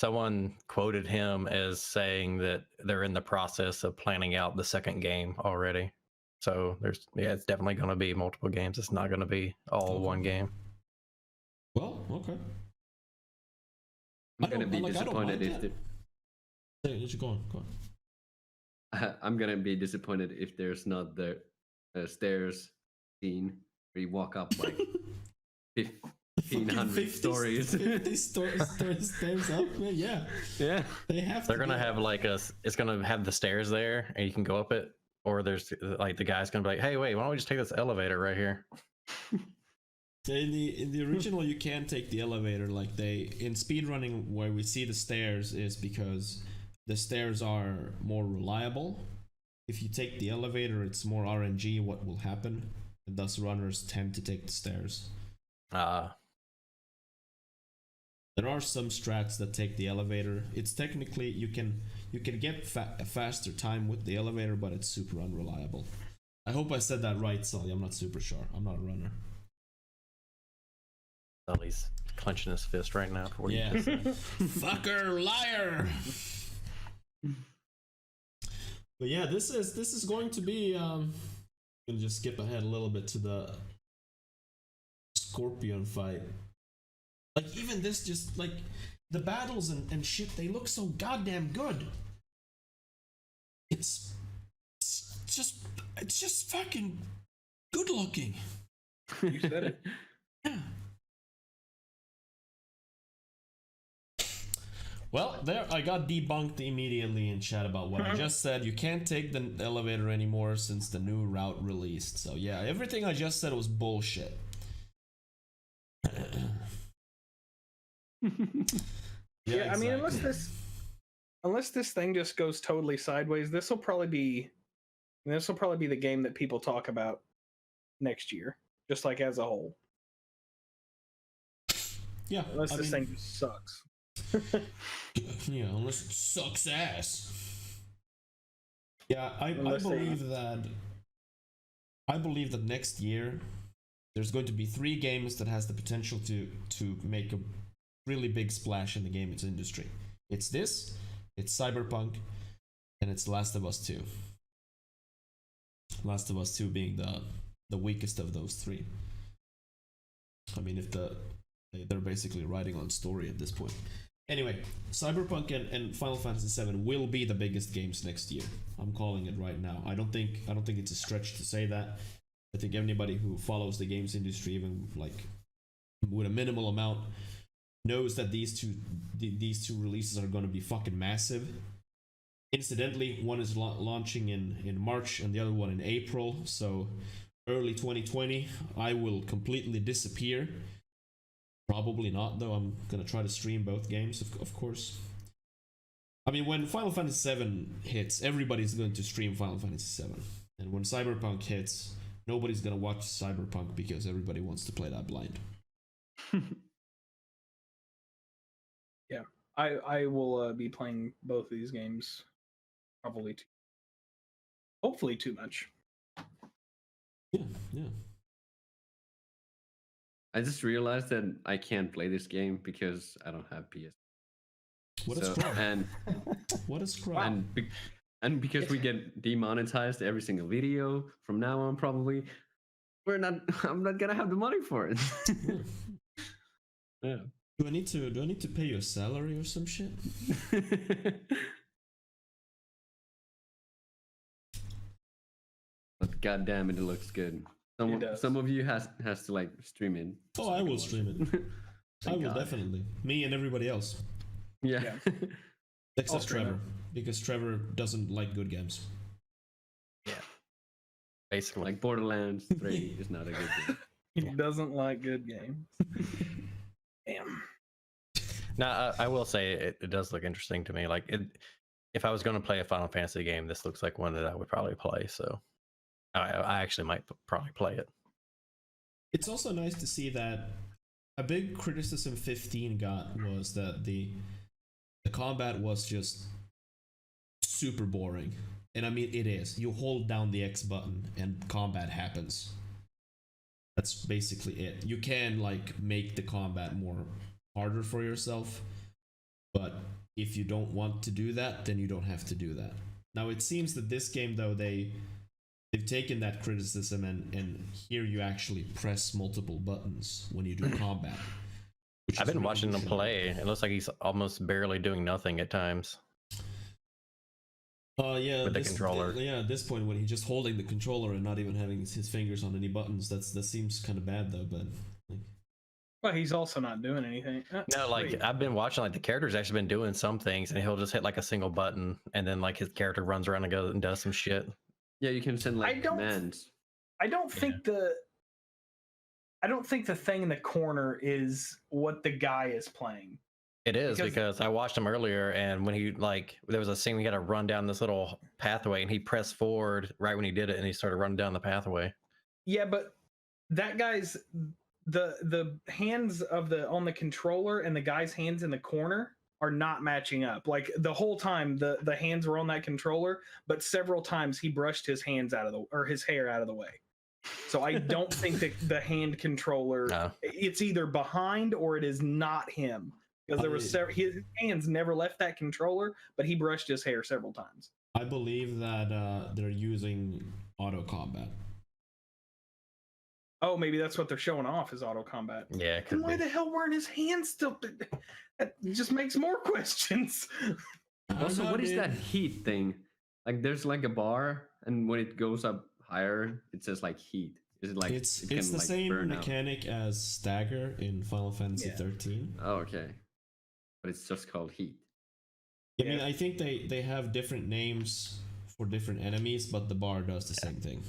someone quoted him as saying that they're in the process of planning out the second game already. So it's definitely going to be multiple games. It's not going to be all one game. Well, okay. I'm gonna be disappointed if Go on. I'm gonna be disappointed if there's not the stairs scene where you walk up like 1,500 stories. 50 stairs up, man. Yeah. They have. They're gonna have like it's gonna have the stairs there, and you can go up it. Or there's like the guy's gonna be like, "Hey, wait, why don't we just take this elevator right here?" In the original, you can take the elevator. Like in speedrunning, where we see the stairs is because the stairs are more reliable. If you take the elevator, it's more RNG what will happen, and thus runners tend to take the stairs. There are some strats that take the elevator. It's technically you can get a faster time with the elevator, but it's super unreliable. I hope I said that right, Sully. I'm not super sure. I'm not a runner. Sully's clenching his fist right now for you. Yeah. Fucker, liar. But yeah, this is going to be. I'm gonna just skip ahead a little bit to the Scorpion fight. Like even this, just like the battles and shit, they look so goddamn good. It's just fucking good looking. You said it. Yeah. Well, there I got debunked immediately in chat about what I just said. You can't take the elevator anymore since the new route released. So yeah, everything I just said was bullshit. Yeah, I mean, unless this thing just goes totally sideways, this will probably be the game that people talk about next year, just like as a whole. Yeah, unless this thing just sucks. Yeah, unless it sucks ass. Yeah, I believe that next year there's going to be 3 games that has the potential to make a really big splash in the games industry. It's this, it's Cyberpunk, and it's Last of Us 2. Last of Us 2 being the weakest of those 3. I mean, if they're basically riding on story at this point. Anyway, Cyberpunk and Final Fantasy VII will be the biggest games next year. I'm calling it right now. I don't think it's a stretch to say that. I think anybody who follows the games industry, even like with a minimal amount, knows that these two releases are going to be fucking massive. Incidentally, one is launching in March and the other one in April. So early 2020, I will completely disappear. Probably not, though. I'm gonna try to stream both games, of course. I mean, when Final Fantasy VII hits, everybody's going to stream Final Fantasy VII. And when Cyberpunk hits, nobody's gonna watch Cyberpunk because everybody wants to play that blind. Yeah, I will be playing both of these games probably hopefully too much. Yeah. I just realized that I can't play this game because I don't have PS. What is crap? And what is crap? And because we get demonetized every single video from now on, probably I'm not gonna have the money for it. Yeah. Do I need to pay you a salary or some shit? But goddamn it looks good. Some of you has to like stream it. Oh, I will stream it. I will definitely. Me and everybody else. Yeah. Except Trevor, because Trevor doesn't like good games. Yeah. Basically, like Borderlands 3 is not a good game. He doesn't like good games. Damn. Now, I will say it does look interesting to me. Like, if I was going to play a Final Fantasy game, this looks like one that I would probably play. So, I actually might probably play it. It's also nice to see that a big criticism 15 got was that the combat was just super boring. And I mean, it is. You hold down the X button and combat happens. That's basically it. You can like make the combat more harder for yourself, but if you don't want to do that, then you don't have to do that. Now it seems that this game, though, they've taken that criticism and here you actually press multiple buttons when you do combat. I've been watching him play. It looks like he's almost barely doing nothing at times. Yeah, with the controller. Yeah, at this point when he's just holding the controller and not even having his fingers on any buttons, that seems kind of bad though. But well, he's also not doing anything. No, like I've been watching, like the character's actually been doing some things, and he'll just hit like a single button, and then like his character runs around and goes and does some shit. Yeah, you can send like commands. I don't think the thing in the corner is what the guy is playing. It is because I watched him earlier, and when he there was a scene we had to run down this little pathway, and he pressed forward right when he did it, and he started running down the pathway. Yeah, but that guy's the hands on the controller and the guy's hands in the corner are not matching up. Like the whole time the hands were on that controller, but several times he brushed his hands his hair out of the way. So I don't think that the hand controller it's either behind or it is not him. Because there was his hands never left that controller, but he brushed his hair several times. I believe that they're using auto combat. Oh, maybe that's what they're showing off is auto combat. Yeah. Then why the hell weren't his hands still? That just makes more questions. Also, what is that heat thing? Like, there's like a bar, and when it goes up higher, it says like heat. Is it like it's the same mechanic as stagger in Final Fantasy 13? Oh, okay. But it's just called heat. I mean, I think they have different names for different enemies, but the bar does the same thing.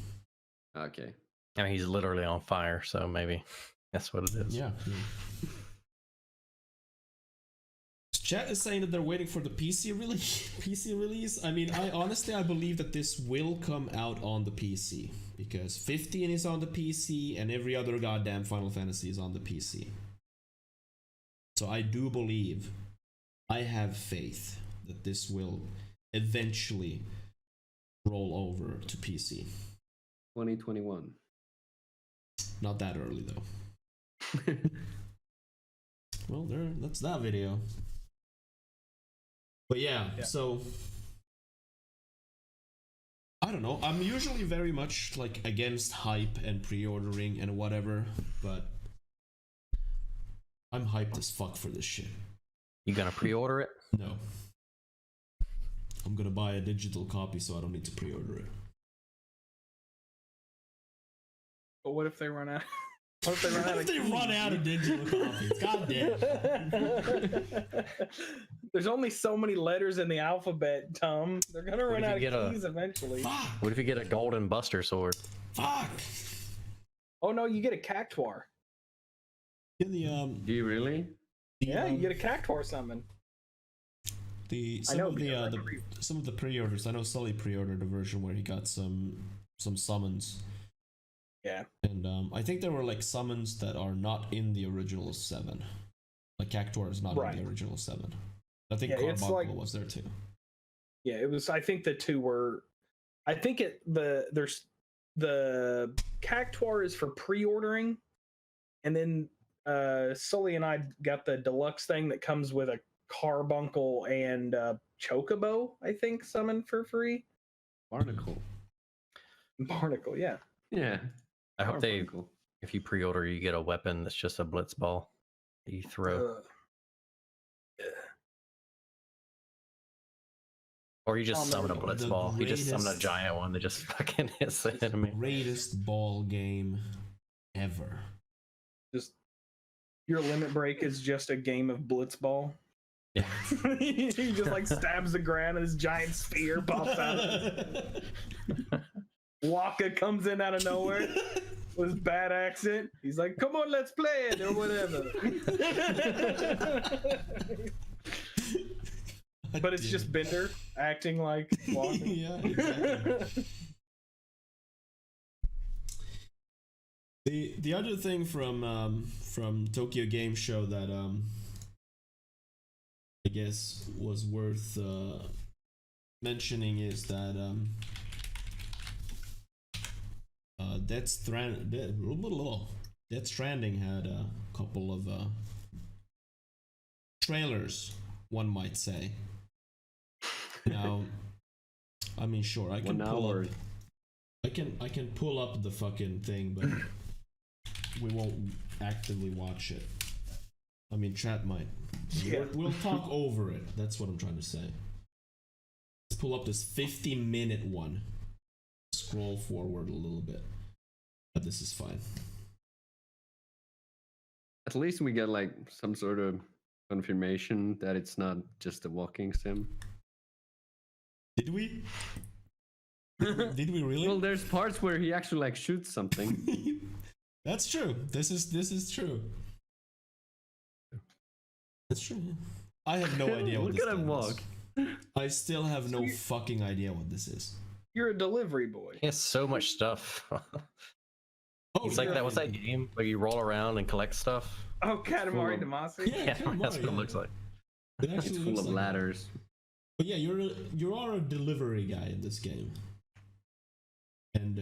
Okay. I mean, he's literally on fire, so maybe that's what it is. Yeah. Chat is saying that they're waiting for the PC release. I mean, I honestly believe that this will come out on the PC because 15 is on the PC and every other goddamn Final Fantasy is on the PC. So I do believe, I have faith that this will eventually roll over to PC. 2021. Not that early though. Well, that's that video. But yeah, so I don't know. I'm usually very much like against hype and pre-ordering and whatever, but I'm hyped as fuck for this shit. You gonna pre-order it? No. I'm gonna buy a digital copy so I don't need to pre-order it. But what if they run out? What if they run out of digital copies? God damn. There's only so many letters in the alphabet, Tom. They're gonna run out of keys eventually. Fuck. What if you get a golden buster sword? Fuck. Oh no, you get a cactuar. Yeah, the Do you really? Yeah, you get a cactuar summon. Some of the pre-orders. I know Sully pre-ordered a version where he got some summons. Yeah. And I think there were like summons that are not in the original 7. Like Cactuar is not in the original 7. I think Carbuncle was there too. Yeah, it was. I think the two were. I think there's the Cactuar is for pre-ordering, and then Sully and I got the deluxe thing that comes with a Carbuncle and Chocobo. I think summoned for free. Barnacle, yeah. Yeah. I hope if you pre-order, you get a weapon that's just a blitz ball that you throw. Or you just summon a blitz ball. You just summon a giant one that just fucking hits the enemy. Greatest ball game ever. Just your limit break is just a game of blitz ball. Yeah. He just like stabs the ground and this giant spear pops out. Waka comes in out of nowhere with his bad accent. He's like, "Come on, let's play it," or whatever. But it's just Bender acting like Waka. Yeah, exactly. The other thing from Tokyo Game Show that I guess was worth mentioning is that Death Stranding had a couple of trailers one might say. Now, I mean, sure, I can 1 pull hour. up. I can pull up the fucking thing, but we won't actively watch it. I mean, chat might. Yeah. We'll talk over it. That's what I'm trying to say. Let's pull up this 50-minute one. Scroll forward a little bit. But this is fine. At least we get like some sort of confirmation that it's not just a walking sim. Did we? Did we really? Well, there's parts where he actually like shoots something. That's true. This is true. That's true. Yeah. I have no idea what Look this at him game walk. is. I still have no fucking idea what this is. You're a delivery boy. He has so much stuff. Oh, It's like yeah. that. What's that game where you roll around and collect stuff? Oh, Katamari Full Damacy. Yeah, Yeah, Katamari, that's what yeah. it looks like. It actually It's full looks of like that. ladders. But yeah, you are a delivery guy in this game, and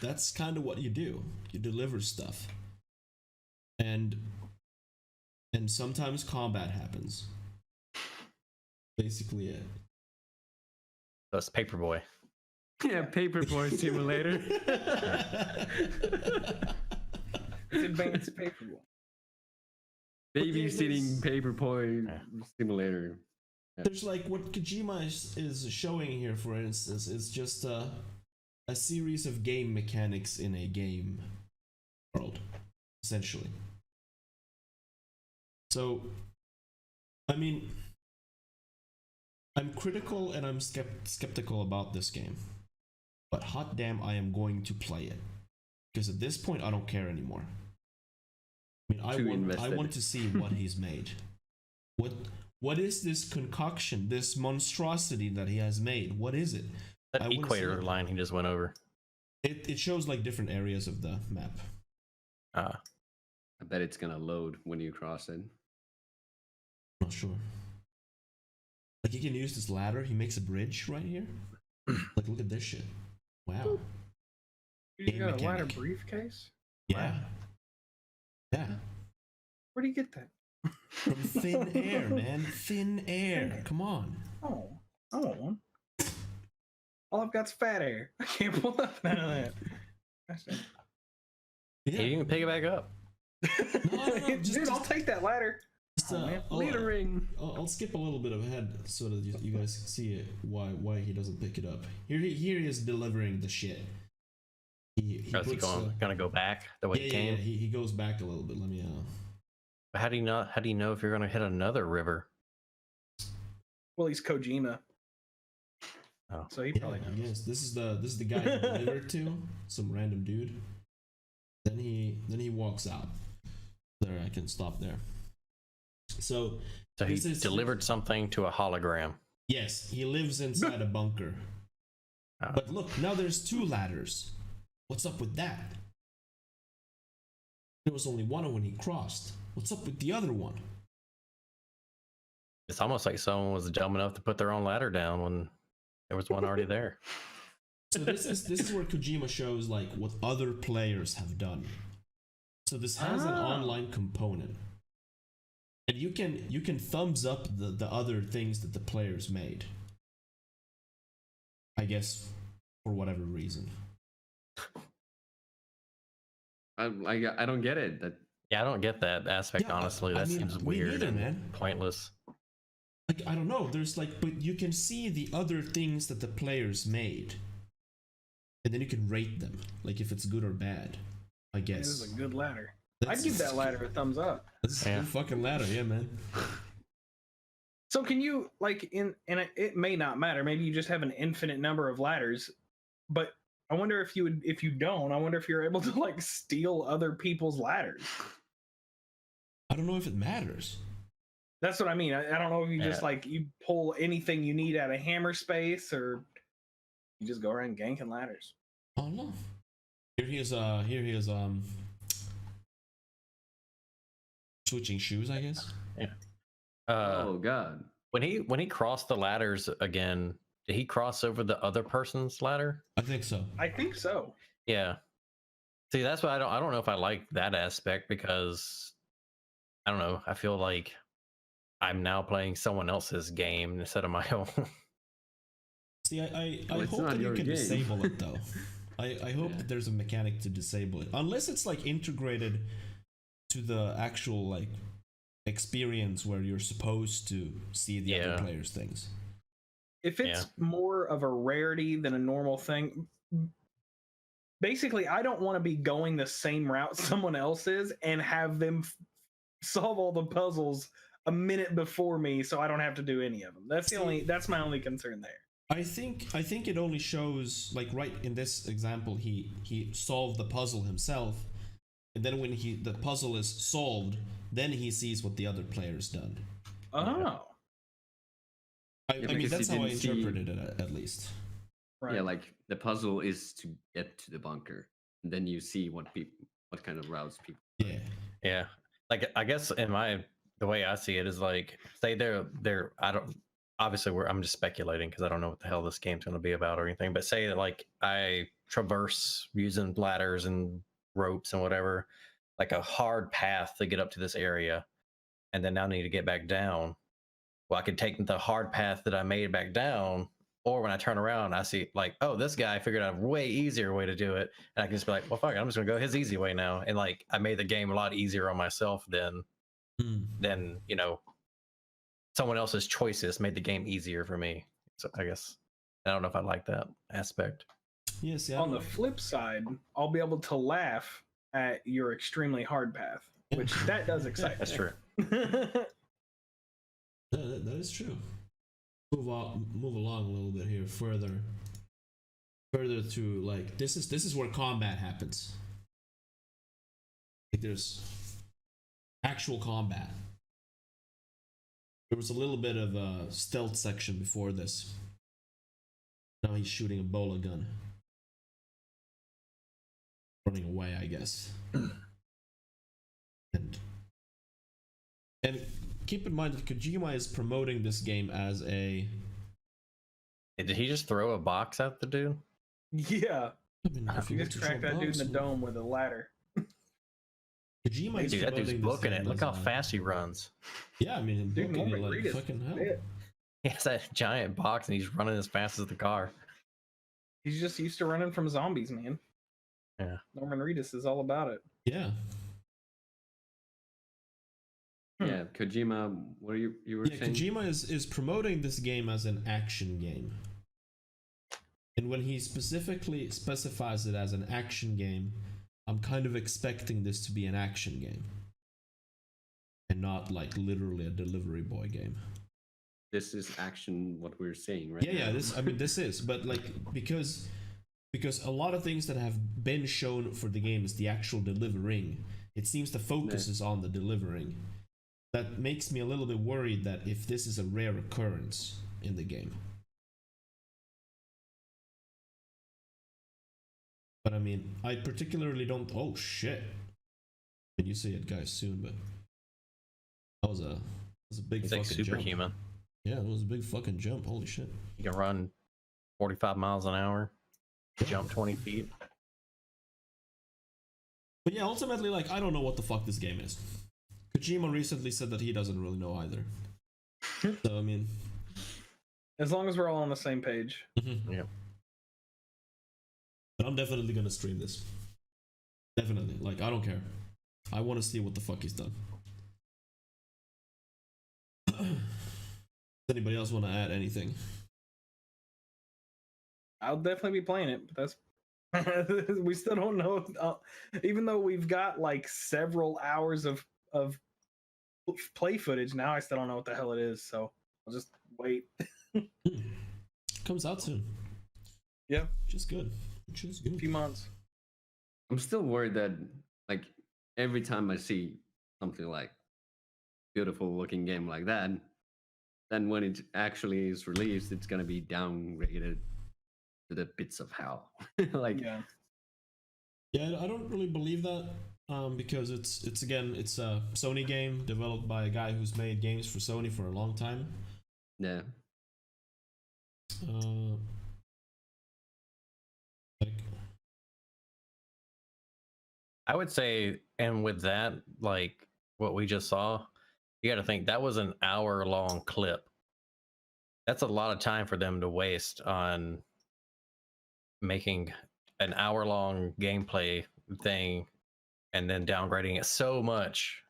that's kind of what you do. You deliver stuff, and sometimes combat happens. Basically, it. That's Paperboy. Yeah, Paperboy Simulator. It's advanced paperboy. Babysitting Paperboy Simulator. There's like what Kojima is showing here, for instance, is just a series of game mechanics in a game world, essentially. So, I mean, I'm critical and I'm skeptical about this game, but hot damn, I am going to play it because at this point I don't care anymore. I mean, I want to see what he's made. What is this concoction, this monstrosity that he has made? What is it? That equator line he just went over. It shows like different areas of the map. I bet it's gonna load when you cross it. Not sure. Like he can use this ladder. He makes a bridge right here. Like look at this shit. Wow. You Game got a ladder mechanic. briefcase? Yeah. Yeah. Where do you get that? From thin air, man. Thin air. Come on. Oh, I want one. All I've got's fat air. I can't pull up none of that. That's it. Yeah. You can pick it back up. No, Dude, I'll take that ladder. I'll skip a little bit ahead so that you guys see it, why he doesn't pick it up. Here he is delivering the shit. He Is he gonna go back the way he came? Yeah, he goes back a little bit. Let me But how do you know if you're gonna hit another river? Well, he's Kojima. Oh. So he probably knows. Yes, this is the guy he delivered to, some random dude. Then he walks out. There, I can stop there. So he delivered something to a hologram. Yes, he lives inside a bunker. Oh. But look, now there's 2 ladders. What's up with that? There was only one when he crossed. What's up with the other one? It's almost like someone was dumb enough to put their own ladder down when there was one already there. So this is where Kojima shows like what other players have done. So this has an online component. And you can thumbs up the other things that the players made. I guess for whatever reason. I don't get it. Yeah, I don't get that aspect. Yeah, honestly, that seems me weird neither, and man. pointless. Like I don't know. There's like, but you can see the other things that the players made, and then you can rate them, like if it's good or bad. I guess. This is a good ladder. I'd give that ladder a thumbs up. This is a good fucking ladder, yeah, man. So can you like and it may not matter. Maybe you just have an infinite number of ladders, but I wonder if you don't. I wonder if you're able to like steal other people's ladders. I don't know if it matters. That's what I mean. I don't know if you just like you pull anything you need out of hammer space or you just go around ganking ladders. I don't know. Here he is. Switching shoes, I guess. Yeah. Oh God. When he crossed the ladders again, did he cross over the other person's ladder? I think so. I think so. Yeah. See, that's why I don't know if I like that aspect because I don't know. I feel like I'm now playing someone else's game instead of my own. See, I hope that you can disable it though. I hope that there's a mechanic to disable it, unless it's like integrated to the actual like experience where you're supposed to see the other players' things. If it's more of a rarity than a normal thing, basically, I don't want to be going the same route someone else is and have them solve all the puzzles a minute before me, so I don't have to do any of them. That's my only concern there. I think it only shows, like, right in this example, he solved the puzzle himself, and then when the puzzle is solved, then he sees what the other player's done. Oh. I mean, that's how I interpreted it, at least. Right. Yeah, like the puzzle is to get to the bunker, and then you see what kind of routes people. Yeah. Like, I guess the way I see it is like, say they're I'm just speculating because I don't know what the hell this game's going to be about or anything, but say that like I traverse using ladders and ropes and whatever, like a hard path to get up to this area, and then now I need to get back down. Well, I could take the hard path that I made back down, or when I turn around, I see like, oh, this guy figured out a way easier way to do it, and I can just be like, well, fuck it, I'm just gonna go his easy way now, and like I made the game a lot easier on myself than someone else's choices made the game easier for me. So I guess I don't know if I like that aspect. Yes. On the flip side, I'll be able to laugh at your extremely hard path, which that does excite That's me. true. That is true. Move along a little bit here, further to like this is where combat happens. Like, there's actual combat. There was a little bit of a stealth section before this. Now he's shooting a bola gun. Running away, I guess. And keep in mind that Kojima is promoting this game as a... Did he just throw a box at the dude? Yeah. I mean, he just cracked that dude in the dome with a ladder. Kojima is that dude's booking it. Look how fast he runs. Yeah, I mean, booking it like fucking hell. He has that giant box and he's running as fast as the car. He's just used to running from zombies, man. Yeah. Norman Reedus is all about it. Yeah. Yeah, Kojima, what are you were saying? Kojima is promoting this game as an action game. And when he specifically specifies it as an action game, I'm kind of expecting this to be an action game. And not like literally a delivery boy game. This is action, what we're saying, right? Yeah, this is, but like because a lot of things that have been shown for the game is the actual delivering. It seems the focus is on the delivering. That makes me a little bit worried that if this is a rare occurrence in the game. But I mean, I particularly don't... Oh, shit. When you see it, guys, soon, but... That was a big He's fucking like superhuman. jump. Yeah, it was a big fucking jump. Holy shit. You can run 45 miles an hour, jump 20 feet. But yeah, ultimately, like, I don't know what the fuck this game is. Kojima recently said that he doesn't really know either. So, I mean... As long as we're all on the same page. Yeah. But I'm definitely gonna stream this. Definitely. Like, I don't care. I want to see what the fuck he's done. Does anybody else want to add anything? I'll definitely be playing it, but that's... we still don't know. Even though we've got like several hours of play footage now, I still don't know what the hell it is, so I'll just wait. Comes out soon. Yeah. Which is good. A few months. I'm still worried that like every time I see something like beautiful looking game like that, then when it actually is released, it's gonna be downgraded to the bits of hell. Like yeah, I don't really believe that. Because it's a Sony game developed by a guy who's made games for Sony for a long time. Yeah. I would say, and with that, like what we just saw, you got to think that was an hour-long clip. That's a lot of time for them to waste on making an hour-long gameplay thing and then downgrading it so much.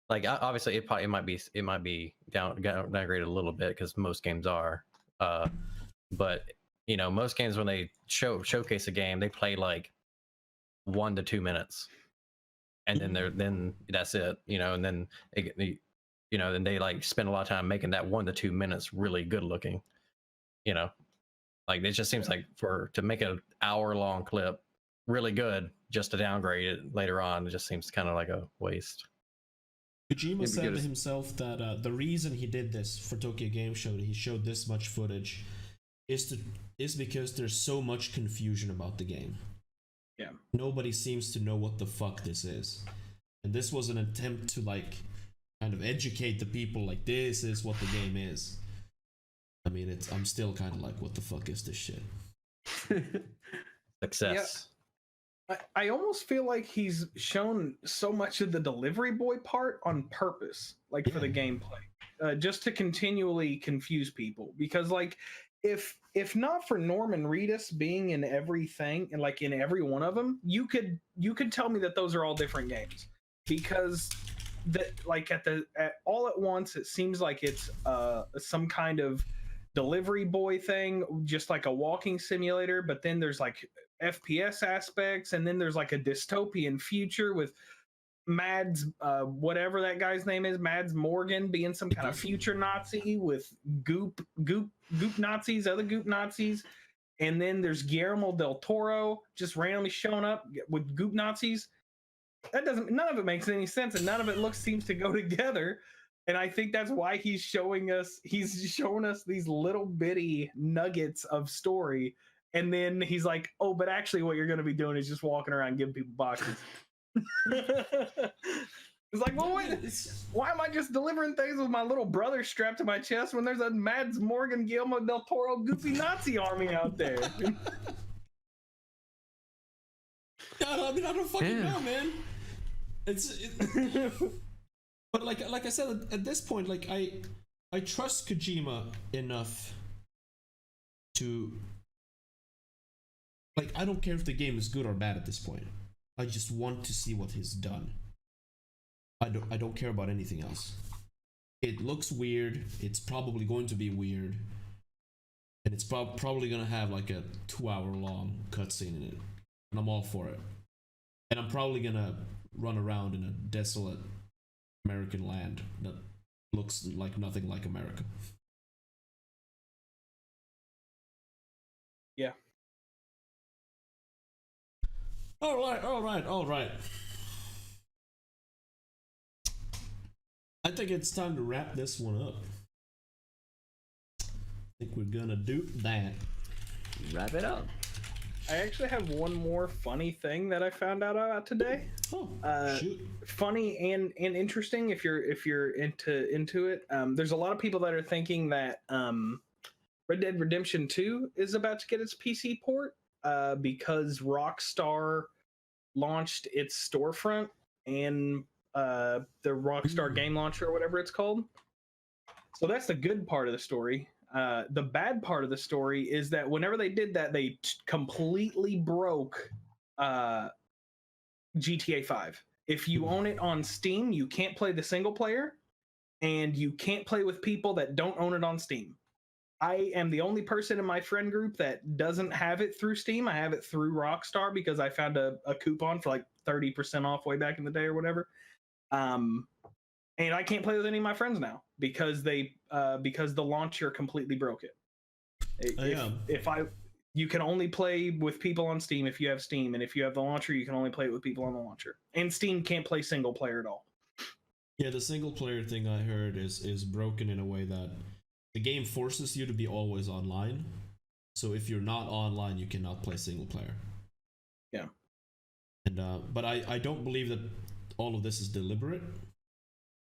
Like obviously it might be downgraded a little bit because most games are, but you know, most games when they showcase a game, they play like 1 to 2 minutes, and then that's it, you know, and then then they like spend a lot of time making that 1 to 2 minutes really good looking, you know, like it just seems like to make an hour-long clip really good just to downgrade it later on, it just seems kind of like a waste. Kojima said himself that the reason he did this for Tokyo Game Show, he showed this much footage, is because there's so much confusion about the game. Yeah. Nobody seems to know what the fuck this is. And this was an attempt to like kind of educate the people, like this is what the game is. I mean, I'm still kind of like, what the fuck is this shit? Success. Yeah. I almost feel like he's shown so much of the delivery boy part on purpose, like for the gameplay, just to continually confuse people. Because like, if not for Norman Reedus being in everything and like in every one of them, you could tell me that those are all different games. Because that like at all at once, it seems like it's some kind of delivery boy thing, just like a walking simulator. But then there's like FPS aspects, and then there's like a dystopian future with Mads, whatever that guy's name is, Mads Morgan, being some kind of future Nazi with goop Nazis, other goop Nazis, and then there's Guillermo del Toro just randomly showing up with goop Nazis. None of it makes any sense, and none of it seems to go together. And I think that's why he's showing us these little bitty nuggets of story. And then he's like, oh, but actually what you're going to be doing is just walking around giving people boxes. It's like, well, wait, why am I just delivering things with my little brother strapped to my chest when there's a Mads Morgan, Guillermo del Toro, goofy Nazi army out there? I mean, I don't fucking know, man. But like I said, at this point, like I trust Kojima enough to, like, I don't care if the game is good or bad at this point. I just want to see what he's done. I don't care about anything else. It looks weird. It's probably going to be weird, and it's probably gonna have like a 2-hour-long cutscene in it, and I'm all for it. And I'm probably gonna run around in a desolate American land that looks like nothing like America. Yeah. All right. I think it's time to wrap this one up. I think we're gonna do that. Wrap it up. I actually have one more funny thing that I found out about today. Oh, shoot. Funny and interesting if you're into it. There's a lot of people that are thinking that Red Dead Redemption 2 is about to get its PC port because Rockstar launched its storefront and the Rockstar Game Launcher or whatever it's called. So that's the good part of the story. The bad part of the story is that whenever they did that, they completely broke GTA 5. If you own it on Steam, you can't play the single player, and you can't play with people that don't own it on Steam. I am the only person in my friend group that doesn't have it through Steam. I have it through Rockstar because I found a coupon for like 30% off way back in the day or whatever. And I can't play with any of my friends now because because the launcher completely broke it. You can only play with people on Steam if you have Steam, and if you have the launcher, you can only play it with people on the launcher. And Steam can't play single player at all. Yeah, the single player thing I heard is broken in a way that the game forces you to be always online. So if you're not online, you cannot play single player. Yeah. And but I don't believe that all of this is deliberate.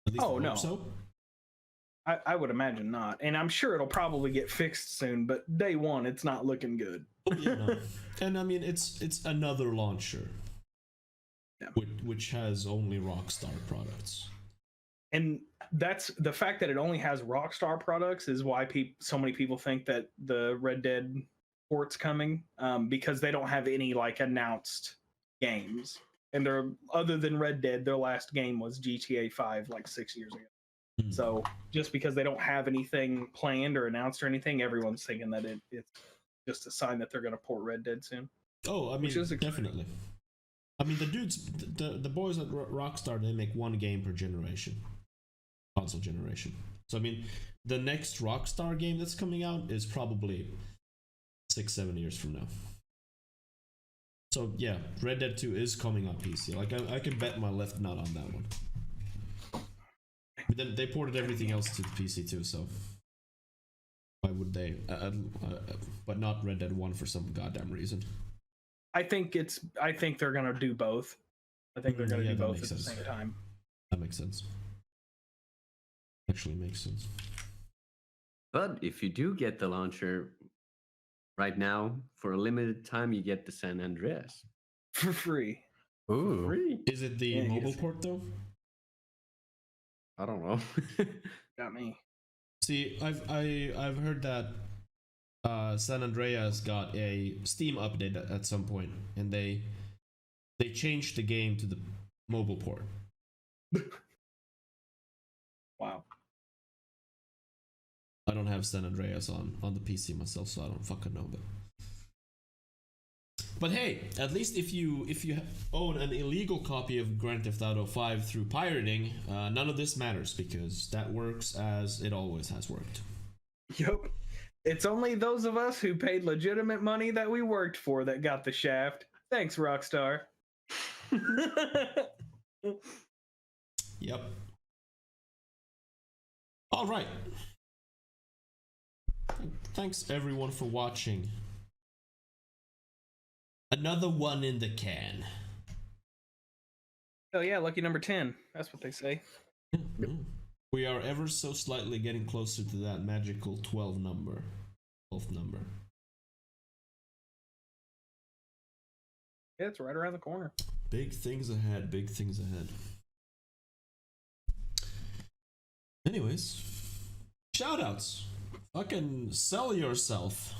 At least I hope so. I would imagine not, and I'm sure it'll probably get fixed soon. But day one, it's not looking good. Yeah, no. And I mean, it's another launcher, which has only Rockstar products. and that's the fact that it only has Rockstar products is why so many people think that the Red Dead port's coming, because they don't have any like announced games, and they're other than Red Dead, their last game was GTA 5 like 6 years ago. So just because they don't have anything planned or announced or anything, everyone's thinking that it's just a sign that they're going to port Red Dead soon. Oh, I mean, definitely. I mean, the boys at Rockstar, they make one game per generation, console generation. So I mean, the next Rockstar game that's coming out is probably 6-7 years from now. So yeah, Red Dead 2 is coming on PC. Like I can bet my left nut on that one. But then they ported everything else to the PC too, so why would they? But not Red Dead 1 for some goddamn reason. I think they're gonna do both. I think they're gonna do both at the same time. That makes sense. Actually makes sense. But if you do get the launcher right now, for a limited time, you get the San Andreas for free. Ooh. For free. Is it the mobile port though? I don't know. Got me. See, I've heard that San Andreas got a Steam update at some point, and they changed the game to the mobile port. Wow. I don't have San Andreas on the PC myself, so I don't fucking know. But hey, at least if you own an illegal copy of Grand Theft Auto 5 through pirating, none of this matters because that works as it always has worked. Yup. It's only those of us who paid legitimate money that we worked for that got the shaft. Thanks, Rockstar. Yep. All right. Thanks everyone for watching. Another one in the can. Oh yeah, lucky number 10. That's what they say. We are ever so slightly getting closer to that magical 12th number. Yeah, it's right around the corner. Big things ahead, big things ahead. Anyways, shoutouts. Fucking sell yourself.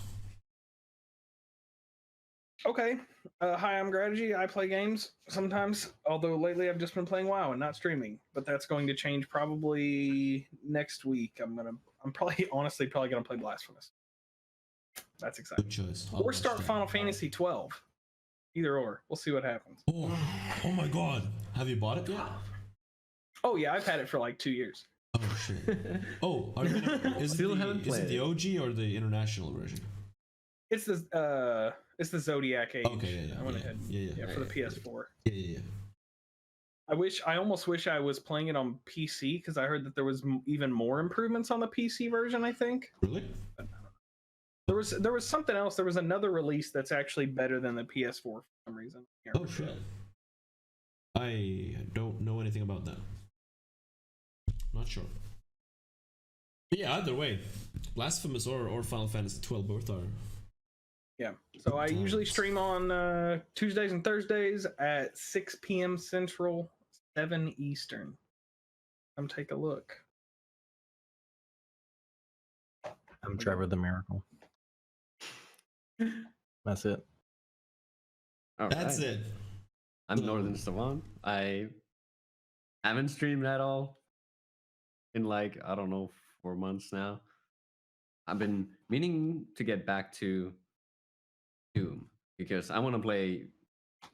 Okay. Hi, I'm Grategy. I play games sometimes, although lately I've just been playing WoW and not streaming. But that's going to change probably next week. I'm probably gonna play Blasphemous. That's exciting. Good choice. Or start Final Fantasy 12. Either or. We'll see what happens. Oh my god. Have you bought it yet? Oh yeah, I've had it for like 2 years. Oh shit. Oh, is it the OG or the international version? It's the Zodiac Age. Okay, yeah. I went ahead. Yeah, for the PS4. Yeah. I almost wish I was playing it on PC because I heard that there was even more improvements on the PC version. I think. Really? There was something else. There was another release that's actually better than the PS4 for some reason. Oh shit. I don't know anything about that. Not sure. But yeah, either way, Blasphemous or Final Fantasy 12 both are. Yeah. So I usually stream on Tuesdays and Thursdays at 6 p.m. Central, 7 Eastern. Come take a look. I'm Trevor the Miracle. That's it. That's it. I'm Northern Savant. I haven't streamed at all in like, I don't know, 4 months now. I've been meaning to get back to Doom because I want to play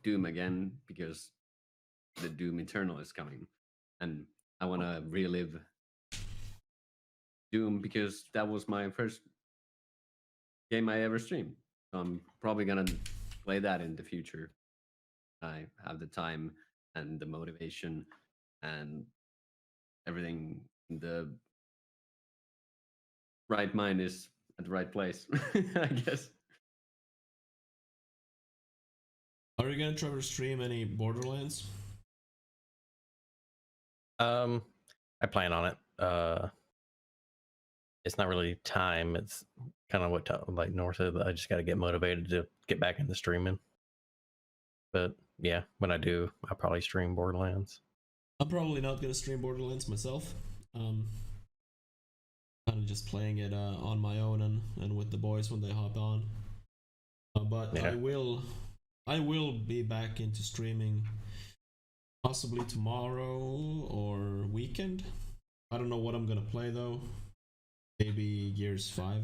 Doom again because the Doom Eternal is coming and I want to relive Doom because that was my first game I ever streamed. So I'm probably going to play that in the future. I have the time and the motivation and everything. The right mind is at the right place, I guess. Are you gonna try to stream any Borderlands? I plan on it. It's not really time. It's kind of what like Nor said. I just got to get motivated to get back into streaming. But yeah, when I do, I'll probably stream Borderlands. I'm probably not gonna stream Borderlands myself. Kind of just playing it on my own and with the boys when they hop on. But yeah. I will be back into streaming possibly tomorrow or weekend. I don't know what I'm gonna play though. Maybe Gears 5.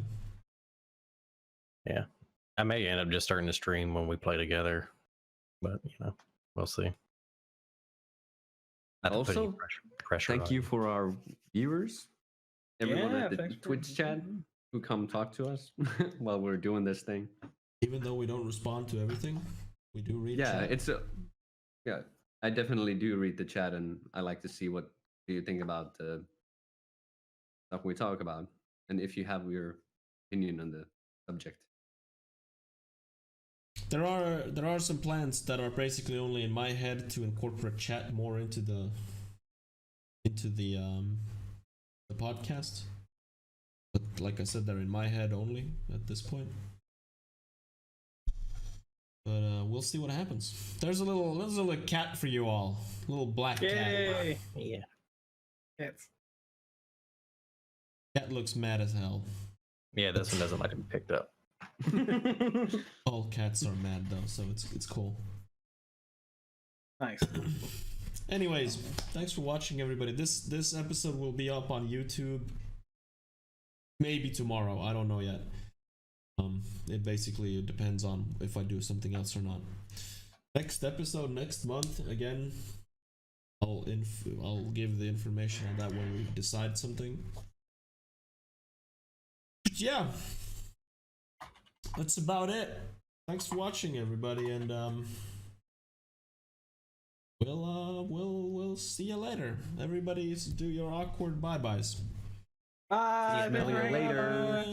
Yeah, I may end up just starting to stream when we play together, but we'll see. Also, pressure thank you for our viewers, everyone at the Twitch chat who come talk to us while we're doing this thing. Even though we don't respond to everything, we do read. Yeah, chat. I definitely do read the chat, and I like to see what you think about the stuff we talk about, and if you have your opinion on the subject. There are some plans that are basically only in my head to incorporate chat more into the podcast. But like I said, they're in my head only at this point. But we'll see what happens. There's a little cat for you all. A little black cat. Yeah. Cats. Cat looks mad as hell. Yeah, this one doesn't like to be picked up. All cats are mad though, so it's cool. Nice. Anyways, thanks for watching, everybody. This episode will be up on YouTube maybe tomorrow. I don't know yet. It basically depends on if I do something else or not. Next episode next month again. I'll give the information on that when we decide something. But yeah. That's about it. Thanks for watching, everybody, and we'll see you later. Everybody, do your awkward bye-byes. Bye. See you later.